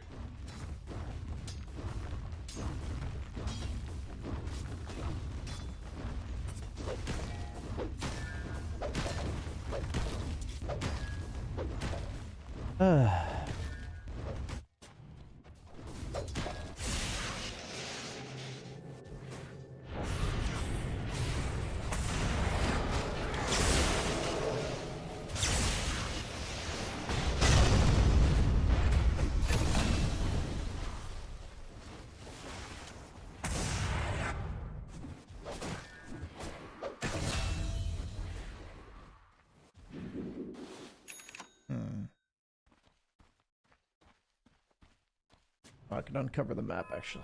[SPEAKER 1] I can uncover the map actually.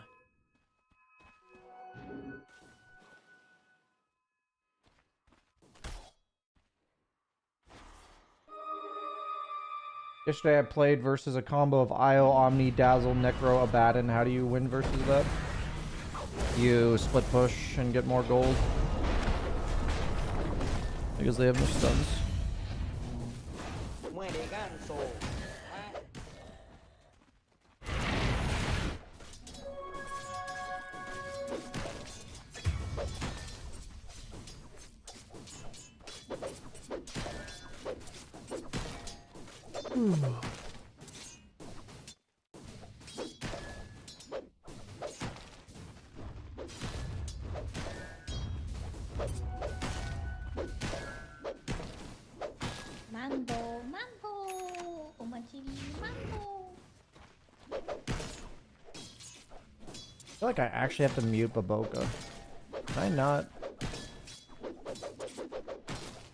[SPEAKER 1] Yesterday I played versus a combo of Io, Omni, Dazzle, Necro, Abaddon. How do you win versus that? You split push and get more gold. Because they have no stuns.
[SPEAKER 7] Mambo, mambo, umachiri, mambo.
[SPEAKER 1] I feel like I actually have to mute Baboka. Can I not?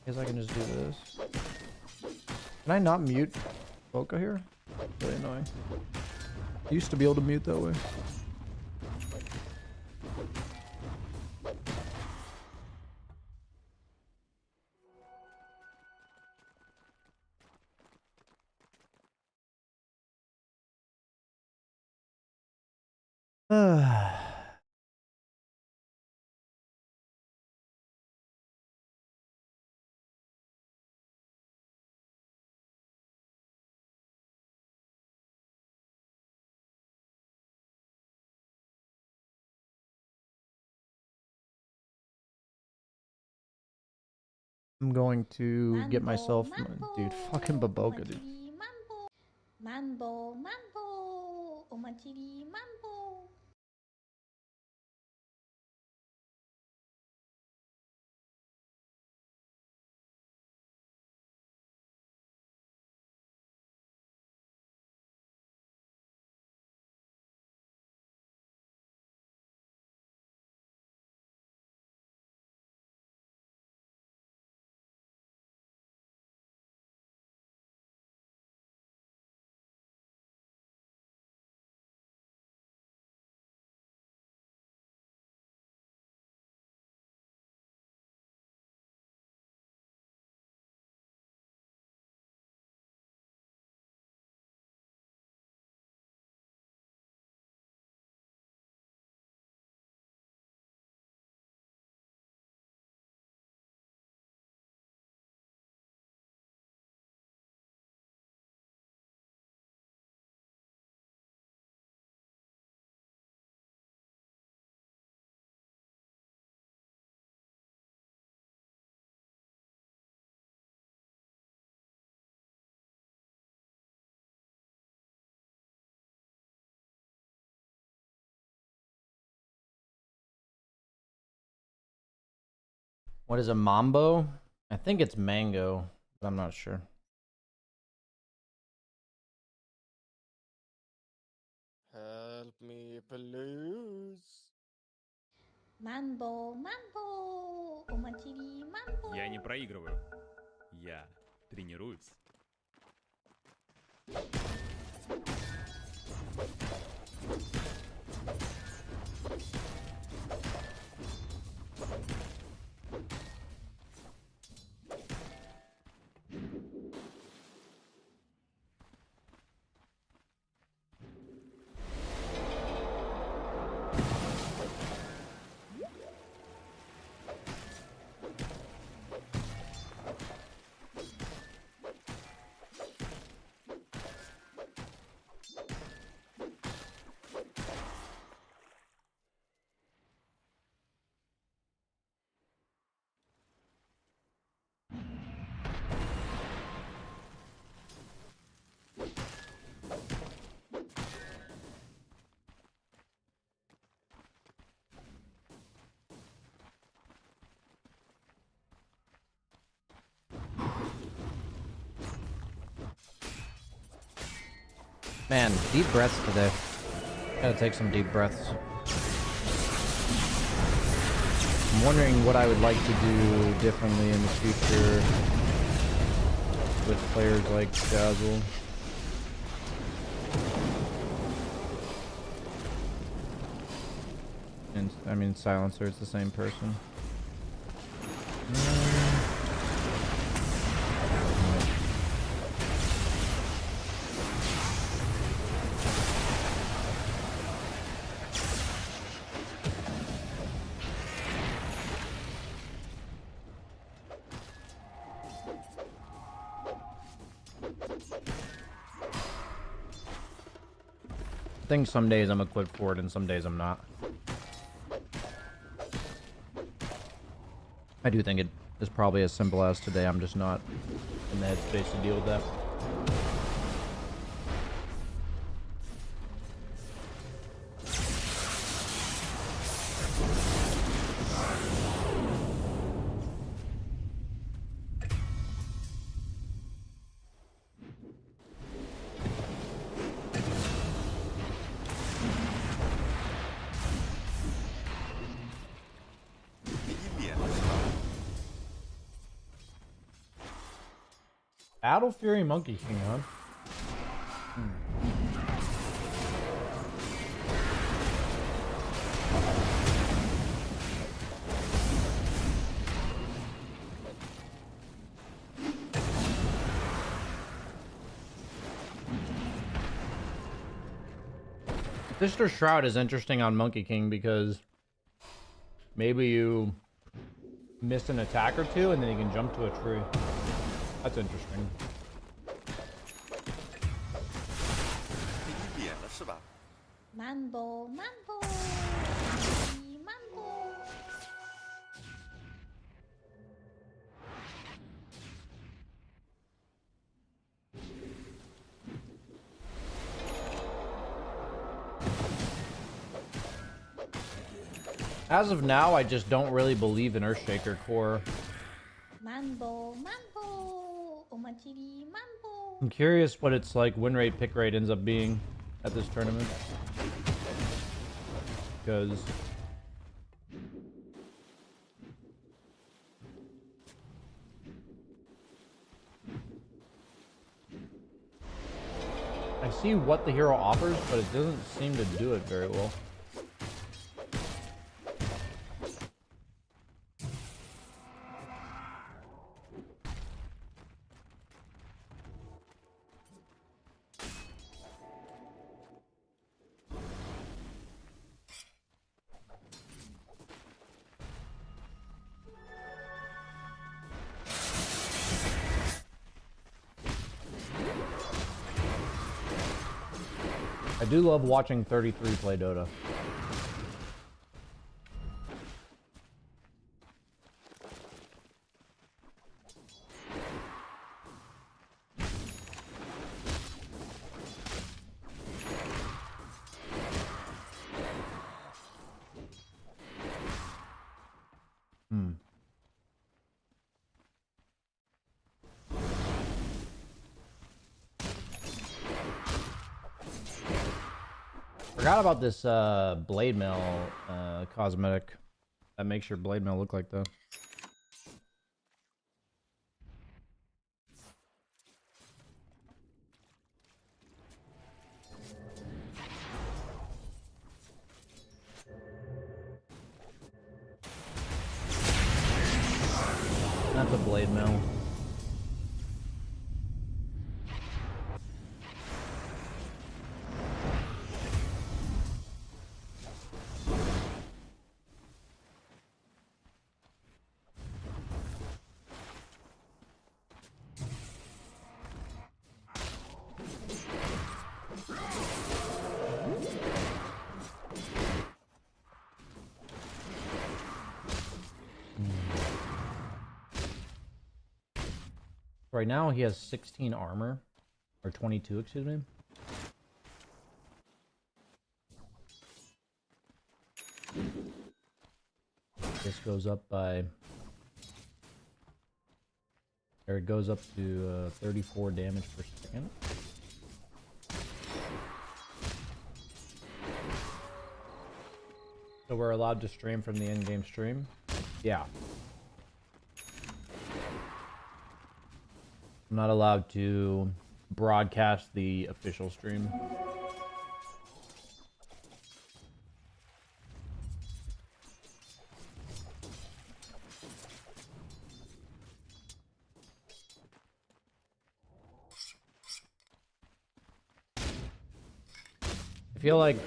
[SPEAKER 1] Guess I can just do this. Can I not mute Baboka here? Really annoying. Used to be able to mute that way. I'm going to get myself, dude. Fucking Baboka, dude.
[SPEAKER 7] Mambo, mambo, mambo, umachiri, mambo.
[SPEAKER 1] What is a mambo? I think it's mango, but I'm not sure.
[SPEAKER 8] Help me, please.
[SPEAKER 7] Mambo, mambo, умочили mambo.
[SPEAKER 9] Я не проигрываю. Я тренируюсь.
[SPEAKER 1] Man, deep breaths today. Gotta take some deep breaths. I'm wondering what I would like to do differently in the future with players like Dazzle. And I mean, Silencer, it's the same person. I think some days I'm equipped for it and some days I'm not. I do think it is probably as simple as today. I'm just not in the headspace to deal with that. Battle Fury Monkey King, huh? Sister Shroud is interesting on Monkey King because maybe you miss an attack or two and then you can jump to a tree. That's interesting.
[SPEAKER 7] Mambo, mambo, mambo.
[SPEAKER 1] As of now, I just don't really believe in Earthshaker core.
[SPEAKER 7] Mambo, mambo, omatiri, mambo.
[SPEAKER 1] I'm curious what its like win rate, pick rate ends up being at this tournament. Because I see what the hero offers, but it doesn't seem to do it very well. I do love watching 33 play Dota. Forgot about this blade mail cosmetic that makes your blade mail look like that. That's a blade mail. Right now he has 16 armor, or 22, excuse me. This goes up by, or it goes up to 34 damage per second. So we're allowed to stream from the in-game stream? Yeah. I'm not allowed to broadcast the official stream. I feel like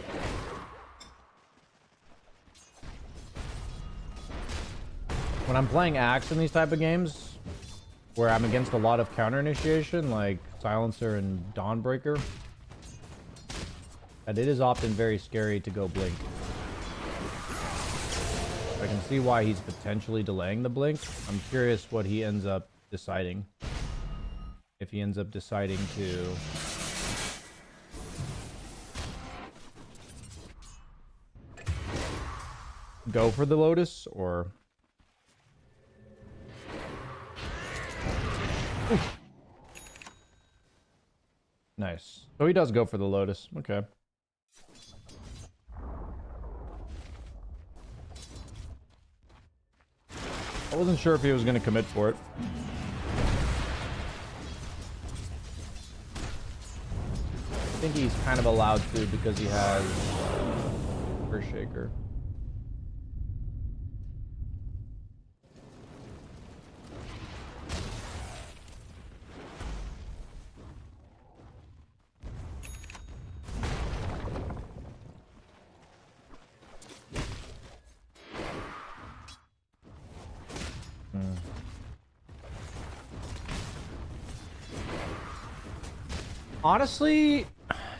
[SPEAKER 1] when I'm playing Axe in these type of games, where I'm against a lot of counter initiation, like Silencer and Dawnbreaker, that it is often very scary to go blink. I can see why he's potentially delaying the blink. I'm curious what he ends up deciding. If he ends up deciding to go for the Lotus, or oof. Nice. So he does go for the Lotus. Okay. I wasn't sure if he was going to commit for it. I think he's kind of allowed to because he has Earth Shaker. Honestly,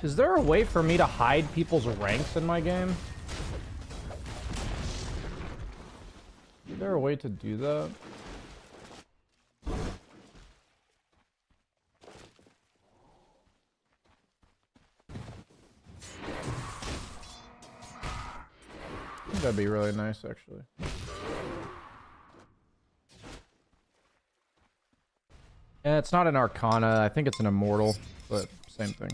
[SPEAKER 1] is there a way for me to hide people's ranks in my game? Is there a way to do that? I think that'd be really nice, actually. Yeah, it's not an Arcana. I think it's an Immortal, but same thing.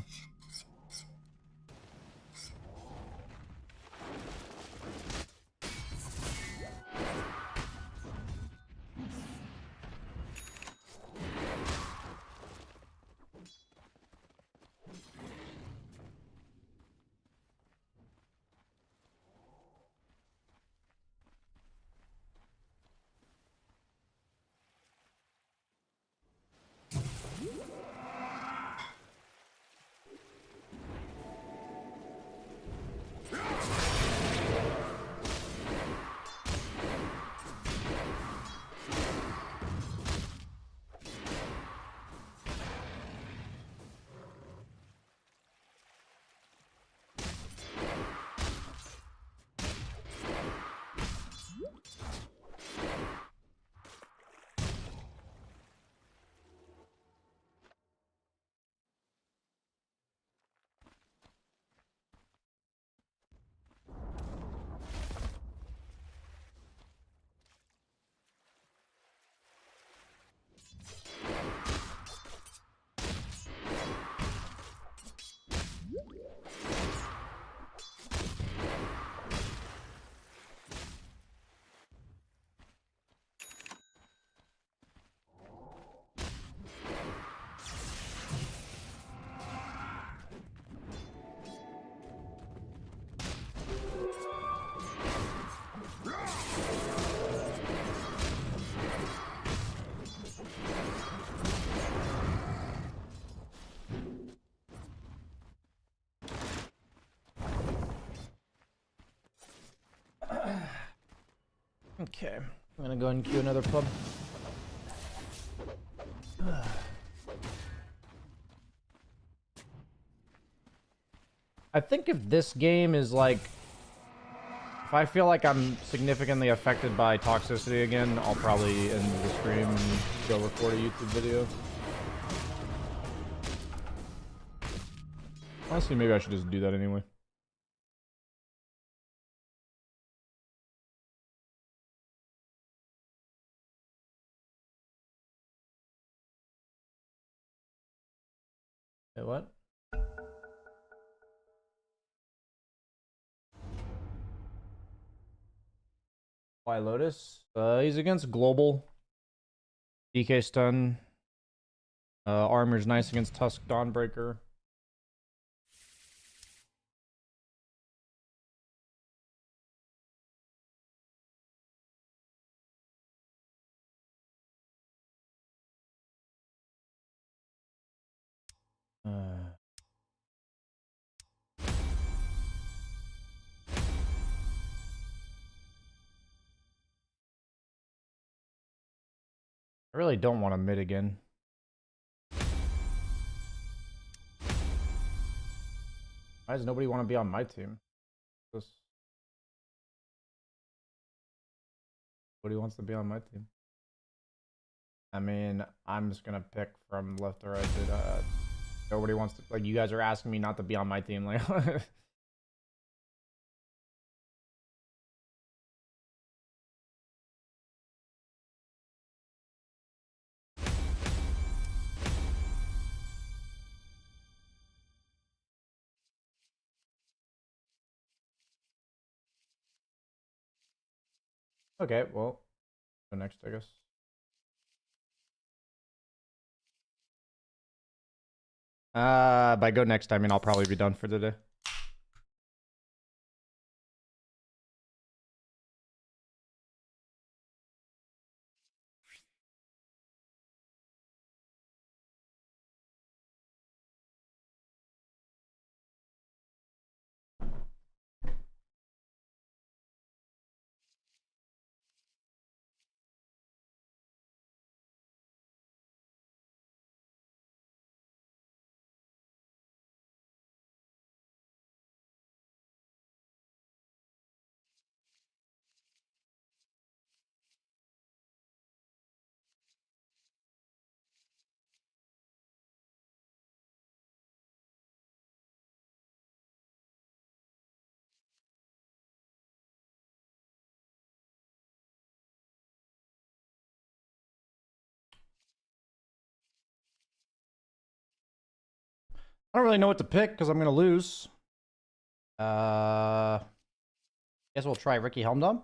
[SPEAKER 1] Okay, I'm gonna go ahead and queue another pub. I think if this game is like, if I feel like I'm significantly affected by toxicity again, I'll probably end the stream and go record a YouTube video. Honestly, maybe I should just do that anyway. Wait, what? Why Lotus? He's against Global. DK stun. Armor's nice against Tusk Dawnbreaker. I really don't want to mid again. Why does nobody want to be on my team? Nobody wants to be on my team. I mean, I'm just gonna pick from left to right. Dude. Nobody wants to. Like, you guys are asking me not to be on my team. Like, okay, well, go next, I guess. By go next, I mean I'll probably be done for the day. I don't really know what to pick because I'm gonna lose. Guess we'll try Ricky Helmdom.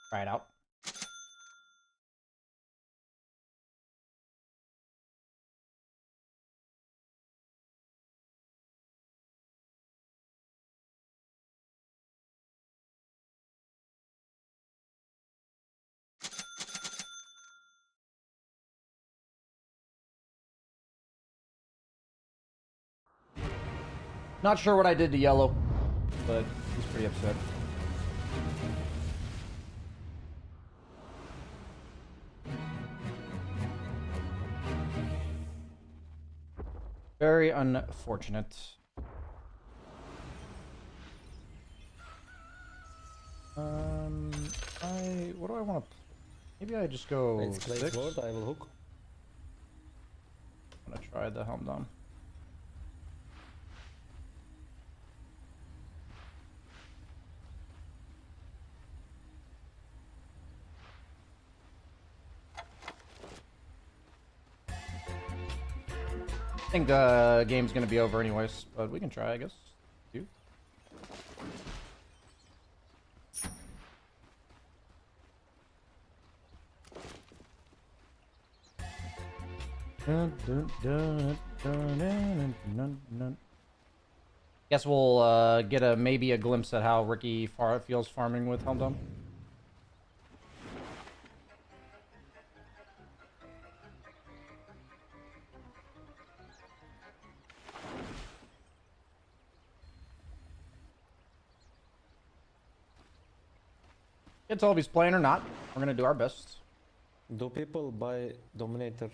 [SPEAKER 1] Try it out. Not sure what I did to Yellow, but he's pretty upset. Very unfortunate. What do I want to? Maybe I just go 6.
[SPEAKER 6] Word, I will hook.
[SPEAKER 1] I'm gonna try the Helmdom. I think the game's gonna be over anyways, but we can try, I guess. You? Guess we'll get maybe a glimpse at how Ricky feels farming with Helmdom. Can't tell if he's playing or not. We're gonna do our best.
[SPEAKER 6] Do people buy Dominator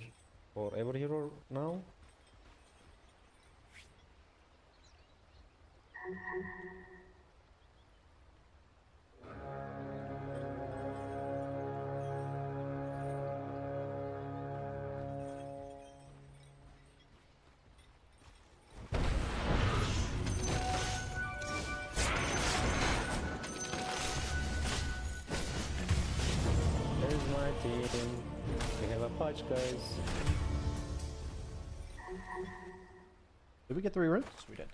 [SPEAKER 6] for every hero now? There's my team. We have a patch, guys.
[SPEAKER 1] Did we get 3 runes? We did.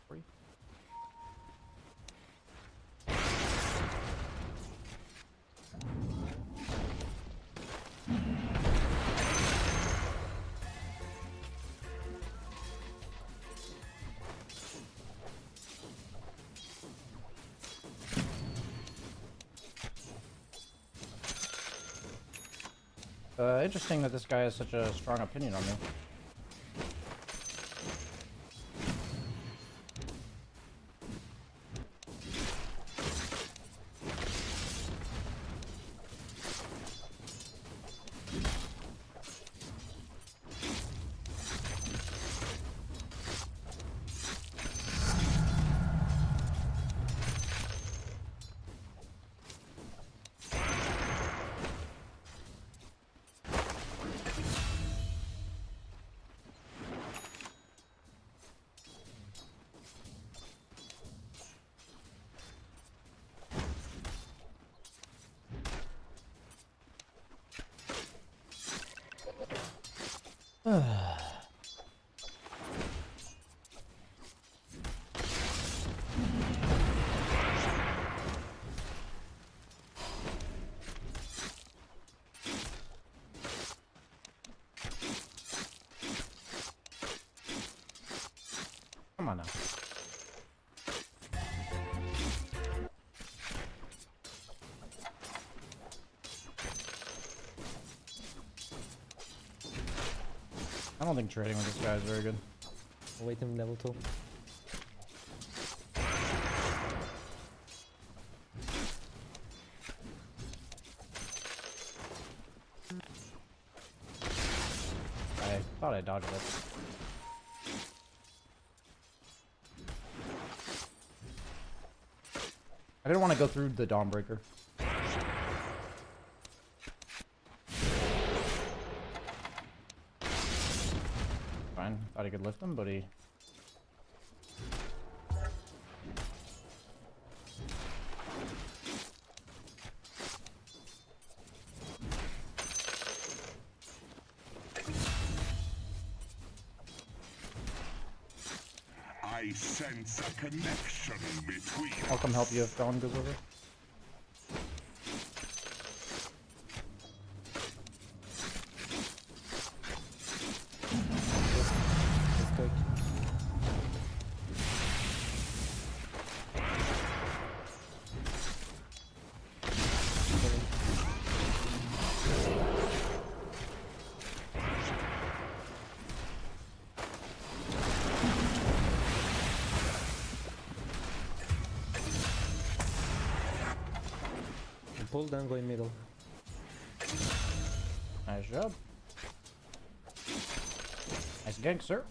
[SPEAKER 1] Free. Interesting that this guy has such a strong opinion on me. Come on now. I don't think trading with this guy is very good.
[SPEAKER 10] I'll wait him level 2.
[SPEAKER 1] I thought I dodged it. I didn't want to go through the Dawnbreaker. Fine. Thought he could lift him, but he...
[SPEAKER 11] I sense a connection between
[SPEAKER 1] I'll come help you if Dawn goes over.
[SPEAKER 10] Let's go. Pull down, go in middle.
[SPEAKER 1] Nice job. Nice gank, sir.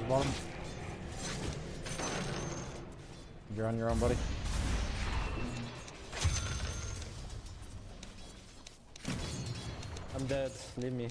[SPEAKER 1] Hero's bottom. You're on your own, buddy.
[SPEAKER 10] I'm dead. Leave me.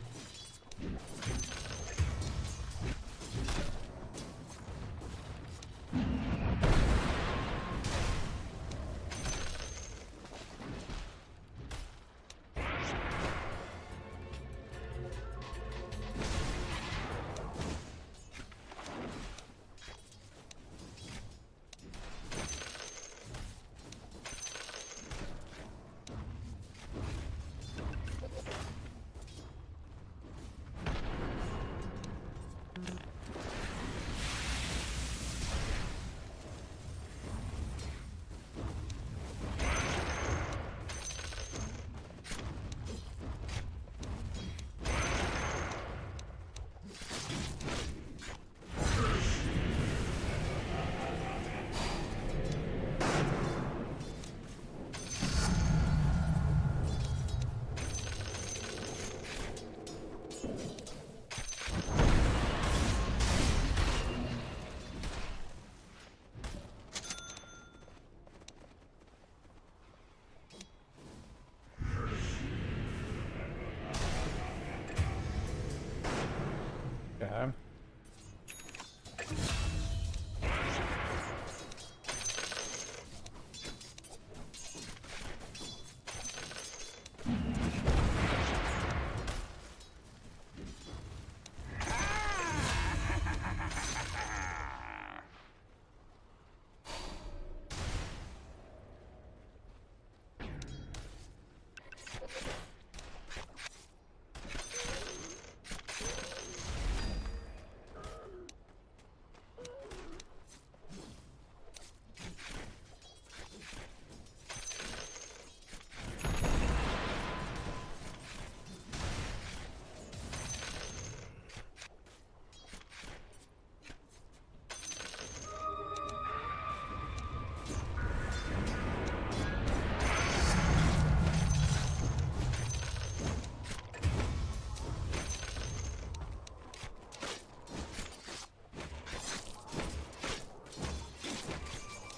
[SPEAKER 1] Okay.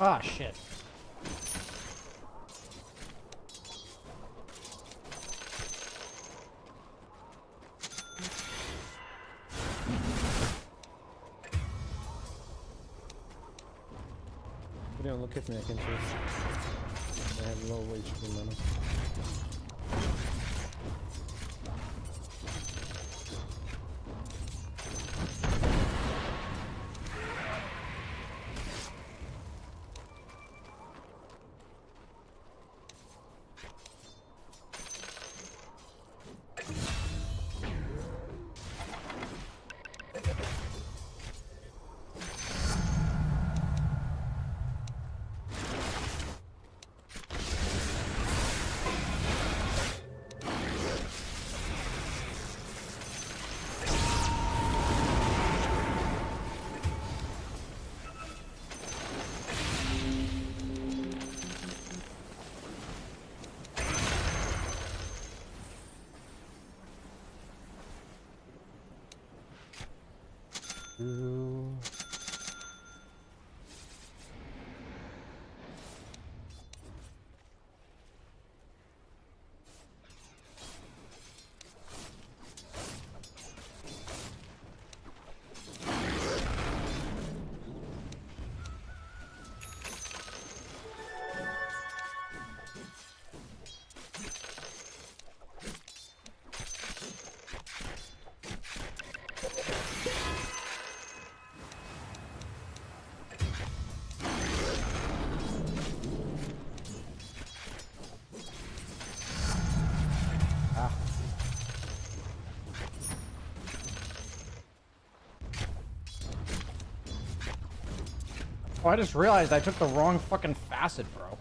[SPEAKER 1] Ah, shit.
[SPEAKER 10] You don't look at me, I can choose. I have low HP mana.
[SPEAKER 1] Oh, I just realized I took the wrong fucking facet, bro.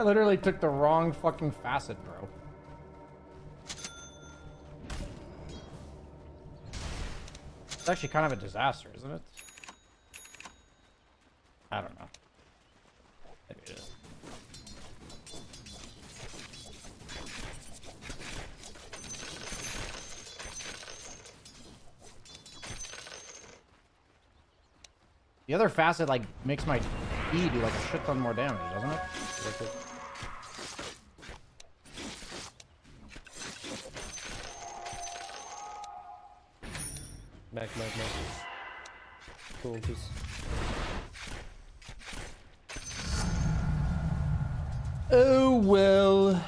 [SPEAKER 1] I literally took the wrong fucking facet, bro. It's actually kind of a disaster, isn't it? I don't know. Maybe it is. The other facet, like, makes my E do, like, a shit ton more damage, doesn't it?
[SPEAKER 10] Back. Cool, peace.
[SPEAKER 1] Oh, well.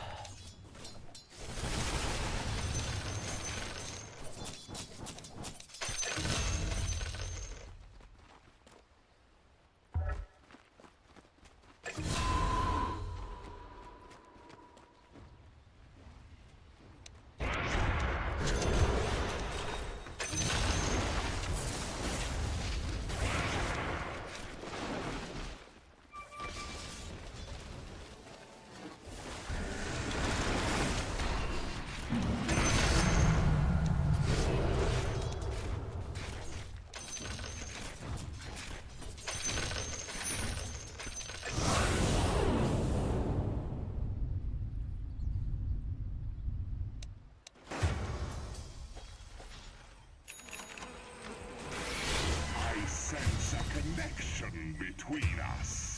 [SPEAKER 11] I sense a connection between us.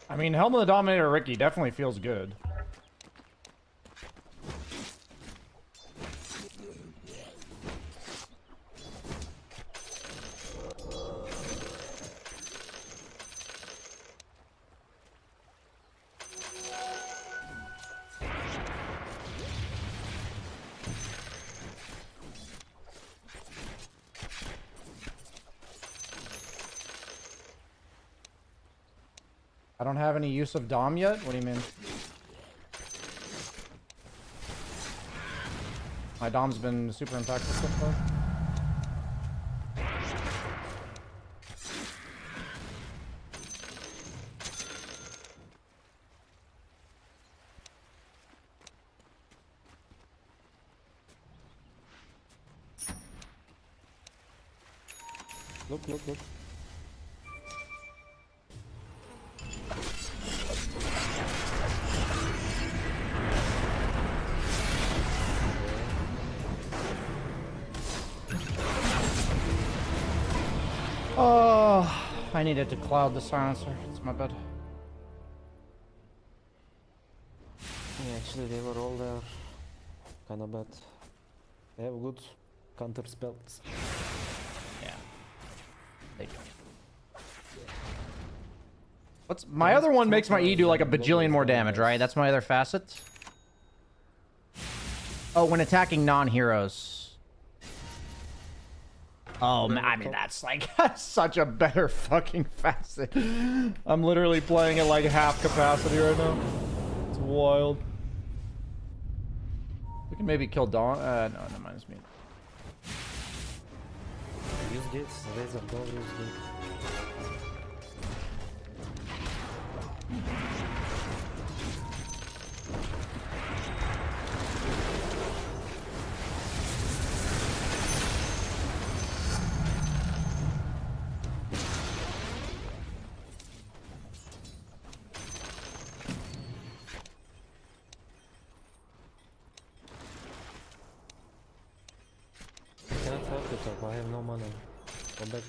[SPEAKER 1] I mean, Helm of the Dominator Ricky definitely feels good. I don't have any use of Dom yet? What do you mean? My Dom's been super impactful so far.
[SPEAKER 10] Look.
[SPEAKER 1] Oh, I needed to cloud the silencer. It's my bad.
[SPEAKER 10] Yeah, actually they were all there. Kinda bad. They have good counter spells.
[SPEAKER 1] Yeah. They do. What's my other one makes my E do like a bajillion more damage, right? That's my other facet. Oh, when attacking non-heroes. Oh, man, I mean, that's like such a better fucking facet. I'm literally playing at like half capacity right now. It's wild. We can maybe kill Dawn. No, never mind, it's me.
[SPEAKER 10] Use gates, razor, don't use gates. I cannot help it up, I have no mana. Go back.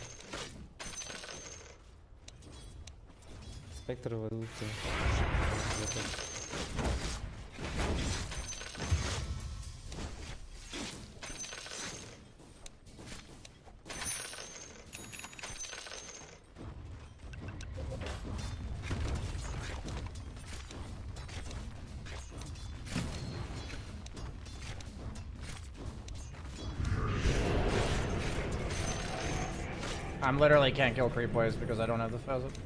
[SPEAKER 10] Spectre will ult.
[SPEAKER 1] I'm literally can't kill creep waves because I don't have the pheasant.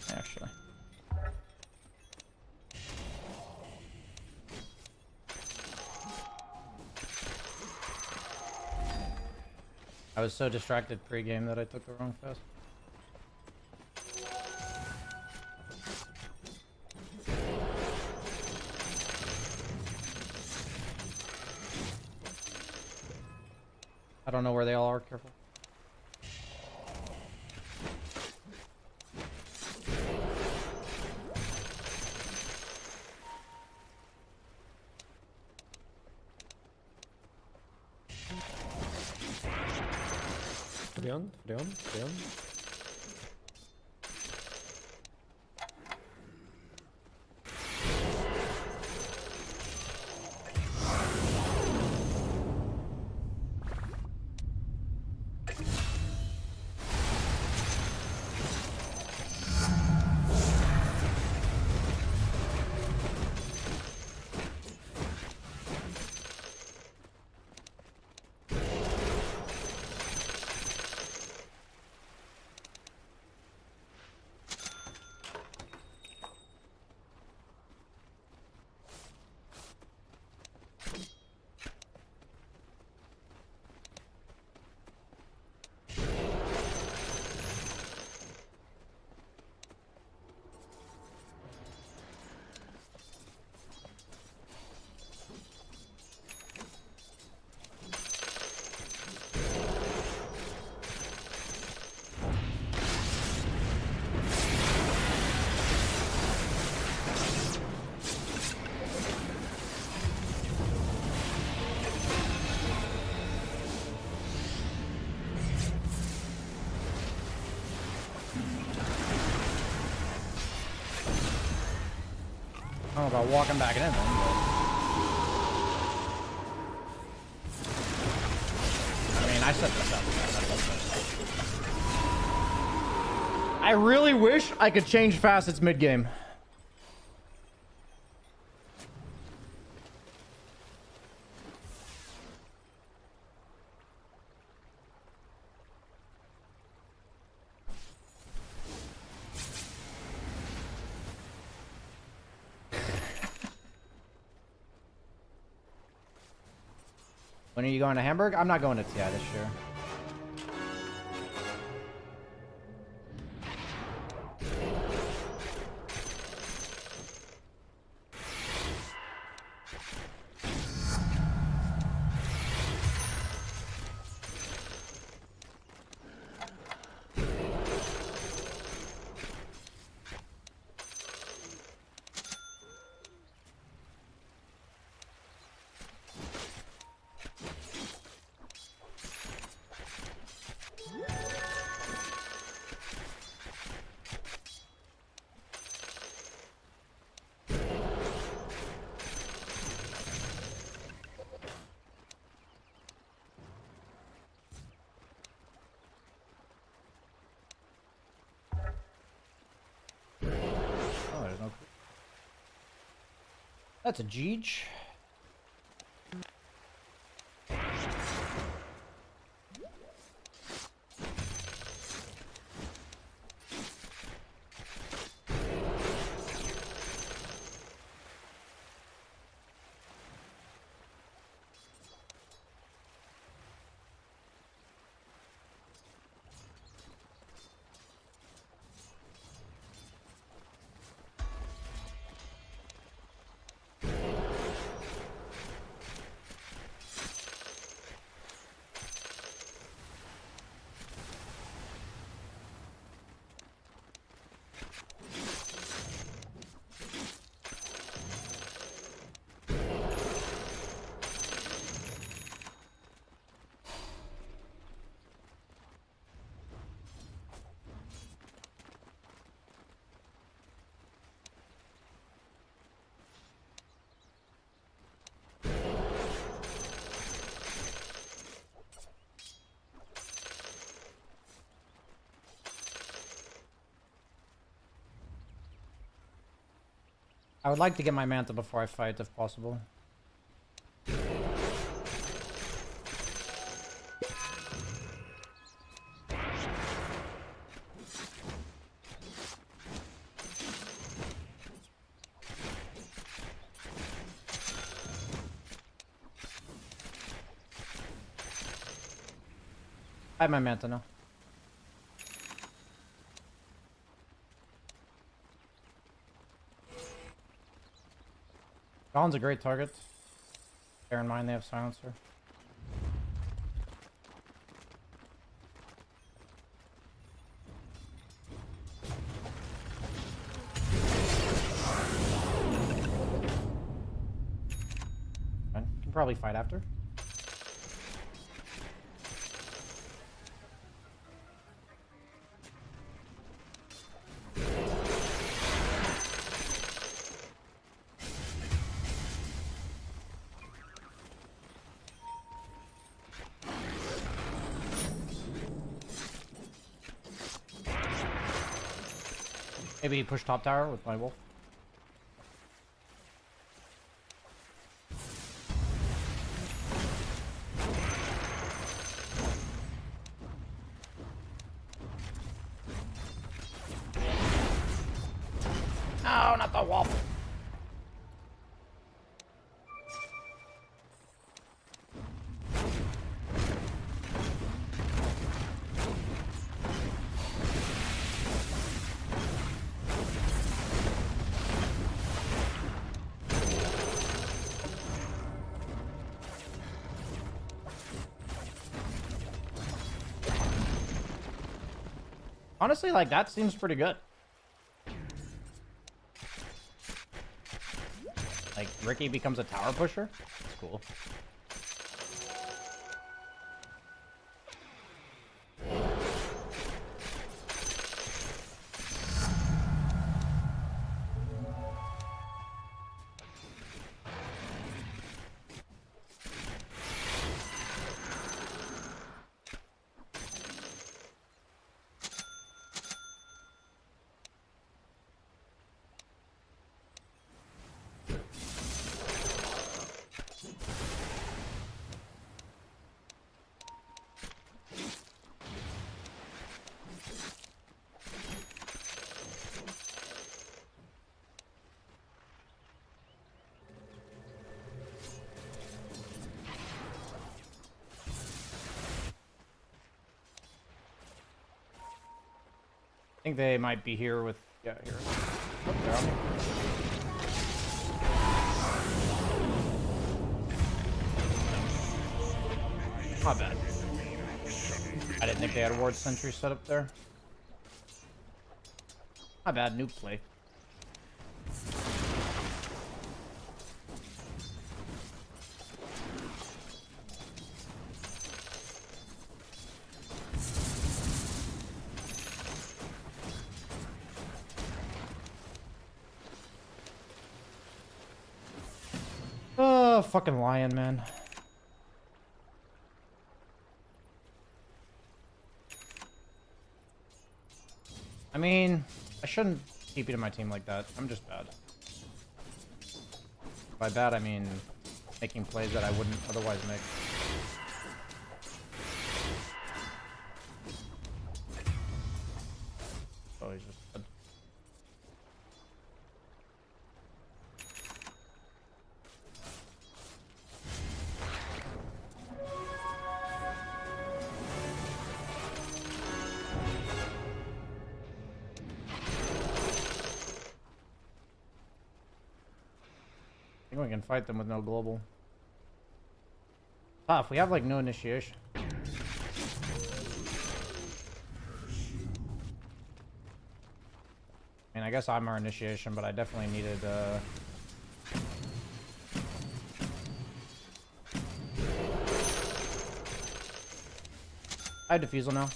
[SPEAKER 1] Actually. I was so distracted pre-game that I took the wrong fast. I don't know where they all are. Careful.
[SPEAKER 10] Freon.
[SPEAKER 1] I don't know about walking back in then, but... I mean, I set this up. I really wish I could change facets mid-game. When are you going to Hamburg? I'm not going to TI this year. That's a Jeej. I would like to get my Manta before I fight, if possible. I have my Manta now. Dawn's a great target. Bear in mind they have silencer. Fine. Can probably fight after. Maybe push top tower with my wolf. No, not the wolf. Honestly, like, that seems pretty good. Like, Ricky becomes a tower pusher? That's cool. I think they might be here with... Yeah, here. Oh, they're on me. Not bad. I didn't think they had a ward sentry set up there. Not bad, noob play. Oh, fucking lion, man. I mean, I shouldn't keep it in my team like that. I'm just bad. By bad, I mean making plays that I wouldn't otherwise make. Oh, he's just dead. I think we can fight them with no global. Tough, we have like no initiation. I mean, I guess I'm our initiation, but I definitely needed I have defusal now.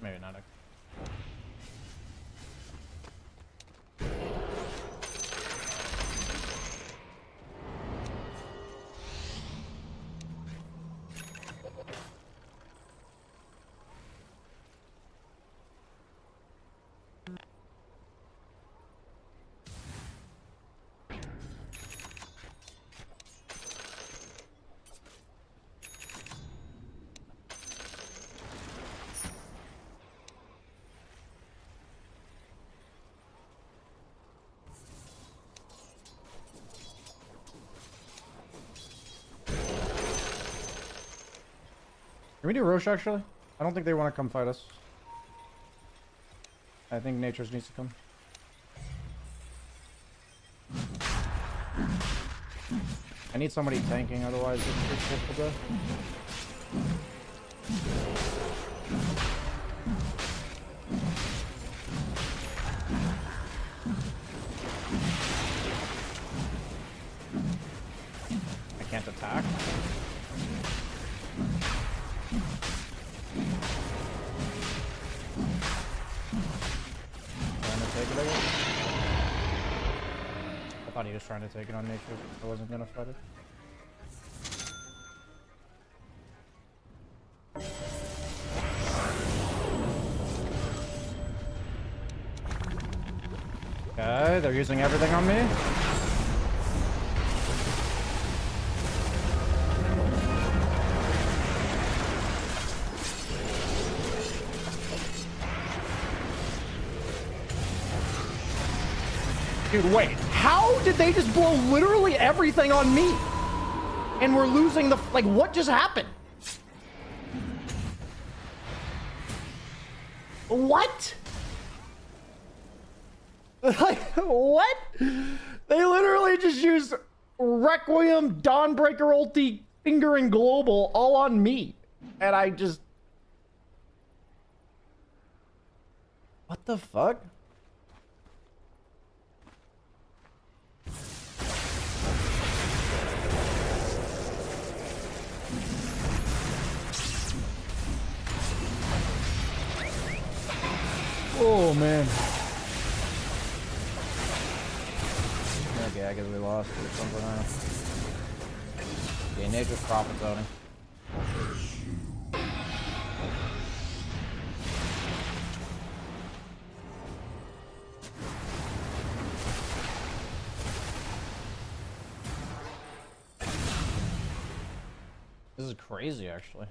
[SPEAKER 1] Maybe not. Can we do Roche actually? I don't think they want to come fight us. I think Nature's needs to come. I need somebody tanking, otherwise it's difficult to go. I can't attack. Trying to take it again. I thought he was trying to take it on Nature. I wasn't gonna fight it. Okay, they're using everything on me. Dude, wait. How did they just blow literally everything on me? And we're losing the... Like, what just happened? What? Like, what? They literally just used Requiem, Dawnbreaker ulti, Finger and Global all on me. And I just... What the fuck? Oh, man. Okay, I guess we lost or something else. Okay, Nature's profit zoning. This is crazy, actually.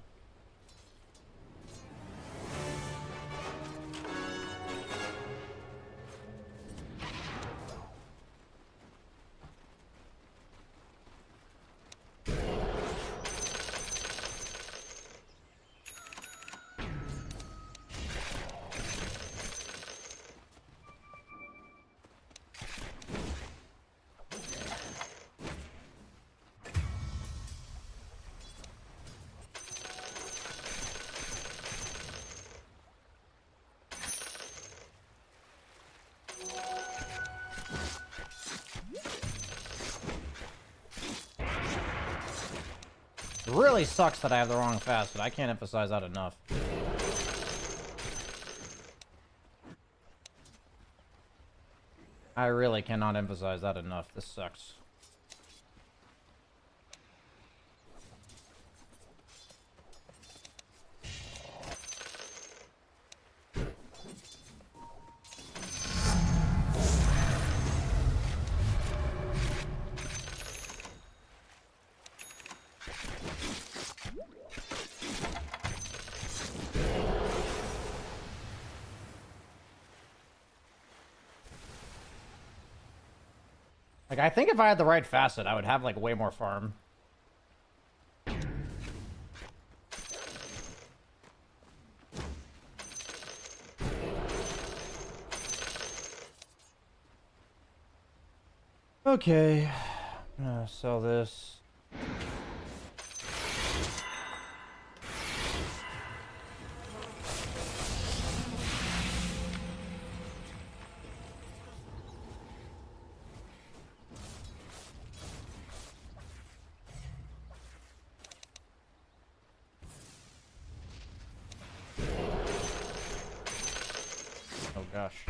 [SPEAKER 1] It really sucks that I have the wrong facet. I can't emphasize that enough. I really cannot emphasize that enough. This sucks. Like, I think if I had the right facet, I would have, like, way more farm. Okay. I'm gonna sell this. Oh gosh.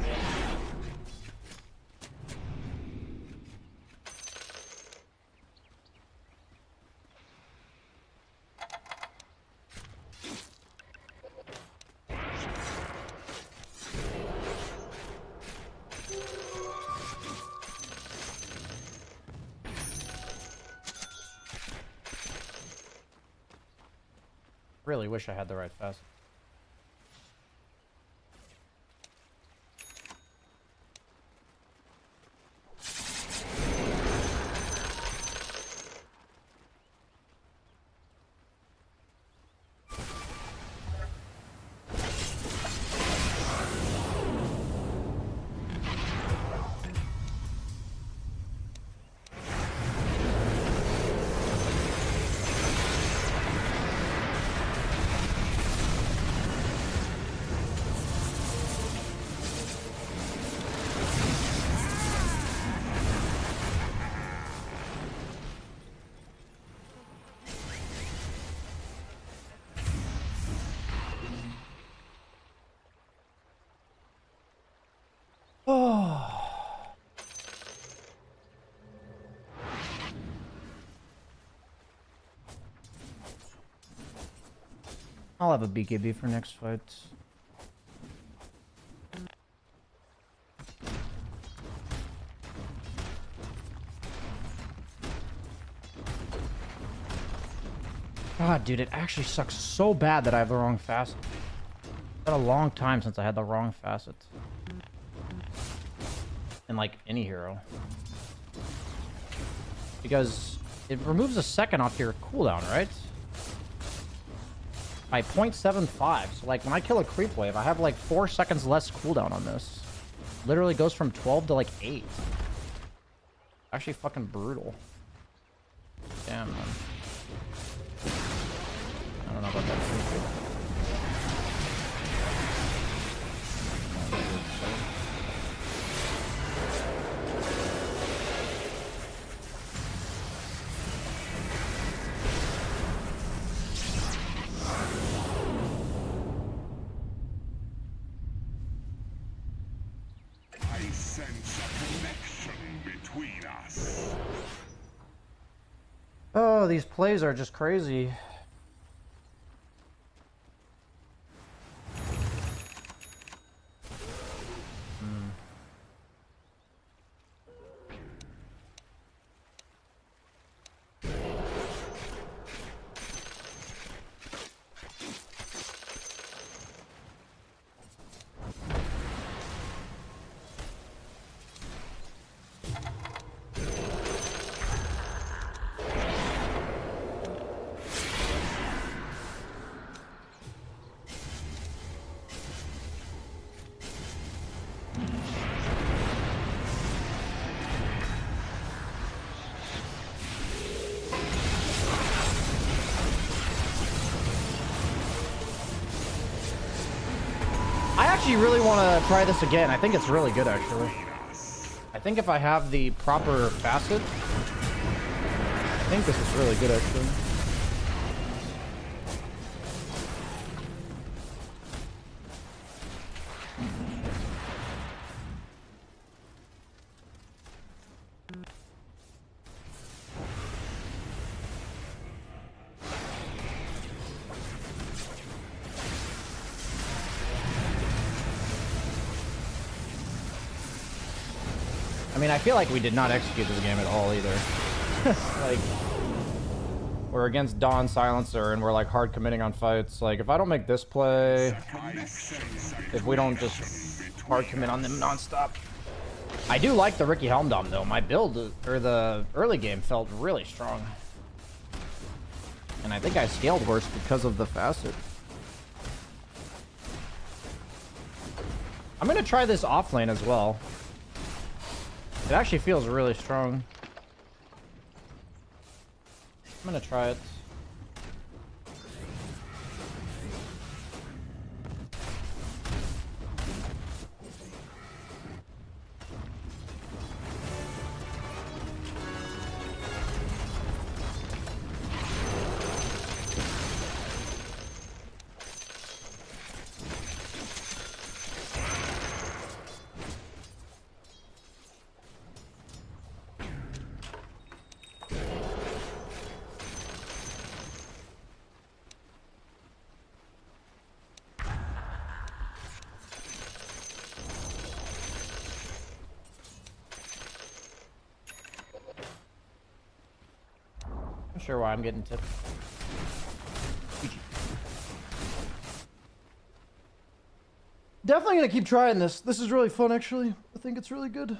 [SPEAKER 1] Really wish I had the right facet. I'll have a BKB for next fight. God, dude, it actually sucks so bad that I have the wrong facet. It's been a long time since I had the wrong facet. In, like, any hero. Because it removes a second off your cooldown, right? By 0.75. So, like, when I kill a creep wave, I have, like, 4 seconds less cooldown on this. Literally goes from 12 to, like, 8. Actually fucking brutal. Damn, man. I don't know about that creep wave.
[SPEAKER 11] I sense a connection between us.
[SPEAKER 1] Oh, these plays are just crazy. I actually really want to try this again. I think it's really good, actually. I think if I have the proper facet, I think this is really good, actually. I mean, I feel like we did not execute this game at all either. Like, we're against Dawn Silencer and we're like hard committing on fights. Like, if I don't make this play, if we don't just hard commit on them nonstop. I do like the Ricky Helmdom though. My build, or the early game, felt really strong. And I think I scaled worse because of the facet. I'm gonna try this off lane as well. It actually feels really strong. I'm gonna try it. Not sure why I'm getting tipped. Definitely gonna keep trying this. This is really fun, actually. I think it's really good.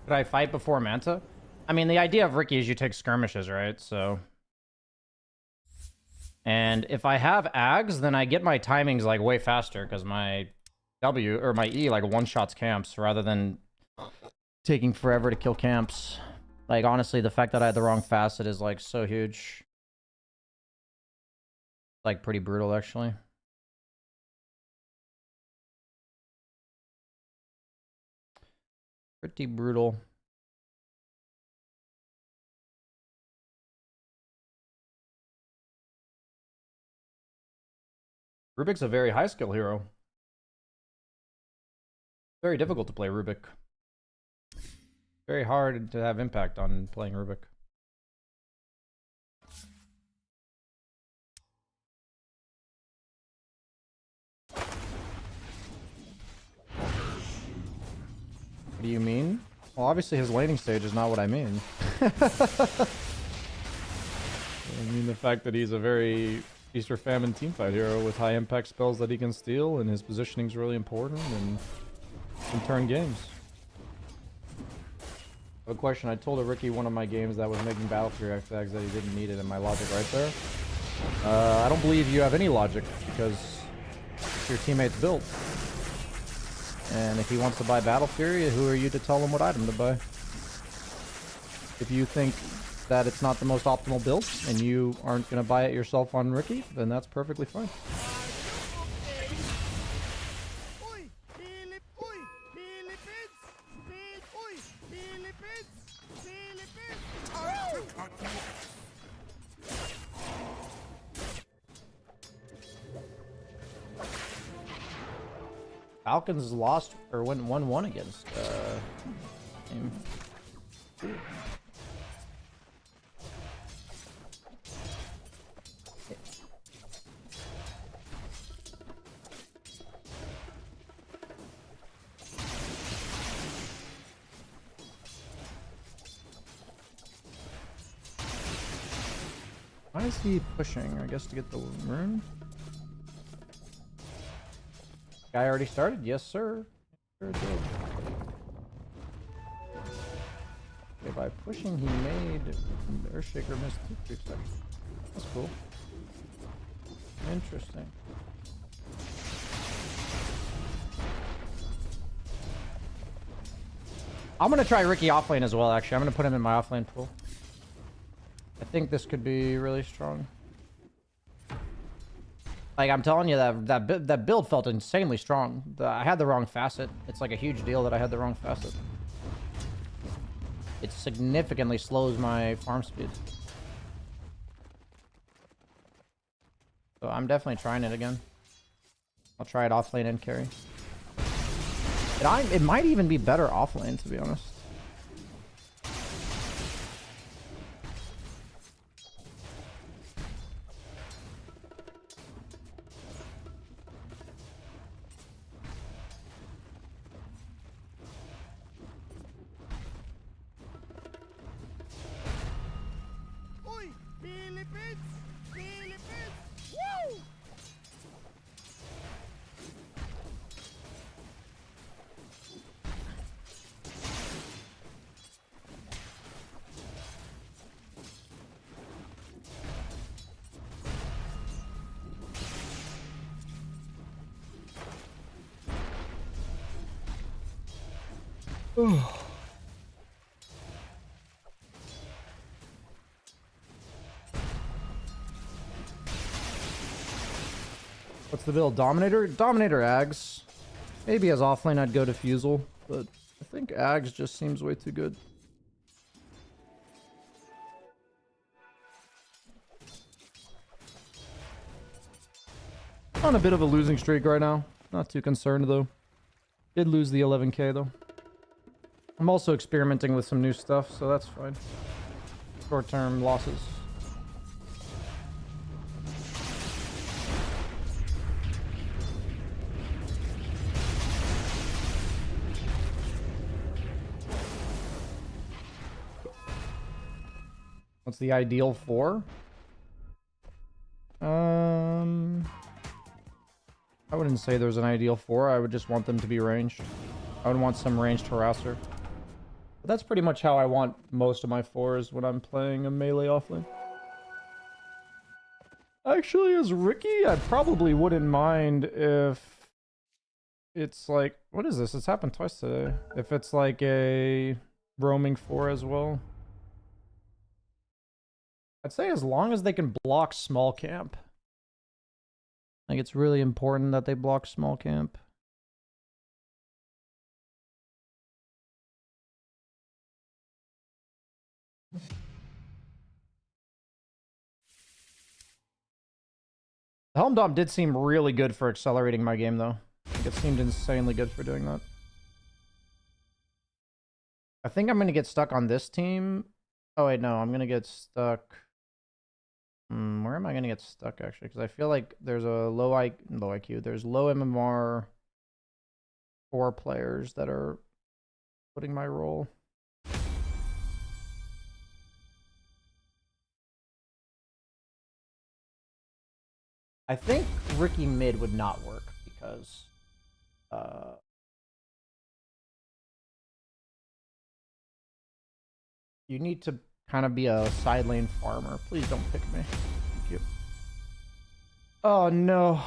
[SPEAKER 1] Could I fight before Manta? I mean, the idea of Ricky is you take skirmishes, right? So... And if I have Ags, then I get my timings, like, way faster, because my W, or my E, like, one-shots camps, rather than taking forever to kill camps. Like, honestly, the fact that I had the wrong facet is, like, so huge. Like, pretty brutal, actually. Pretty brutal. Rubik's a very high skill hero. Very difficult to play Rubik. Very hard to have impact on playing Rubik. What do you mean? Well, obviously his laning stage is not what I mean. I mean the fact that he's a very Feast or Famine teamfight hero with high impact spells that he can steal, and his positioning is really important and can turn games. A question, I told a Ricky one of my games that was making Battle Fury tags that he didn't need it, and my logic right there. I don't believe you have any logic, because it's your teammate's build. And if he wants to buy Battle Fury, who are you to tell him what item to buy? If you think that it's not the most optimal build, and you aren't going to buy it yourself on Ricky, then that's perfectly fine. Falcons lost or went 1-1 against team. Why is he pushing? I guess to get the rune. Guy already started? Yes, sir. Sure did. Okay, by pushing, he made Earthshaker miss 2 creeps. That's cool. Interesting. I'm gonna try Ricky offlane as well, actually. I'm gonna put him in my offlane pool. I think this could be really strong. Like, I'm telling you, that build felt insanely strong. I had the wrong facet. It's like a huge deal that I had the wrong facet. It significantly slows my farm speed. So I'm definitely trying it again. I'll try it offlane and carry. It might even be better offlane, to be honest. What's the build? Dominator? Dominator Ags. Maybe as offlane I'd go to Fusel, but I think Ags just seems way too good. On a bit of a losing streak right now. Not too concerned though. Did lose the 11k though. I'm also experimenting with some new stuff, so that's fine. Short-term losses. What's the ideal for? I wouldn't say there's an ideal for. I would just want them to be ranged. I would want some ranged harasser. But that's pretty much how I want most of my fours when I'm playing a melee offlane. Actually, as Ricky, I probably wouldn't mind if it's like... What is this? It's happened twice today. If it's like a roaming four as well. I'd say as long as they can block small camp. Like, it's really important that they block small camp. Helm Dom did seem really good for accelerating my game, though. Like, it seemed insanely good for doing that. I think I'm going to get stuck on this team. Oh, wait, no. I'm going to get stuck... where am I going to get stuck, actually? Because I feel like there's a low IQ. There's low MMR 4 players that are putting my role. I think Ricky mid would not work because you need to kind of be a side lane farmer. Please don't pick me. Thank you. Oh no.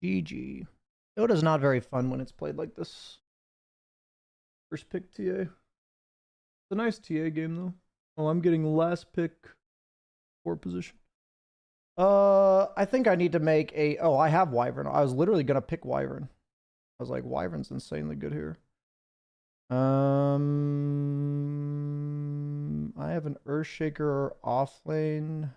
[SPEAKER 1] GG. Dota's not very fun when it's played like this. First pick TA. It's a nice TA game though. Oh, I'm getting last pick 4 position. I think I need to make a... Oh, I have Wyvern. I was literally gonna pick Wyvern. I was like, Wyvern's insanely good here. I have an Earthshaker off lane.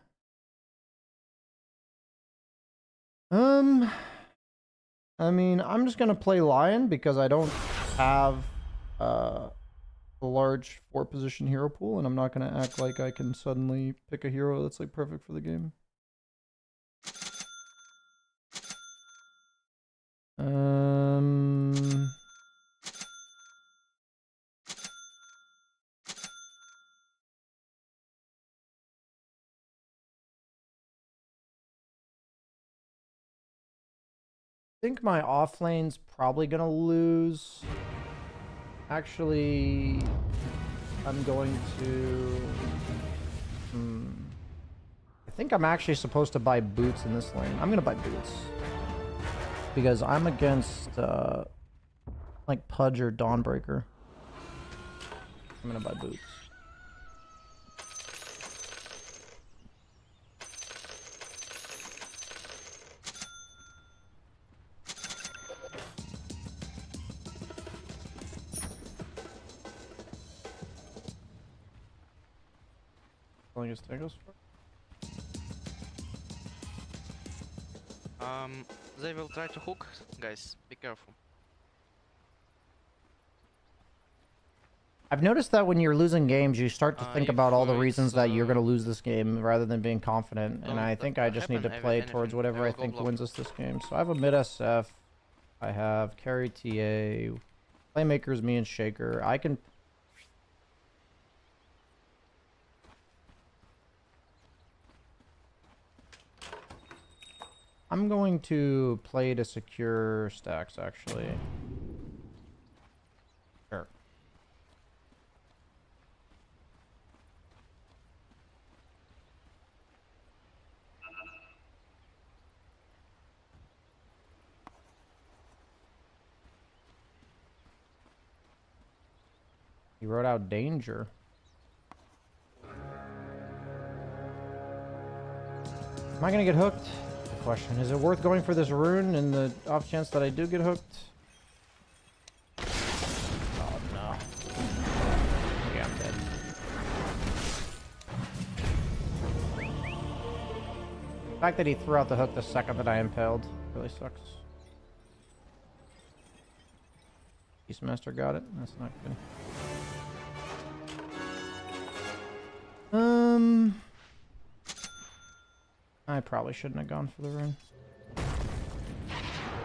[SPEAKER 1] I mean, I'm just gonna play Lion because I don't have a large 4 position hero pool, and I'm not gonna act like I can suddenly pick a hero that's like perfect for the game. I think my off lane's probably gonna lose. Actually, I'm going to... I think I'm actually supposed to buy boots in this lane. I'm gonna buy boots. Because I'm against, like, Pudge or Dawnbreaker. I'm gonna buy boots.
[SPEAKER 12] They will try to hook, guys. Be careful.
[SPEAKER 1] I've noticed that when you're losing games, you start to think about all the reasons that you're going to lose this game rather than being confident. And I think I just need to play towards whatever I think wins us this game. So I have a mid SF. I have carry TA. Playmakers, me and Shaker. I can... I'm going to play to secure stacks, actually. Sure. He wrote out danger. Am I gonna get hooked? Question. Is it worth going for this rune in the off chance that I do get hooked? Oh no. Okay, I'm dead. The fact that he threw out the hook the second that I impaled really sucks. Beastmaster got it. That's not good. I probably shouldn't have gone for the rune.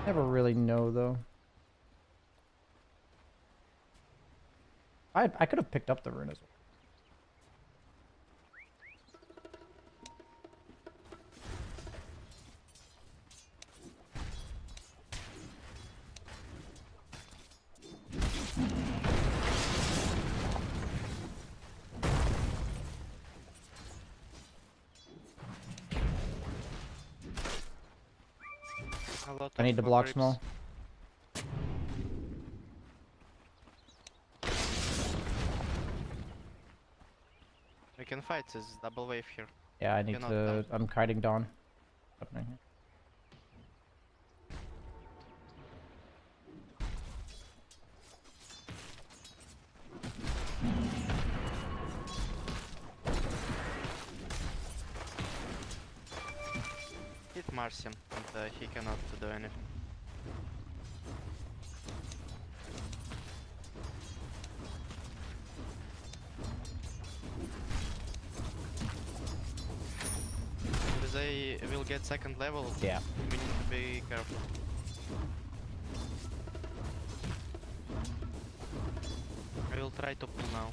[SPEAKER 1] Never really know, though. I could have picked up the rune as well. I need to block small.
[SPEAKER 12] can fight, there's double wave here.
[SPEAKER 1] Yeah, I need
[SPEAKER 12] Cannot
[SPEAKER 1] to.
[SPEAKER 12] die.
[SPEAKER 1] I'm kiting Dawn. Happening here.
[SPEAKER 12] Hit Martian, and he cannot do anything. If they will get second level,
[SPEAKER 1] Yeah.
[SPEAKER 12] we need to be careful. I will try to pull now.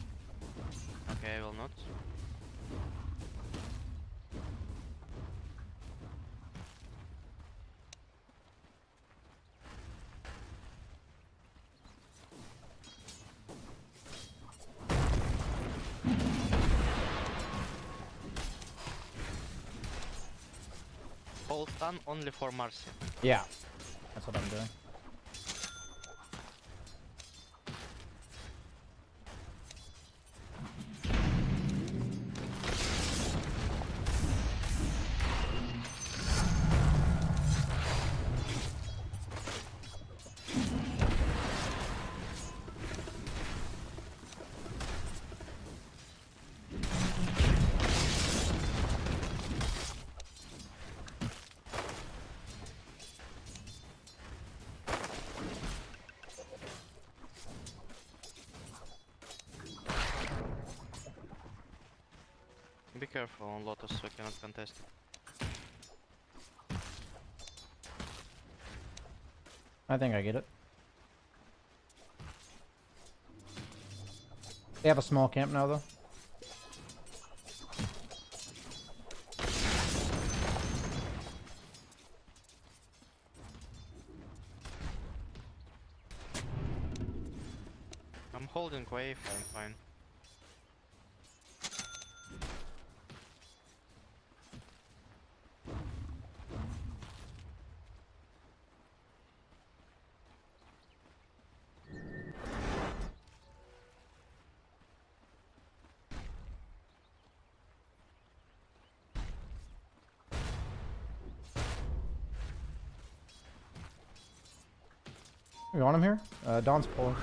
[SPEAKER 12] Okay, I will not. Hold stun only for Marcy.
[SPEAKER 1] Yeah. That's what I'm doing.
[SPEAKER 12] Be careful on Lotus, we cannot contest.
[SPEAKER 1] I think I get it. They have a small camp now, though.
[SPEAKER 12] I'm holding wave, I'm fine.
[SPEAKER 1] You want him here? Dawn's pulling.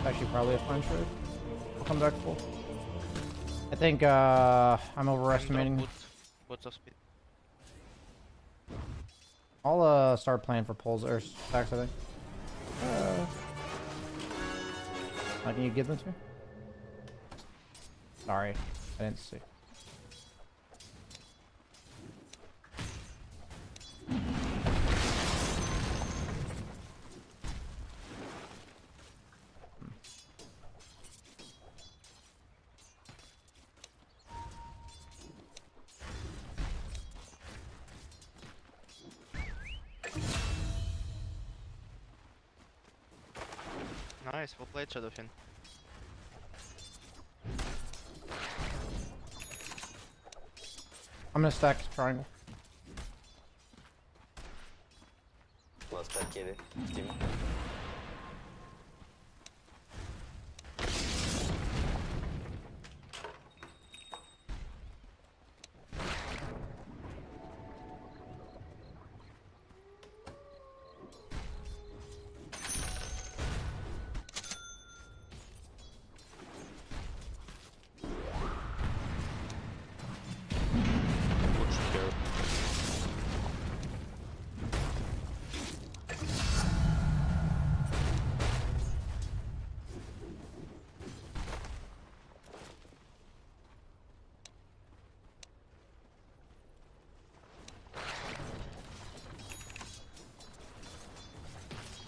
[SPEAKER 1] Actually, probably a fine trade. I'll come back full. I think I'm overestimating.
[SPEAKER 12] Boots of speed.
[SPEAKER 1] I'll start playing for pulls or stacks, I think. Can you give them to me? Sorry, I didn't see.
[SPEAKER 12] Nice, well played, Shadowfin.
[SPEAKER 1] I'm gonna stack triangle.
[SPEAKER 13] Let's back it.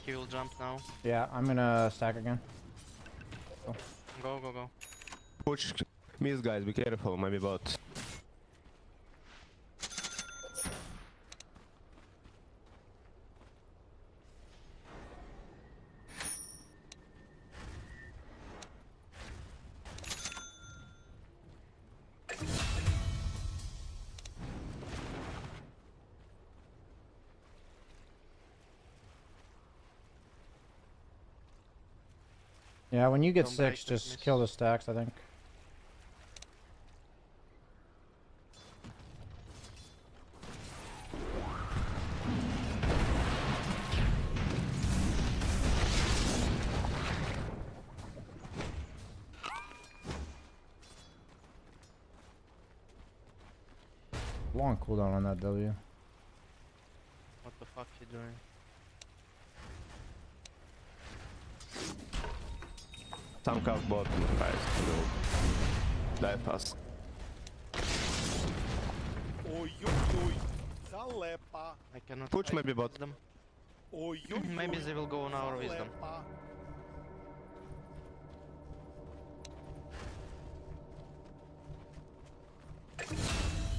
[SPEAKER 12] He will jump now.
[SPEAKER 1] Yeah, I'm gonna stack again.
[SPEAKER 12] Go, go, go.
[SPEAKER 13] Push miss, guys, be careful, maybe bot.
[SPEAKER 1] Yeah, when you get
[SPEAKER 12] Don't break
[SPEAKER 1] 6,
[SPEAKER 12] the
[SPEAKER 1] just
[SPEAKER 12] miss.
[SPEAKER 1] kill the stacks, I think. Long cooldown on that W.
[SPEAKER 12] What the fuck you doing?
[SPEAKER 13] Some calf bot, guys. Will die fast.
[SPEAKER 8] Oi, oi, oi. Zalepa.
[SPEAKER 12] I cannot
[SPEAKER 13] Push
[SPEAKER 12] fight
[SPEAKER 13] maybe bot.
[SPEAKER 12] them.
[SPEAKER 8] Oi, oi,
[SPEAKER 12] Maybe
[SPEAKER 8] oi.
[SPEAKER 12] they will go on our wisdom.
[SPEAKER 8] Zalepa.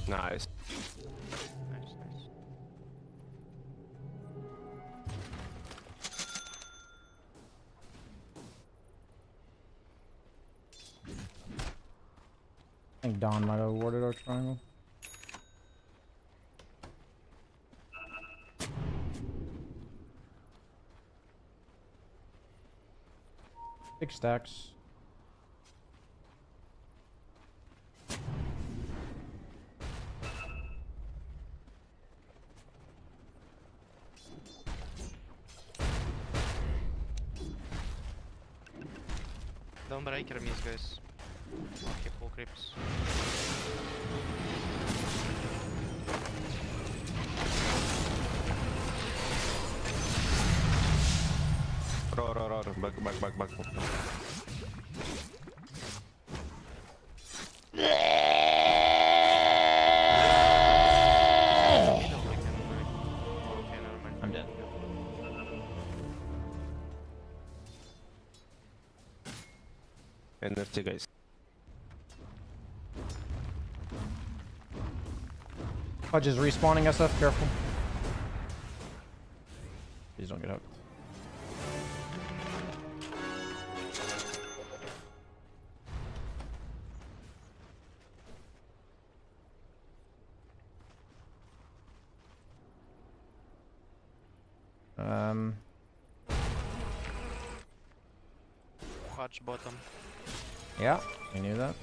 [SPEAKER 13] Nice.
[SPEAKER 12] Nice, nice.
[SPEAKER 1] I think Don might have awarded our triangle. Six stacks.
[SPEAKER 12] Don't break your miss, guys. Okay, full creeps.
[SPEAKER 13] Roar. Back.
[SPEAKER 5] I'm dead.
[SPEAKER 13] NFT, guys.
[SPEAKER 1] Fudge is respawning SF, careful. Please don't get hooked.
[SPEAKER 12] Fudge bottom.
[SPEAKER 1] Yeah, I knew that.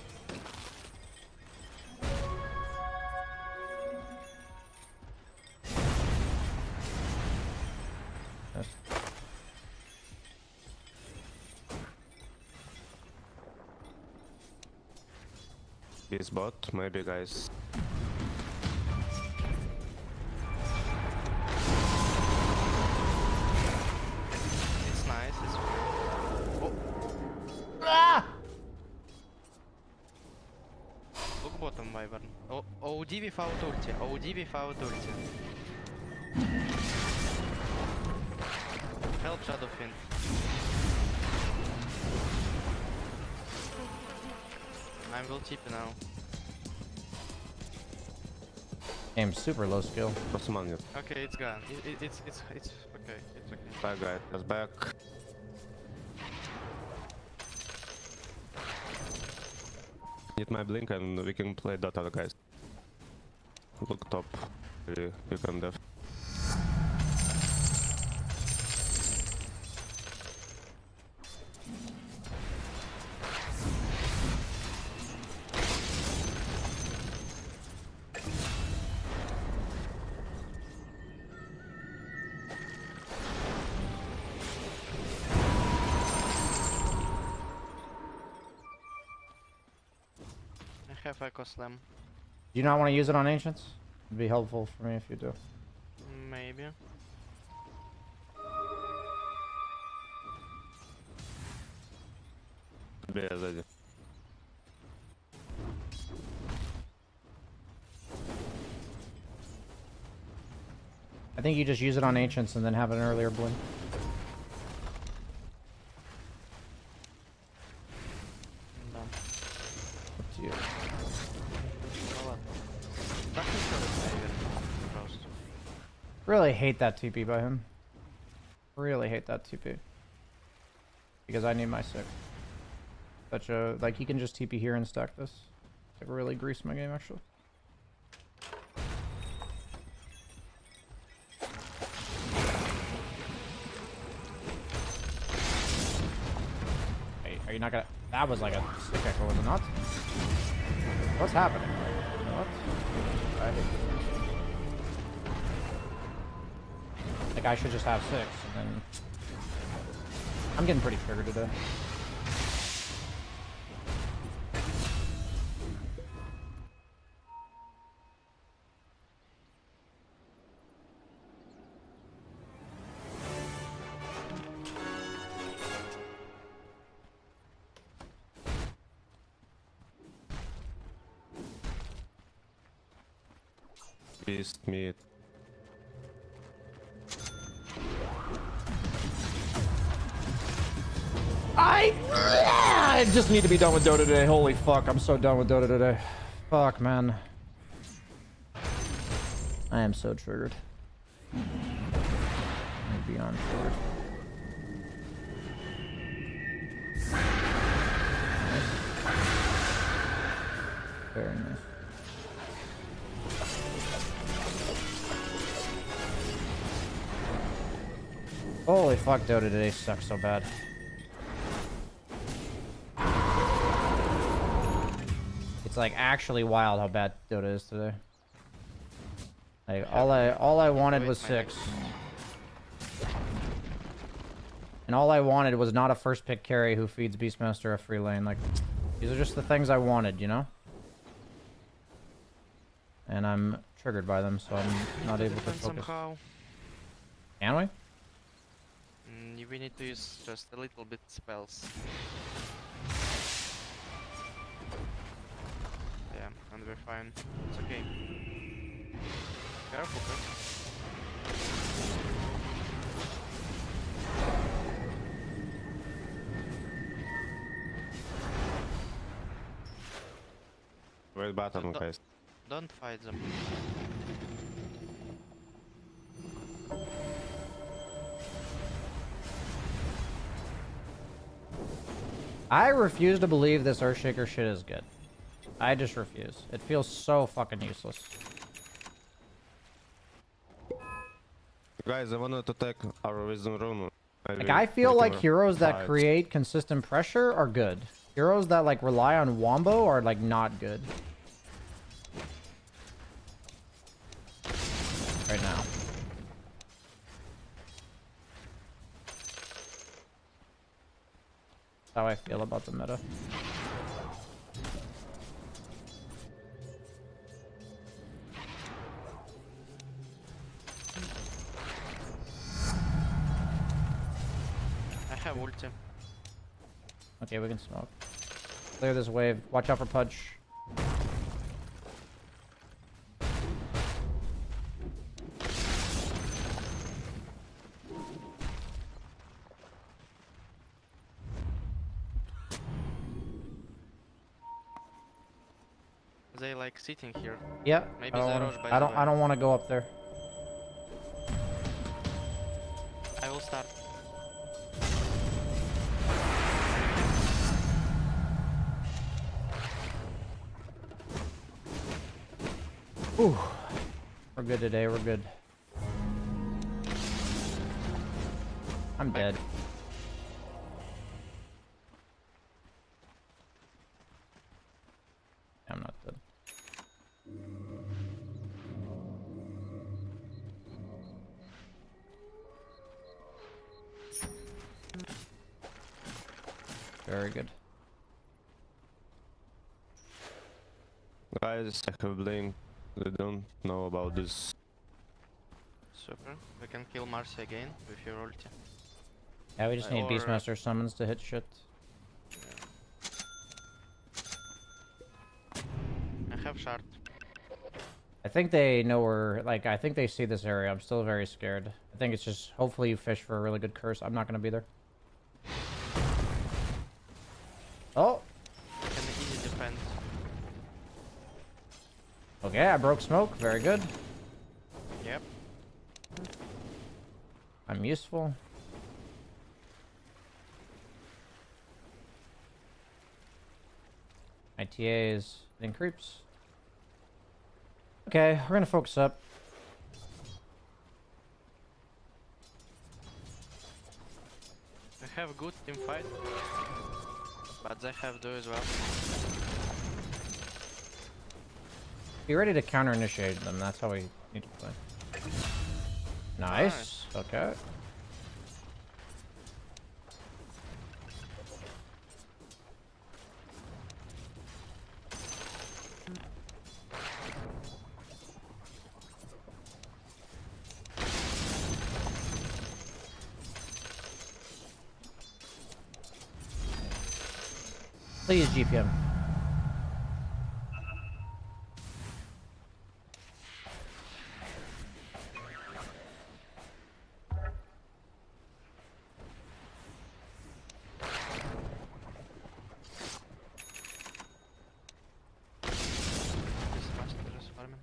[SPEAKER 1] Yes.
[SPEAKER 13] This bot, maybe, guys.
[SPEAKER 12] It's nice, it's free.
[SPEAKER 1] Ah!
[SPEAKER 12] Look bottom, Wyvern. OD without ulti. OD without ulti. Help Shadowfin. I will TP now.
[SPEAKER 1] Game's super low skill.
[SPEAKER 13] What's man?
[SPEAKER 12] Okay, it's gone. It's okay. It's okay.
[SPEAKER 13] Back, guys. Just back. Need my blink and we can play Dota, guys. Look top. You can def.
[SPEAKER 12] I have Echo Slam.
[SPEAKER 1] Do you not want to use it on Ancients? It'd be helpful for me if you do.
[SPEAKER 12] Maybe.
[SPEAKER 13] BSJ.
[SPEAKER 1] I think you just use it on Ancients and then have an earlier blink.
[SPEAKER 12] Done.
[SPEAKER 1] Up to you. Really hate that TP by him. Really hate that TP. Because I need my 6. Such a, like, he can just TP here and stack this. Like, really grease my game, actually. you not gonna... That was like a stick echo, was it not? What's happening? What? I hate this. Like, I should just have 6, and then... I'm getting pretty triggered today.
[SPEAKER 13] Beast meat.
[SPEAKER 1] I just need to be done with Dota today. Holy fuck, I'm so done with Dota today. Fuck, man. I am so triggered. I'm beyond triggered. Nice. Very nice. Holy fuck, Dota today sucks so bad. It's like actually wild how bad Dota is today. Like all I wanted was 6. And all I wanted was not a first pick carry who feeds Beastmaster a free lane. Like, these are just the things I wanted, you know? And I'm triggered by them, so I'm not able to focus.
[SPEAKER 12] Somehow.
[SPEAKER 1] Can we?
[SPEAKER 12] We need to use just a little bit spells. Yeah, and we're fine. It's okay. Careful,
[SPEAKER 13] Wait bottom, guys.
[SPEAKER 12] Don't fight them.
[SPEAKER 1] I refuse to believe this Earthshaker shit is good. I just refuse. It feels so fucking useless.
[SPEAKER 13] Guys, I wanted to take our wisdom rune.
[SPEAKER 1] Like, I feel like heroes that create consistent pressure are good. Heroes that, like, rely on wombo are, like, not good. Right now. That's how I feel about the meta.
[SPEAKER 12] I have ulti.
[SPEAKER 1] Okay, we can smoke. Clear this wave. Watch out for Pudge.
[SPEAKER 12] They like sitting here.
[SPEAKER 1] Yeah.
[SPEAKER 12] Maybe
[SPEAKER 1] I don't want to go up there.
[SPEAKER 12] I will start.
[SPEAKER 1] Ooh. We're good today, we're good. I'm dead. I'm not dead. Very good.
[SPEAKER 13] Guys, I have blink. They don't know about this.
[SPEAKER 12] Super. We can kill Marcy again with your ulti.
[SPEAKER 1] Yeah, we just need Beastmaster summons to hit shit.
[SPEAKER 12] I have shard.
[SPEAKER 1] I think they know we're, like, I think they see this area. I'm still very scared. I think it's just, hopefully you fish for a really good curse. I'm not gonna be there. Oh!
[SPEAKER 12] Can easy defend.
[SPEAKER 1] Okay, I broke smoke. Very good.
[SPEAKER 12] Yep.
[SPEAKER 1] I'm useful. My TA is getting creeps. Okay, we're gonna focus up.
[SPEAKER 12] I have a good team fight. But they have do as well.
[SPEAKER 1] Be ready to counter initiate them. That's how we need to play. Nice. Okay. Please, GPM.
[SPEAKER 12] This master is farming.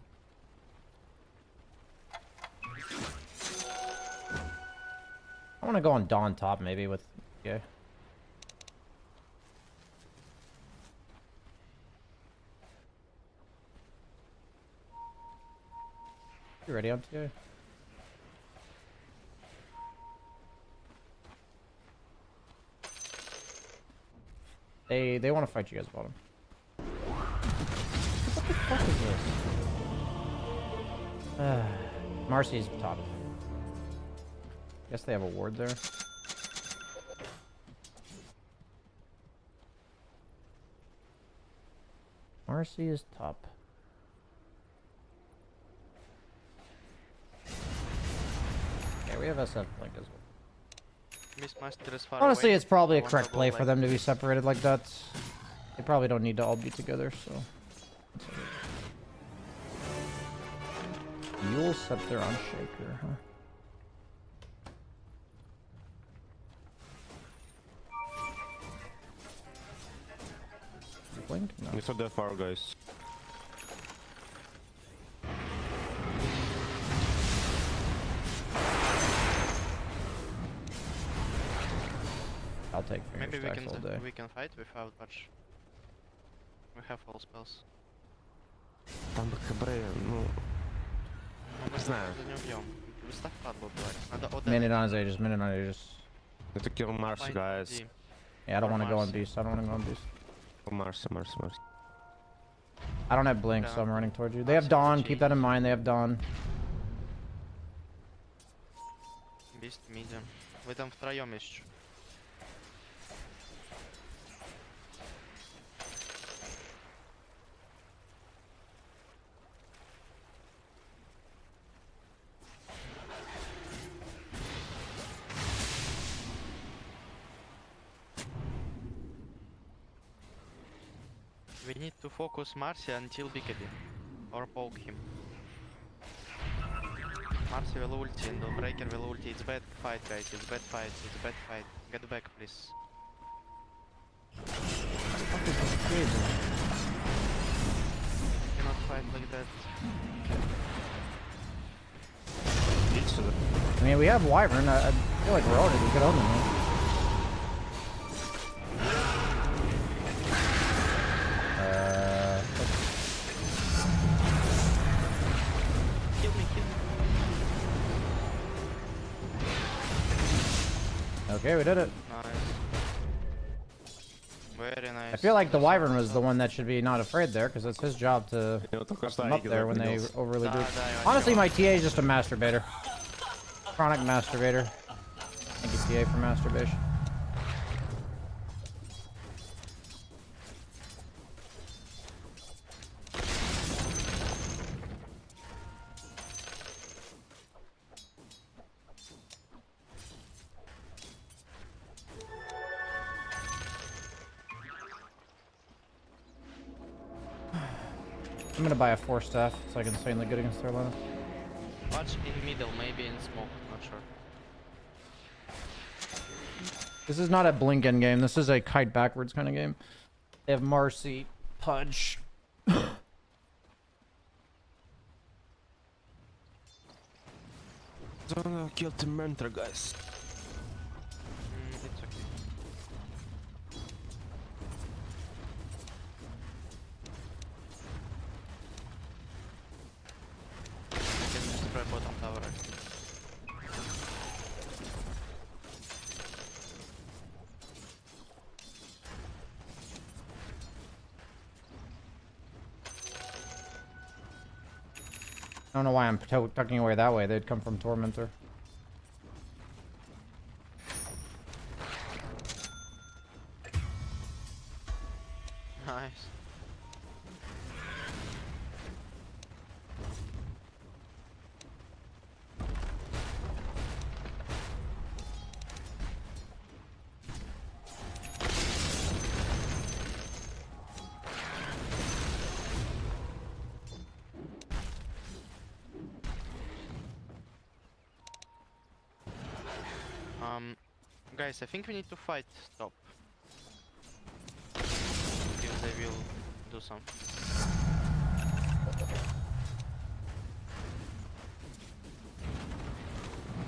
[SPEAKER 1] I want to go on Dawn top maybe with. Yeah. You ready on TA? They want to fight you guys bottom. What the fuck is this? Marcy's top. Guess they have a ward there. Marcy is top. Okay, we have SF Blink as well.
[SPEAKER 12] Miss Master is far
[SPEAKER 1] Honestly,
[SPEAKER 12] away.
[SPEAKER 1] it's probably a
[SPEAKER 12] I wanna
[SPEAKER 1] correct
[SPEAKER 12] go
[SPEAKER 1] play
[SPEAKER 12] like
[SPEAKER 1] for them to be
[SPEAKER 12] this.
[SPEAKER 1] separated like that. They probably don't need to all be together, so. You'll set there on Shaker, huh? Blink? No.
[SPEAKER 13] It's not that far, guys.
[SPEAKER 1] I'll take finger
[SPEAKER 12] Maybe
[SPEAKER 1] stacks all day.
[SPEAKER 12] we can fight without patch. We have all spells.
[SPEAKER 13] Там ХБ, ну... Не знаю.
[SPEAKER 12] За не убьем. Выставь падлу, давай. Надо отдать.
[SPEAKER 1] Minute on his Aegis, minute on Aegis.
[SPEAKER 13] Need to kill Mars,
[SPEAKER 12] Fight
[SPEAKER 13] guys.
[SPEAKER 12] D.
[SPEAKER 1] Yeah, I don't
[SPEAKER 12] Or
[SPEAKER 1] want to go on
[SPEAKER 12] Marcy.
[SPEAKER 1] Beast. I don't want to go on Beast.
[SPEAKER 13] Mars.
[SPEAKER 1] I don't have Blink, so
[SPEAKER 12] Yeah.
[SPEAKER 1] I'm running towards you. They have
[SPEAKER 12] Marcy
[SPEAKER 1] Dawn.
[SPEAKER 12] is
[SPEAKER 1] Keep that in mind. They have Dawn.
[SPEAKER 12] Beast medium. Вы там втроем еще. We need to focus Marcy until Bigady. Or poke him. Marcy will ulti and Breaker will ulti. It's bad fight, guys. It's bad fight. It's bad fight. Get back, please. Cannot fight like that.
[SPEAKER 1] I mean, we have Wyvern. I feel like we're already good on them.
[SPEAKER 12] Kill me, kill me.
[SPEAKER 1] Okay, we did it.
[SPEAKER 12] Nice. Very nice.
[SPEAKER 1] I feel like the Wyvern was the one that should be not afraid there, because it's his job to put them up there when they overly do. Honestly, my TA is just a masturbator. Chronic masturbator. Thank you, TA, for masturbation. I'm gonna buy a 4-staff. It's like insanely good against their lineup.
[SPEAKER 12] Watch in middle, maybe in smoke, not sure.
[SPEAKER 1] This is not a blink end game. This is a kite backwards kind of game. They have Marcy, Pudge.
[SPEAKER 13] Don't kill the mentor, guys.
[SPEAKER 12] It's okay. I can destroy bottom tower actually.
[SPEAKER 1] I don't know why I'm tucking away that way. They'd come from Tormentor.
[SPEAKER 12] Nice. Guys, I think we need to fight top. If they will do something.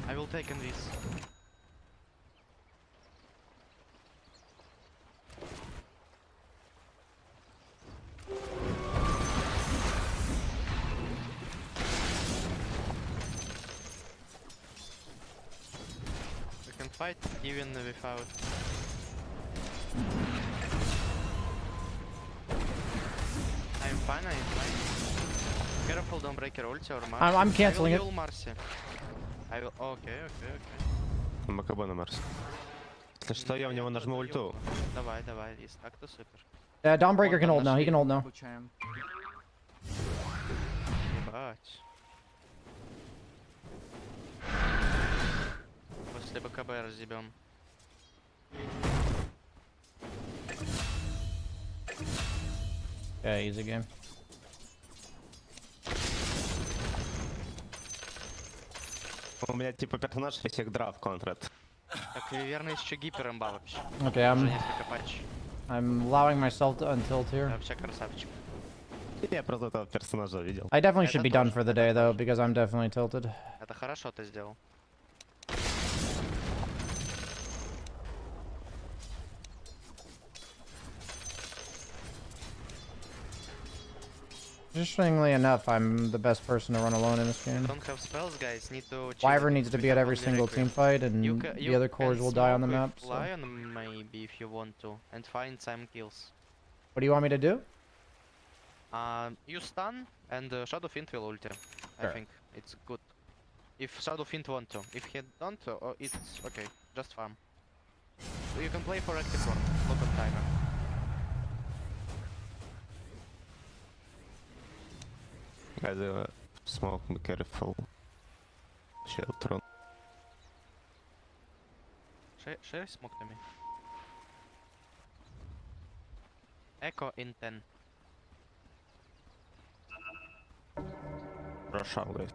[SPEAKER 12] I will take this. Fight even without. I'm fine. Careful, don't break your ulti or Marcy.
[SPEAKER 1] I'm canceling
[SPEAKER 12] I
[SPEAKER 1] it.
[SPEAKER 12] will Marcy. I will. Okay.
[SPEAKER 13] МКБ на Марс. Если что, я в него нажму ульту.
[SPEAKER 12] Давай, есть так-то супер.
[SPEAKER 1] Yeah, Dawnbreaker can hold now. He can hold now.
[SPEAKER 12] Ебать. После БКБ разъебем.
[SPEAKER 1] Yeah, easy game.
[SPEAKER 13] У меня типа персонаж всех драв контрат.
[SPEAKER 12] Так, верно, еще гиперэмба вообще.
[SPEAKER 1] Okay,
[SPEAKER 12] Уже несколько патчей.
[SPEAKER 1] I'm allowing myself to untilt here.
[SPEAKER 12] Вообще красавчик.
[SPEAKER 13] Я просто этого персонажа видел.
[SPEAKER 1] I definitely should be done for the day though, because I'm definitely tilted.
[SPEAKER 12] Это хорошо ты сделал.
[SPEAKER 1] Interestingly enough, I'm the best person to run alone in this game.
[SPEAKER 12] Don't have spells, guys. Need to.
[SPEAKER 1] Wyvern needs to be at every single team fight, and the other cores will die on the map. So.
[SPEAKER 12] Lion maybe if you want to, and find some kills.
[SPEAKER 1] What do you want me to do?
[SPEAKER 12] You stun and Shadow Fiend will ulti.
[SPEAKER 1] Sure.
[SPEAKER 12] I think it's good. If Shadow Fiend want to, if he don't, it's okay. Just farm. You can play for active run. Look on timer.
[SPEAKER 13] Guys, smoke, be careful. Shield run.
[SPEAKER 12] Share smoke to me. Echo in 10.
[SPEAKER 13] Rush out, guys.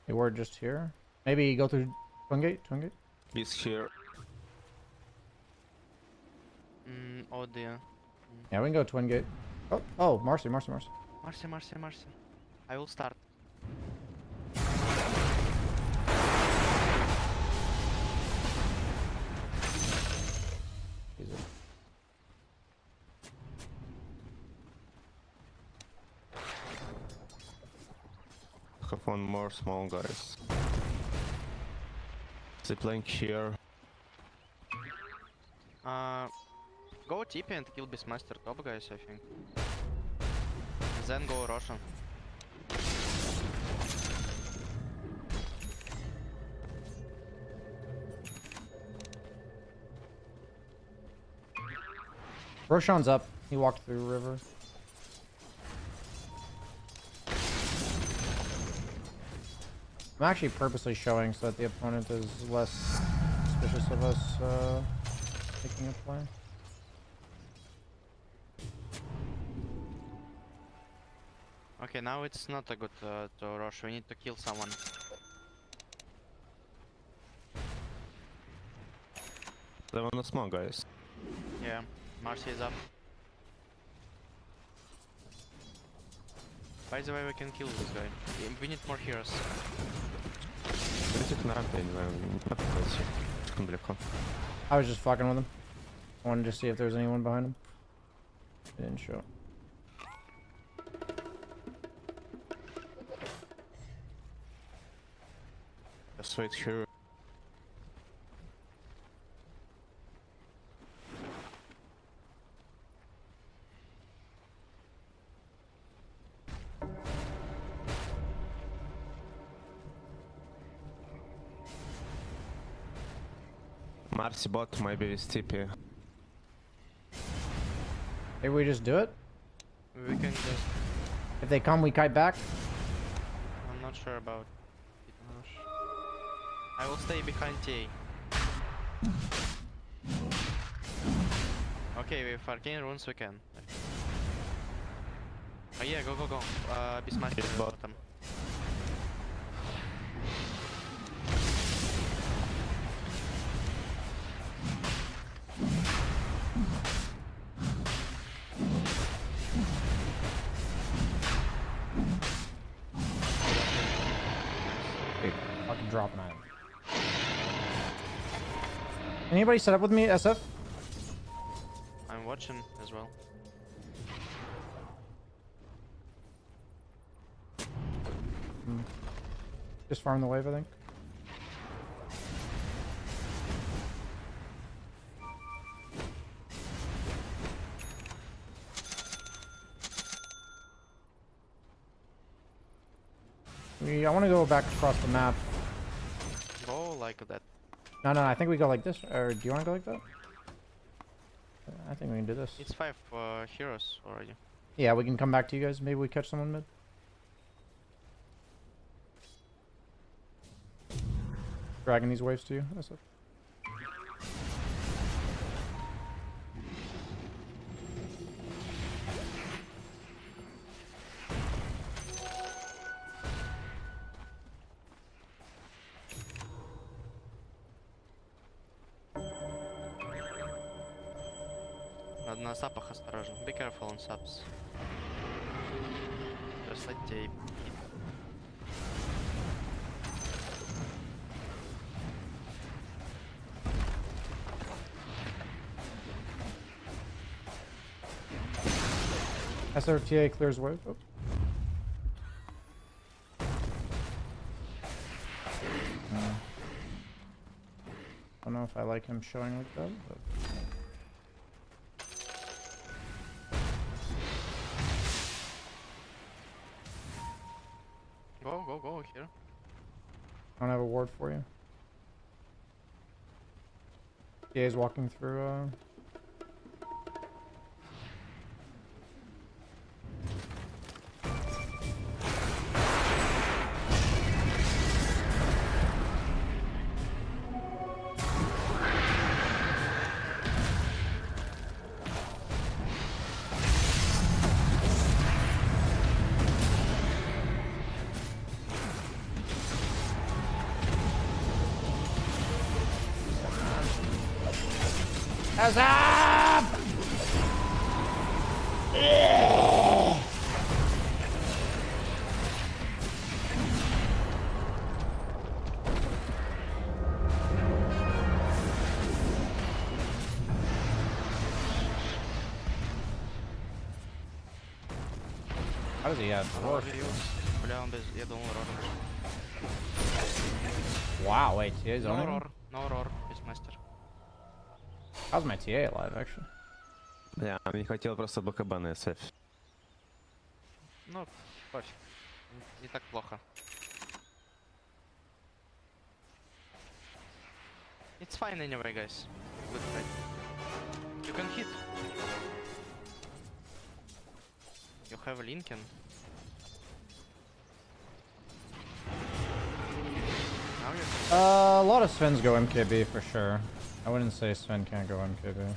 [SPEAKER 1] Hey, we're just here. Maybe go through Twin Gate.
[SPEAKER 13] He's here.
[SPEAKER 12] Oh dear.
[SPEAKER 1] Yeah, we can go Twin Gate. Oh, Marcy.
[SPEAKER 12] Marcy. I will start.
[SPEAKER 1] Easy.
[SPEAKER 13] Have one more small guys. They playing here.
[SPEAKER 12] Go TP and kill Beastmaster top guys, I think. Then go Roshan.
[SPEAKER 1] Roshan's up. He walked through river. I'm actually purposely showing so that the opponent is less suspicious of us taking a play.
[SPEAKER 12] Okay, now it's not a good to rush. We need to kill someone.
[SPEAKER 13] They wanna small guys.
[SPEAKER 12] Yeah, Marcy is up. By the way, we can kill this guy. We need more heroes.
[SPEAKER 13] Критик на рампе, я не знаю, не подходите. Слишком далеко.
[SPEAKER 1] I was just fucking with him. I wanted to see if there was anyone behind him. It didn't show.
[SPEAKER 13] Just wait here. Marcy bot, maybe with TP.
[SPEAKER 1] Maybe we just do it?
[SPEAKER 12] We can just...
[SPEAKER 1] If they come, we kite back?
[SPEAKER 12] I'm not sure about it. I will stay behind TA. Okay, with arcane runes we can. Oh yeah, go. Beastmaster bottom.
[SPEAKER 1] Fucking drop 9. Anybody set up with me, SF?
[SPEAKER 12] I'm watching as well.
[SPEAKER 1] Just farm the wave, I think. I want to go back across the map.
[SPEAKER 12] Go like that.
[SPEAKER 1] No, I think we go like this. Or do you want to go like that? I think we can do this.
[SPEAKER 12] It's 5 heroes already.
[SPEAKER 1] Yeah, we can come back to you guys. Maybe we catch someone mid. Dragging these waves to you. That's it.
[SPEAKER 12] Надо на сапах осторожно. Be careful on saps. Just let tape.
[SPEAKER 1] SRTA clears wave. Oh. I don't know if I like him showing like that, but...
[SPEAKER 12] Go here.
[SPEAKER 1] I don't have a ward for you. TA is walking through, Heads up! How does he have four?
[SPEAKER 12] Я думал, Рор.
[SPEAKER 1] Wow, wait, TA's on him?
[SPEAKER 12] No Ror, Beastmaster.
[SPEAKER 1] How's my TA alive, actually?
[SPEAKER 13] Я не хотел просто БКБ на SF.
[SPEAKER 12] Ну, пофиг. Не так плохо. It's fine anyway, guys. Good fight. You can hit. You have Lincoln. Now you can...
[SPEAKER 1] A lot of Svens go MKB for sure. I wouldn't say Sven can't go MKB.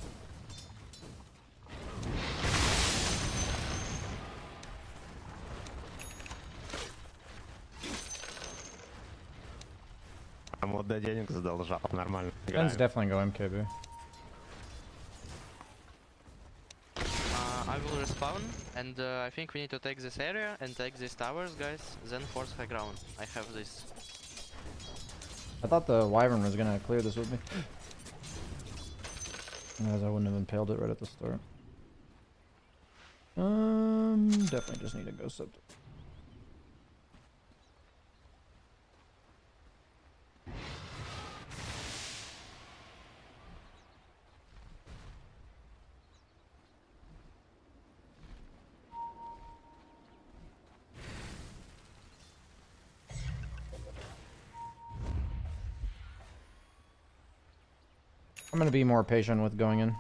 [SPEAKER 13] А модда денег задолжал, нормально.
[SPEAKER 1] Sven's definitely go MKB.
[SPEAKER 12] I will respawn, and I think we need to take this area and take these towers, guys. Then force high ground. I have this.
[SPEAKER 1] I thought the Wyvern was gonna clear this with me. Otherwise I wouldn't have impaled it right at the start. Definitely just need a Ghost Scepter. I'm gonna be more patient with going in.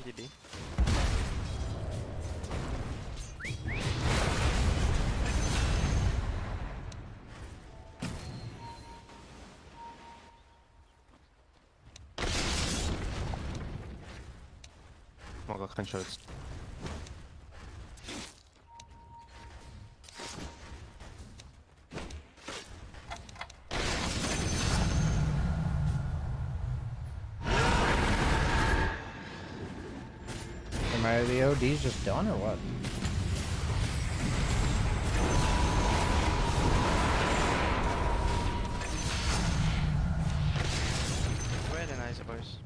[SPEAKER 12] DB.
[SPEAKER 13] Mogę kończyć.
[SPEAKER 1] Am the ODs just done or what?
[SPEAKER 12] Really nice, boys.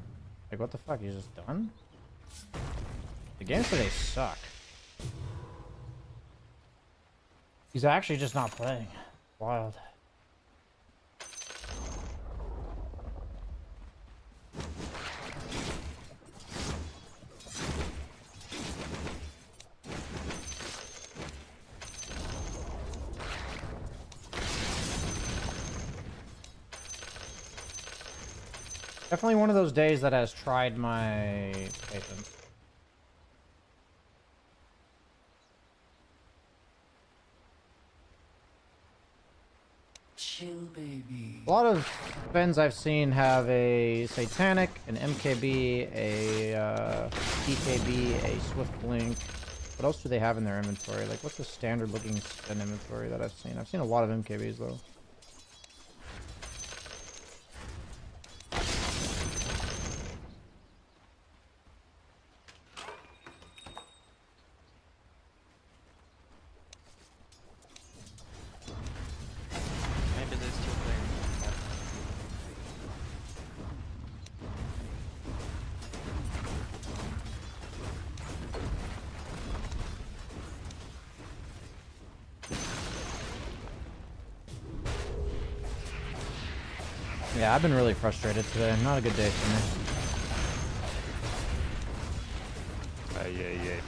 [SPEAKER 1] Like, what the fuck? He's just done? The games today suck. He's actually just not playing. Wild. Definitely one of those days that has tried my patience.
[SPEAKER 11] Chill, baby.
[SPEAKER 1] A lot of Spins I've seen have a Satanic, an MKB, a DKB, a Swift Blink. What else do they have in their inventory? Like, what's the standard looking Spin inventory that I've seen? I've seen a lot of MKBs though.
[SPEAKER 12] Maybe they're still playing.
[SPEAKER 1] Yeah, I've been really frustrated today. Not a good day for me.
[SPEAKER 13] Yeah.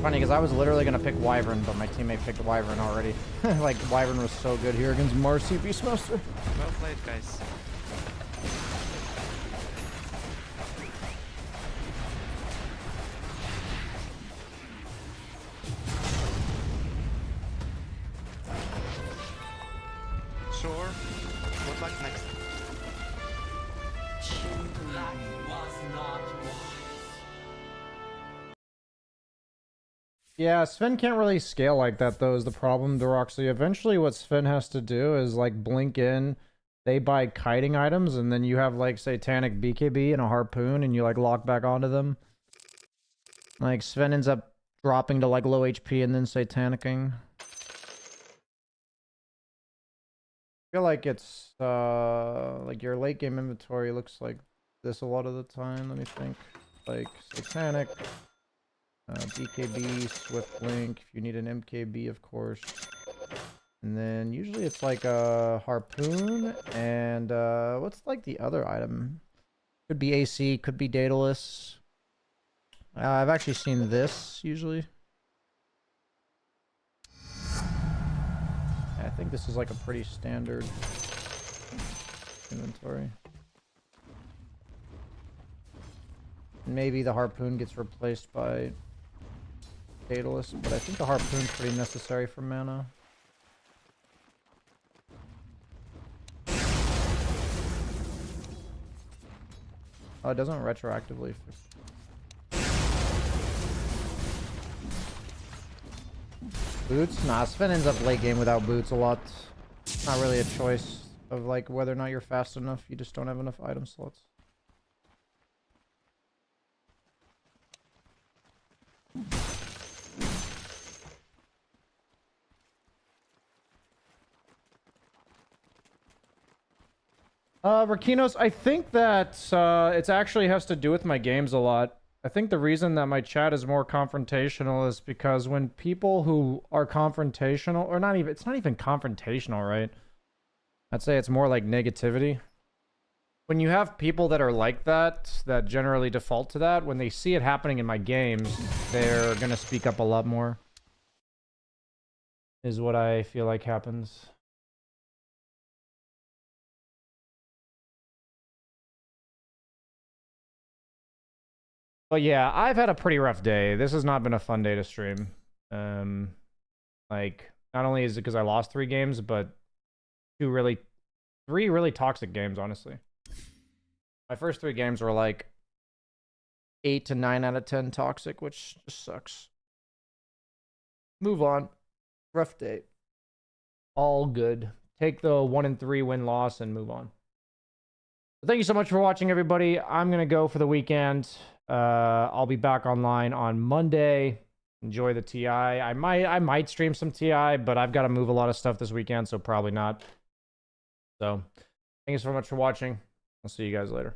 [SPEAKER 1] Funny, because I was literally going to pick Wyvern, but my teammate picked Wyvern already. Like, Wyvern was so good here against Marcy Beastmaster.
[SPEAKER 12] Well played, guys. Sure. Good luck next.
[SPEAKER 11] That was not
[SPEAKER 1] Yeah, Sven can't really scale like that, though, is the problem, Doroxy. Eventually, what Sven has to do is, like, blink in, they buy kiting items, and then you have, like, Satanic BKB and a Harpoon, and you, like, lock back onto them. Like, Sven ends up dropping to, like, low HP and then Satanicing. I feel like it's, like, your late game inventory looks like this a lot of the time. Let me think. Like, Satanic... BKB, Swift Blink, if you need an MKB, of course. And then usually it's like a Harpoon, and what's like the other item? Could be AC, could be Daedalus. I've actually seen this, usually. I think this is like a pretty standard inventory. Maybe the Harpoon gets replaced by Daedalus, but I think the Harpoon's pretty necessary for mana. Oh, it doesn't retroactively. Boots? Nah, Sven ends up late game without boots a lot. It's not really a choice of like whether or not you're fast enough. You just don't have enough item slots. Rakinos, I think that it actually has to do with my games a lot. I think the reason that my chat is more confrontational is because when people who are confrontational, or not even, it's not even confrontational, right? I'd say it's more like negativity. When you have people that are like that, that generally default to that, when they see it happening in my games, they're gonna speak up a lot more. Is what I feel like happens. But yeah, I've had a pretty rough day. This has not been a fun day to stream. Like, not only is it because I lost 3 games, but 3 really toxic games, honestly. My first 3 games were like 8 to 9 out of 10 toxic, which just sucks. Move on. Rough day. All good. Take the 1-3 win-loss and move on. But thank you so much for watching, everybody. I'm going to go for the weekend. I'll be back online on Monday. Enjoy the TI. I might stream some TI, but I've got to move a lot of stuff this weekend, so probably not. So, thank you so much for watching. I'll see you guys later.